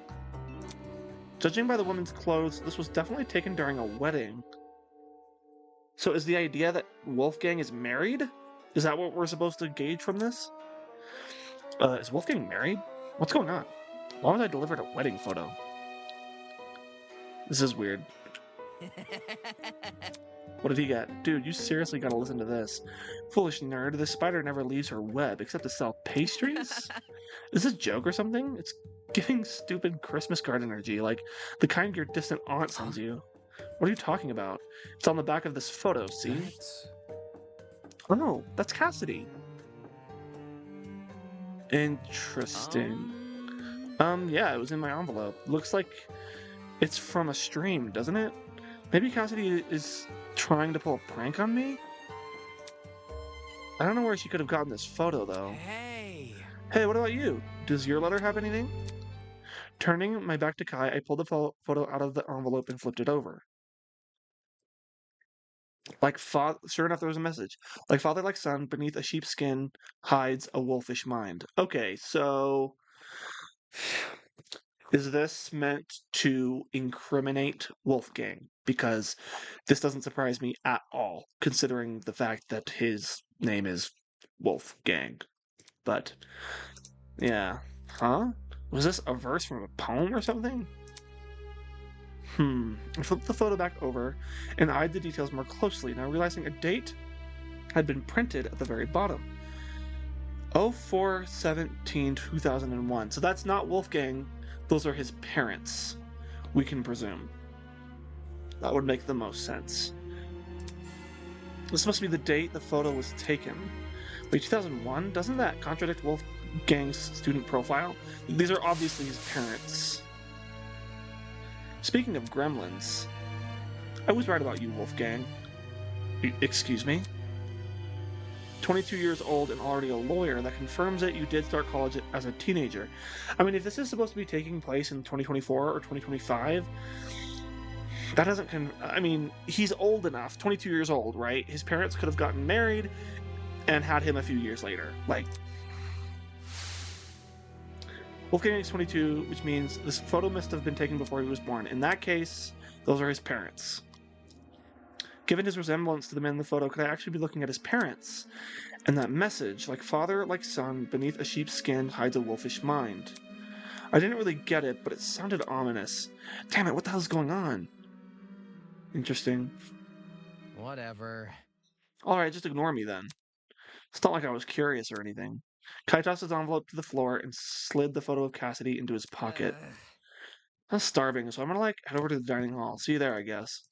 Judging by the woman's clothes, this was definitely taken during a wedding. So is the idea that Wolfgang is married? Is that what we're supposed to gauge from this? Is Wolfgang married? What's going on? Why was I delivered a wedding photo? This is weird. What did he get? Dude, you seriously gotta listen to this. Foolish nerd, this spider never leaves her web except to sell pastries? Is this a joke or something? It's giving stupid Christmas card energy, like the kind your distant aunt sends you. What are you talking about? It's on the back of this photo, see? Oh no, that's Cassidy. Interesting. Yeah, it was in my envelope. Looks like it's from a stream, doesn't it? Maybe Cassidy is trying to pull a prank on me? I don't know where she could have gotten this photo, though. Hey, what about you? Does your letter have anything? Turning my back to Kai, I pulled the photo out of the envelope and flipped it over. Sure enough, there was a message. Like father, like son, beneath a sheepskin hides a wolfish mind. Okay, so is this meant to incriminate Wolfgang? Because this doesn't surprise me at all, considering the fact that his name is Wolfgang. But, yeah. Huh? Was this a verse from a poem or something? I flipped the photo back over and eyed the details more closely, now realizing a date had been printed at the very bottom. 04/17/2001. So that's not Wolfgang. Those are his parents, we can presume. That would make the most sense. This must be the date the photo was taken. Wait, 2001? Doesn't that contradict Wolfgang's student profile? These are obviously his parents. Speaking of gremlins, I was right about you, Wolfgang. Excuse me? 22 years old and already a lawyer, that confirms that you did start college as a teenager. I mean, if this is supposed to be taking place in 2024 or 2025, that doesn't I mean, he's old enough, 22 years old, right? His parents could have gotten married and had him a few years later. Like, Wolfgang is 22, which means this photo must have been taken before he was born. In that case, those are his parents. Given his resemblance to the man in the photo, could I actually be looking at his parents? And that message, like father, like son, beneath a sheep's skin hides a wolfish mind. I didn't really get it, but it sounded ominous. Damn it, what the hell's going on? Interesting. Whatever. Alright, just ignore me then. It's not like I was curious or anything. Kai tossed his envelope to the floor and slid the photo of Cassidy into his pocket. I was starving, so I'm gonna like head over to the dining hall. See you there, I guess.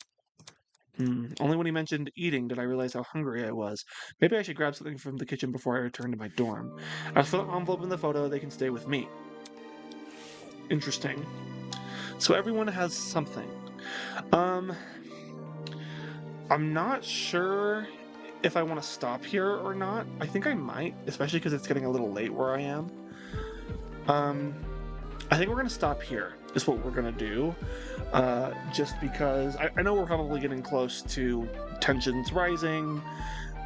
Only when he mentioned eating did I realize how hungry I was. Maybe I should grab something from the kitchen before I return to my dorm. As for the envelope in the photo, they can stay with me. Interesting. So everyone has something. I'm not sure if I want to stop here or not. I think I might, especially because it's getting a little late where I am. I think we're going to stop here, is what we're going to do. Just because I know we're probably getting close to tensions rising,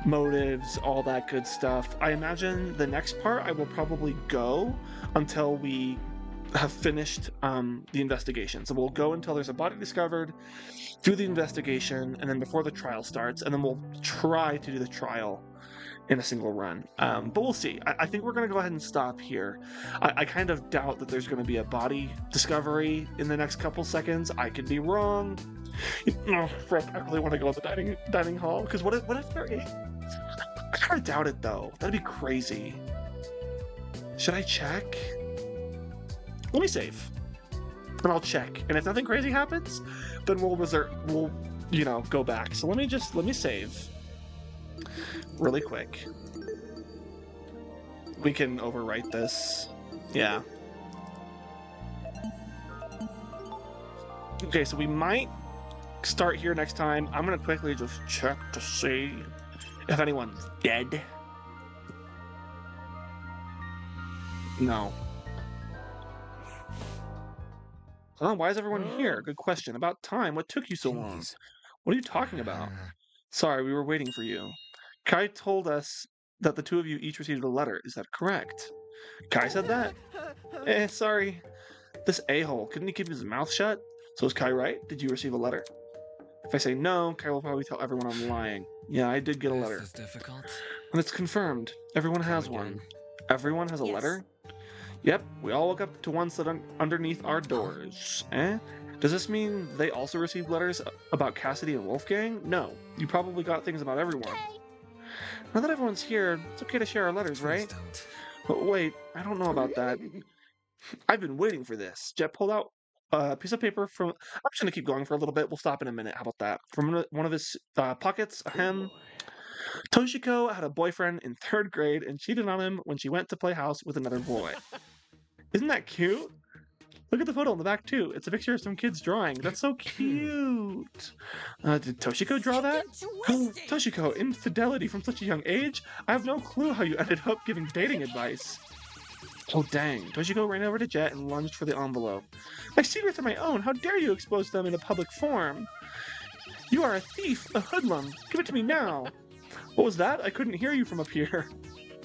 motives, all that good stuff. I imagine the next part I will probably go until we have finished the investigation. So we'll go until there's a body discovered, do the investigation, and then before the trial starts, and then we'll try to do the trial in a single run. But we'll see. I think we're going to go ahead and stop here. I kind of doubt that there's going to be a body discovery in the next couple seconds. I could be wrong. Frick, I really want to go to the dining hall, because what if there is? I kind of doubt it, though. That'd be crazy. Should I check? Let me save. And I'll check. And if nothing crazy happens, then we'll go back. So let me save. Really quick. We can overwrite this. Yeah. Okay, so we might start here next time. I'm gonna quickly just check to see if anyone's dead. No. Oh, why is everyone here? Good question. About time. What took you so long? What are you talking about? Sorry, we were waiting for you. Kai told us that the two of you each received a letter. Is that correct? Kai said that? Sorry. This a-hole, couldn't he keep his mouth shut? So is Kai right? Did you receive a letter? If I say no, Kai will probably tell everyone I'm lying. Yeah, I did get a letter. This is difficult. And it's confirmed. Everyone has one. Everyone has a letter? Yep, we all woke up to one set underneath our doors. Does this mean they also received letters about Cassidy and Wolfgang? No, you probably got things about everyone. Now that everyone's here, it's okay to share our letters, right? But wait, I don't know about that. I've been waiting for this. Jet pulled out a piece of paper from... I'm just going to keep going for a little bit. We'll stop in a minute. How about that? From one of his pockets, Toshiko had a boyfriend in 3rd grade and cheated on him when she went to play house with another boy. Isn't that cute? Look at the photo on the back, too. It's a picture of some kids drawing. That's so cute. Did Toshiko draw that? Toshiko, infidelity from such a young age? I have no clue how you ended up giving dating advice. Oh, dang. Toshiko ran over to Jet and lunged for the envelope. My secrets are my own. How dare you expose them in a public forum? You are a thief, a hoodlum. Give it to me now. What was that? I couldn't hear you from up here.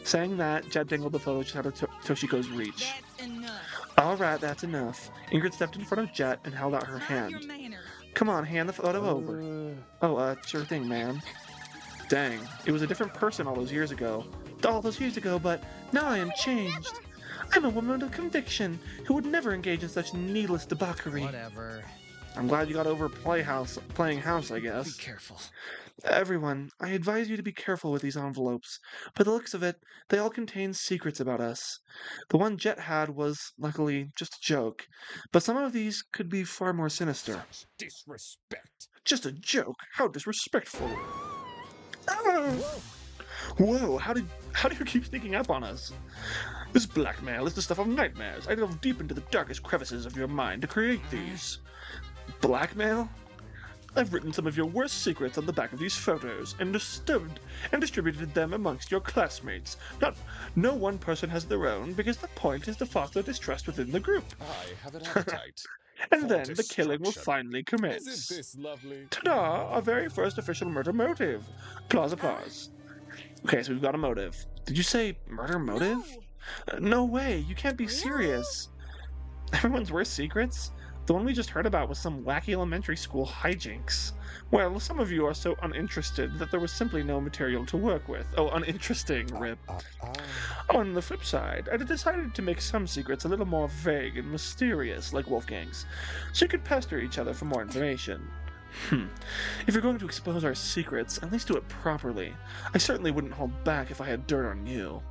Saying that, Jet dangled the photo just out of Toshiko's reach. That's enough. Alright, that's enough. Ingrid stepped in front of Jet and held out her hand. Come on, hand the photo over. Sure thing, man. Dang, it was a different person all those years ago. But now I am changed. I'm a woman of conviction who would never engage in such needless debauchery. Whatever. I'm glad you got over playing house, I guess. Be careful. Everyone, I advise you to be careful with these envelopes. By the looks of it, they all contain secrets about us. The one Jet had was, luckily, just a joke. But some of these could be far more sinister. Such disrespect. Just a joke? How disrespectful. Ah! Whoa, how do you keep sneaking up on us? This blackmail is the stuff of nightmares. I delve deep into the darkest crevices of your mind to create these. Blackmail? I've written some of your worst secrets on the back of these photos and distributed them amongst your classmates. No one person has their own, because the point is to foster distrust within the group. I have an appetite. And then the killing will finally commence. Isn't this lovely? Ta-da! Our very first official murder motive. Applause. Okay, so we've got a motive. Did you say murder motive? No way, you can't be serious. Everyone's worst secrets? The one we just heard about was some wacky elementary school hijinks. Well, some of you are so uninterested that there was simply no material to work with. Oh, uninteresting, rip. On the flip side, I decided to make some secrets a little more vague and mysterious, like Wolfgang's, so you could pester each other for more information. If you're going to expose our secrets, at least do it properly. I certainly wouldn't hold back if I had dirt on you.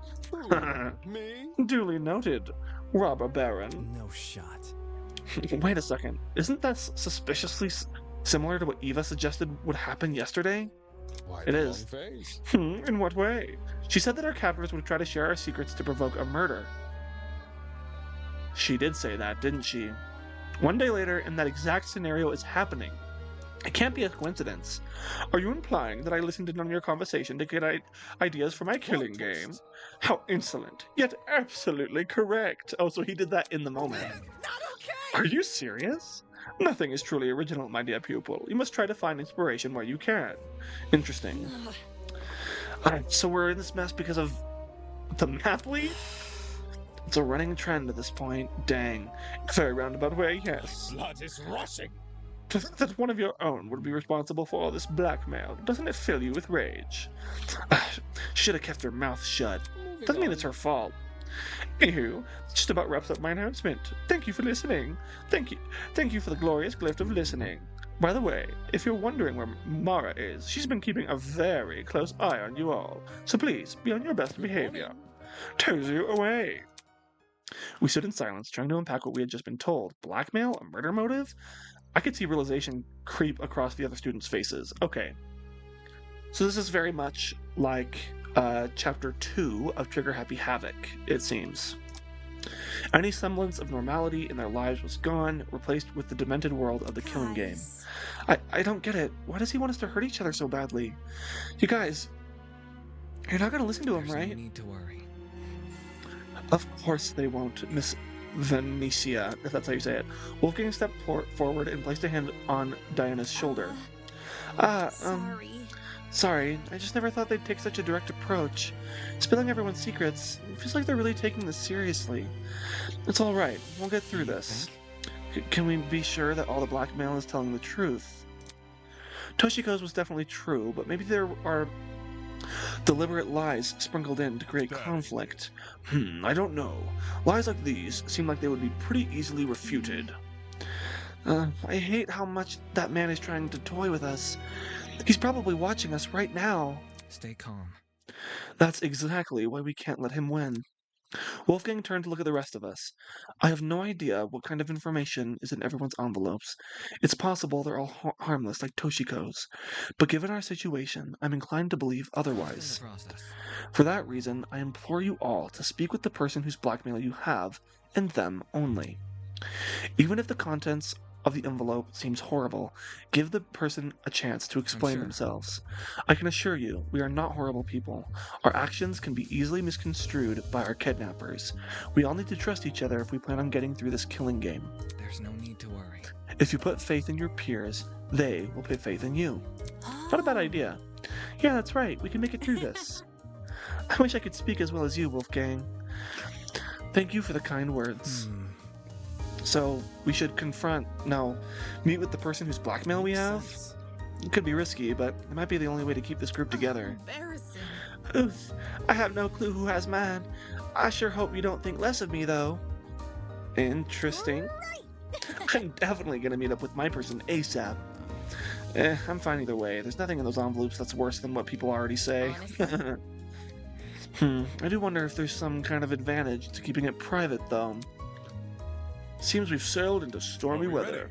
Me? Duly noted, Robber Baron. No shot. Wait a second. Isn't that suspiciously similar to what Eva suggested would happen yesterday? Why It the is. long face? In what way? She said that our captors would try to share our secrets to provoke a murder. She did say that, didn't she? One day later, and that exact scenario is happening. It can't be a coincidence. Are you implying that I listened in on your conversation to get ideas for my killing game? How insolent, yet absolutely correct. Oh, so he did that in the moment. Are you serious? Nothing is truly original, my dear pupil. You must try to find inspiration where you can. Interesting. So we're in this mess because of the math lead? It's a running trend at this point. Dang. Very roundabout way, yes. Blood is rushing. To think that one of your own would be responsible for all this blackmail, doesn't it fill you with rage? Should have kept her mouth shut. Doesn't mean it's her fault. Anywho, that just about wraps up my announcement. Thank you for listening. Thank you for the glorious gift of listening. By the way, if you're wondering where Mara is, she's been keeping a very close eye on you all, so please be on your best behavior. Tozu away! We stood in silence, trying to unpack what we had just been told. Blackmail? A murder motive? I could see realization creep across the other students' faces. Okay. So this is very much like Chapter 2 of Trigger Happy Havoc, it seems. Any semblance of normality in their lives was gone, replaced with the demented world of the killing game. I don't get it. Why does he want us to hurt each other so badly? You guys, you're not going to listen to him, right? No need to worry. Of course they won't, Miss Venetia, if that's how you say it. Wolfgang stepped forward and placed a hand on Diana's shoulder. Sorry, I just never thought they'd take such a direct approach. Spilling everyone's secrets, it feels like they're really taking this seriously. It's alright, we'll get through this. Can we be sure that all the blackmail is telling the truth? Toshiko's was definitely true, but maybe there are deliberate lies sprinkled in to create conflict. I don't know. Lies like these seem like they would be pretty easily refuted. I hate how much that man is trying to toy with us. He's probably watching us right now. Stay calm. That's exactly why we can't let him win. Wolfgang turned to look at the rest of us. I have no idea what kind of information is in everyone's envelopes. It's possible they're all harmless like Toshiko's. But given our situation, I'm inclined to believe otherwise. For that reason, I implore you all to speak with the person whose blackmail you have, and them only. Even if the contents of the envelope seems horrible, give the person a chance to explain themselves. I can assure you, we are not horrible people. Our actions can be easily misconstrued by our kidnappers. We all need to trust each other if we plan on getting through this killing game. There's no need to worry. If you put faith in your peers, they will put faith in you. Not a bad idea. Yeah, that's right, we can make it through this. I wish I could speak as well as you, Wolfgang. Thank you for the kind words. So, we should meet with the person whose blackmail we have? It could be risky, but it might be the only way to keep this group together. Embarrassing. Oof, I have no clue who has mine. I sure hope you don't think less of me, though. Interesting. I'm definitely gonna meet up with my person ASAP. I'm fine either way. There's nothing in those envelopes that's worse than what people already say. I do wonder if there's some kind of advantage to keeping it private, though. Seems we've sailed into stormy weather.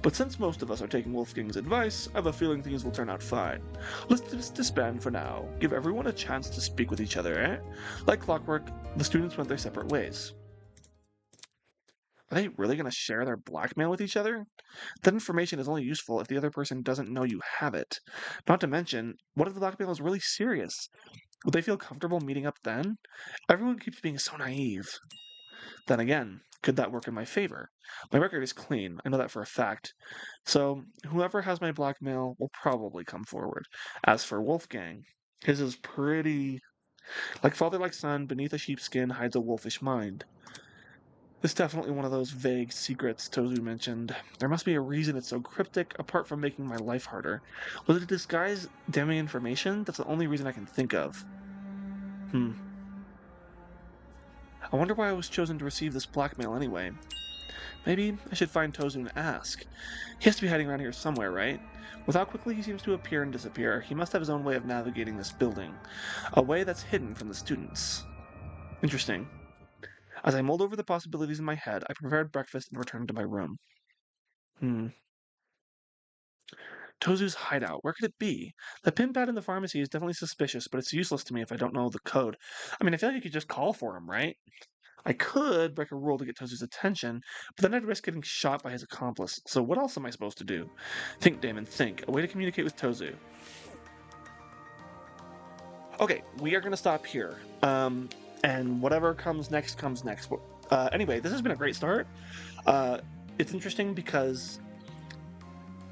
But since most of us are taking Wolfgang's advice, I have a feeling things will turn out fine. Let's just disband for now. Give everyone a chance to speak with each other, eh? Like clockwork, the students went their separate ways. Are they really going to share their blackmail with each other? That information is only useful if the other person doesn't know you have it. Not to mention, what if the blackmail is really serious? Would they feel comfortable meeting up then? Everyone keeps being so naive. Then again, could that work in my favor? My record is clean, I know that for a fact. So, whoever has my blackmail will probably come forward. As for Wolfgang, his is pretty... Like father like son, beneath a sheepskin hides a wolfish mind. It's definitely one of those vague secrets Tozu mentioned. There must be a reason it's so cryptic, apart from making my life harder. Was it to disguise damning information? That's the only reason I can think of. I wonder why I was chosen to receive this blackmail anyway. Maybe I should find Tozu and ask. He has to be hiding around here somewhere, right? With how quickly he seems to appear and disappear, he must have his own way of navigating this building. A way that's hidden from the students. Interesting. As I mulled over the possibilities in my head, I prepared breakfast and returned to my room. Tozu's hideout. Where could it be? The pin pad in the pharmacy is definitely suspicious, but it's useless to me if I don't know the code. I mean, I feel like you could just call for him, right? I could break a rule to get Tozu's attention, but then I'd risk getting shot by his accomplice. So what else am I supposed to do? Think, Damon, think. A way to communicate with Tozu. Okay, we are going to stop here. And whatever comes next comes next. Anyway, this has been a great start. It's interesting because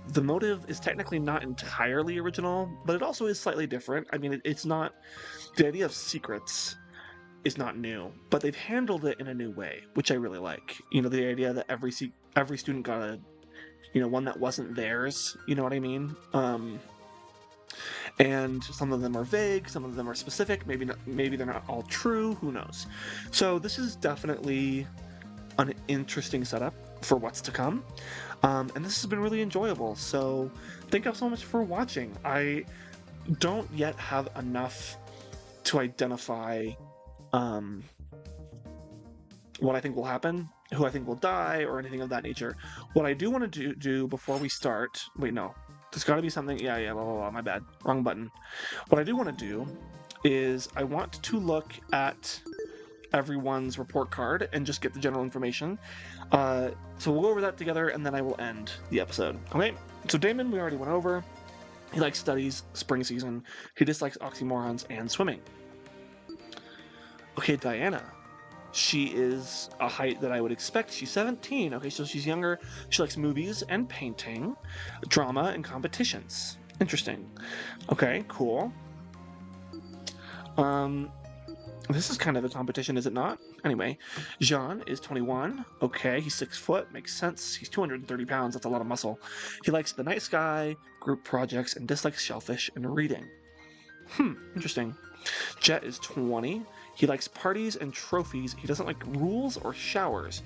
the motive is technically not entirely original, but it also is slightly different. I mean, it's not... The idea of secrets is not new, but they've handled it in a new way, which I really like. You know, the idea that every student got a, one that wasn't theirs. You know what I mean? And some of them are vague, some of them are specific. Maybe they're not all true. Who knows? So this is definitely an interesting setup for what's to come. And this has been really enjoyable. So thank you all so much for watching. I don't yet have enough to identify what I think will happen, who I think will die, or anything of that nature. What I do want to do before we start... Wait, no. There's got to be something... Yeah, blah, blah, blah, my bad. Wrong button. What I do want to do is I want to look at everyone's report card and just get the general information. So we'll go over that together, and then I will end the episode. Okay? So Damon, we already went over. He likes studies, spring season. He dislikes oxymorons and swimming. Okay, Diana. She is a height that I would expect. She's 17. Okay, so she's younger. She likes movies and painting, drama, and competitions. Interesting. Okay, cool. This is kind of a competition, is it not? Anyway, Jean is 21. Okay, he's 6 foot. Makes sense. He's 230 pounds. That's a lot of muscle. He likes the night sky, group projects, and dislikes shellfish and reading. Interesting. Jet is 20. He likes parties and trophies. He doesn't like rules or showers.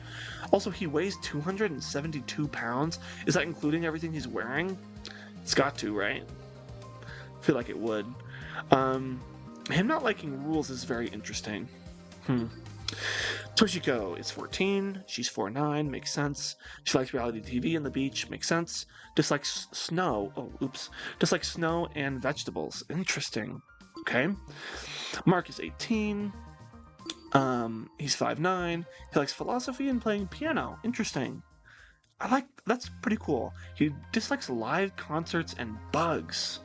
Also, he weighs 272 pounds. Is that including everything he's wearing? It's got to, right? I feel like it would. Him not liking rules is very interesting. Toshiko is 14. She's 4'9". Makes sense. She likes reality TV and the beach. Makes sense. Dislikes snow. Dislikes snow and vegetables. Interesting. Okay. Mark is 18. He's 5'9". He likes philosophy and playing piano. Interesting. That's pretty cool. He dislikes live concerts and bugs.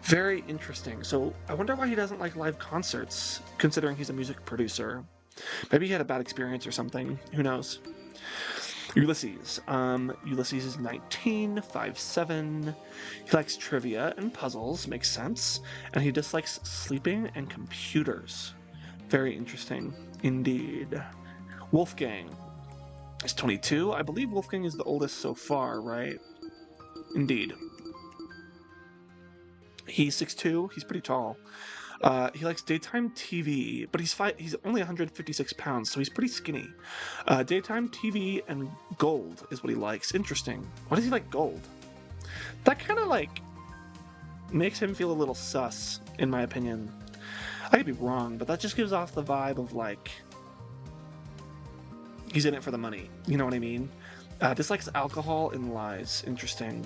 Very interesting. So I wonder why he doesn't like live concerts, considering he's a music producer. Maybe he had a bad experience or something. Who knows? Ulysses. Ulysses is 19, 5'7". He likes trivia and puzzles, makes sense. And he dislikes sleeping and computers. Very interesting indeed. Wolfgang is 22. I believe Wolfgang is the oldest so far, right? Indeed. He's 6'2". He's pretty tall. He likes daytime TV, but he's only 156 pounds, so he's pretty skinny. Daytime TV and gold is what he likes. Interesting. Why does he like gold? That kind of makes him feel a little sus, in my opinion. I could be wrong, but that just gives off the vibe of he's in it for the money. You know what I mean? Dislikes alcohol and lies. Interesting.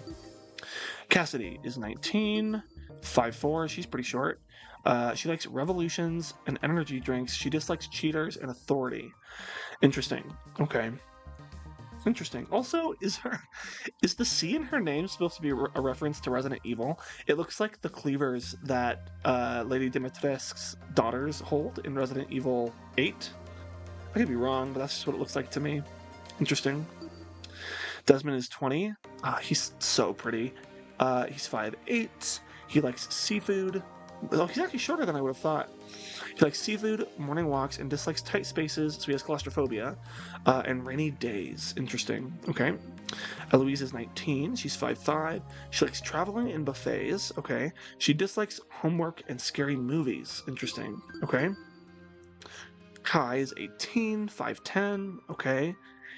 Cassidy is 19, 5'4". She's pretty short. She likes revolutions and energy drinks. She dislikes cheaters and authority. Interesting. Okay. Interesting. Also, is the C in her name supposed to be a reference to Resident Evil? It looks like the cleavers that Lady Dimitrescu's daughters hold in Resident Evil 8. I could be wrong, but that's just what it looks like to me. Interesting. Desmond is 20. He's so pretty. He's 5'8". He likes seafood. Oh, he's actually shorter than I would have thought. He likes seafood, morning walks, and dislikes tight spaces, so he has claustrophobia, and rainy days. Interesting. Okay. Eloise is 19. She's 5'5". She likes traveling and buffets. Okay. She dislikes homework and scary movies. Interesting. Okay. Kai is 18, 5'10". Okay.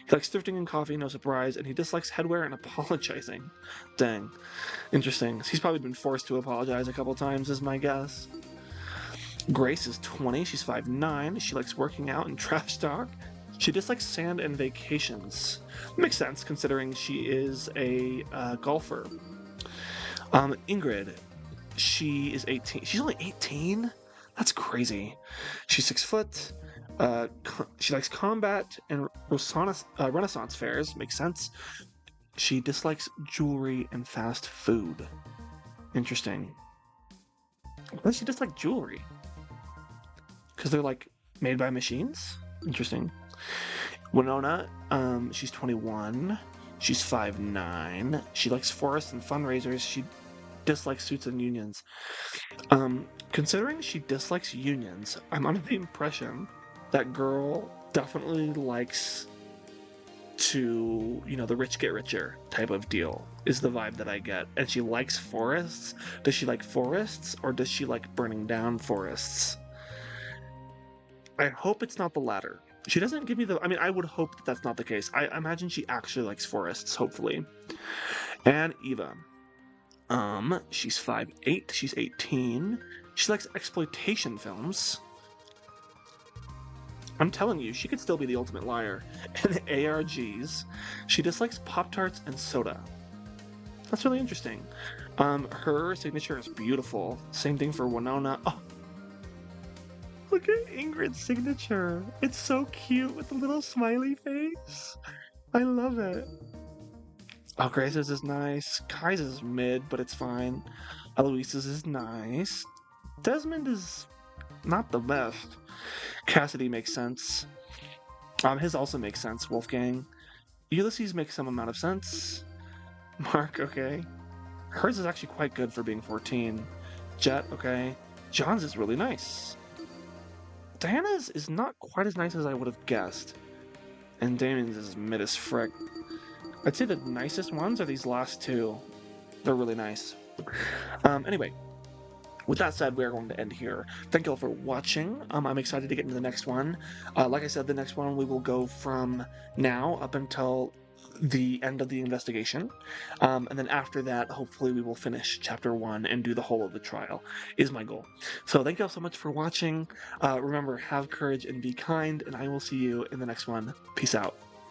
He likes thrifting and coffee, no surprise, and he dislikes headwear and apologizing. Dang. Interesting. He's probably been forced to apologize a couple times, is my guess. Grace is 20. She's 5'9". She likes working out and trash talk. She dislikes sand and vacations. Makes sense considering she is a golfer. Ingrid, she is 18. She's only 18? That's crazy. She's 6 foot. She likes combat and Renaissance fairs. Makes sense. She dislikes jewelry and fast food. Interesting. Why does she dislike jewelry? Because they're like made by machines? Interesting. Winona, she's 21. She's 5'9". She likes forests and fundraisers. She dislikes suits and unions. Considering she dislikes unions, I'm under the impression that girl definitely likes to, the rich get richer type of deal is the vibe that I get. And she likes forests. Does she like forests or does she like burning down forests? I hope it's not the latter. She doesn't give me I would hope that that's not the case. I imagine she actually likes forests, hopefully. And Eva. She's 5'8", she's 18. She likes exploitation films. I'm telling you, she could still be the ultimate liar. And ARGs. She dislikes Pop-Tarts and soda. That's really interesting. Her signature is beautiful. Same thing for Winona. Oh, look at Ingrid's signature. It's so cute with the little smiley face. I love it. Oh, Grace's is nice. Kai's is mid, but it's fine. Eloise's is nice. Desmond is not the best. Cassidy makes sense. His also makes sense, Wolfgang. Ulysses makes some amount of sense. Mark, okay. Hers is actually quite good for being 14. Jet, okay. John's is really nice. Diana's is not quite as nice as I would have guessed. And Damien's is mid as frick. I'd say the nicest ones are these last two. They're really nice. Anyway, with that said, we are going to end here. Thank you all for watching. I'm excited to get into the next one. Like I said, the next one we will go from now up until the end of the investigation. And then after that, hopefully we will finish chapter 1 and do the whole of the trial, is my goal. So thank you all so much for watching. Remember, have courage and be kind, and I will see you in the next one. Peace out.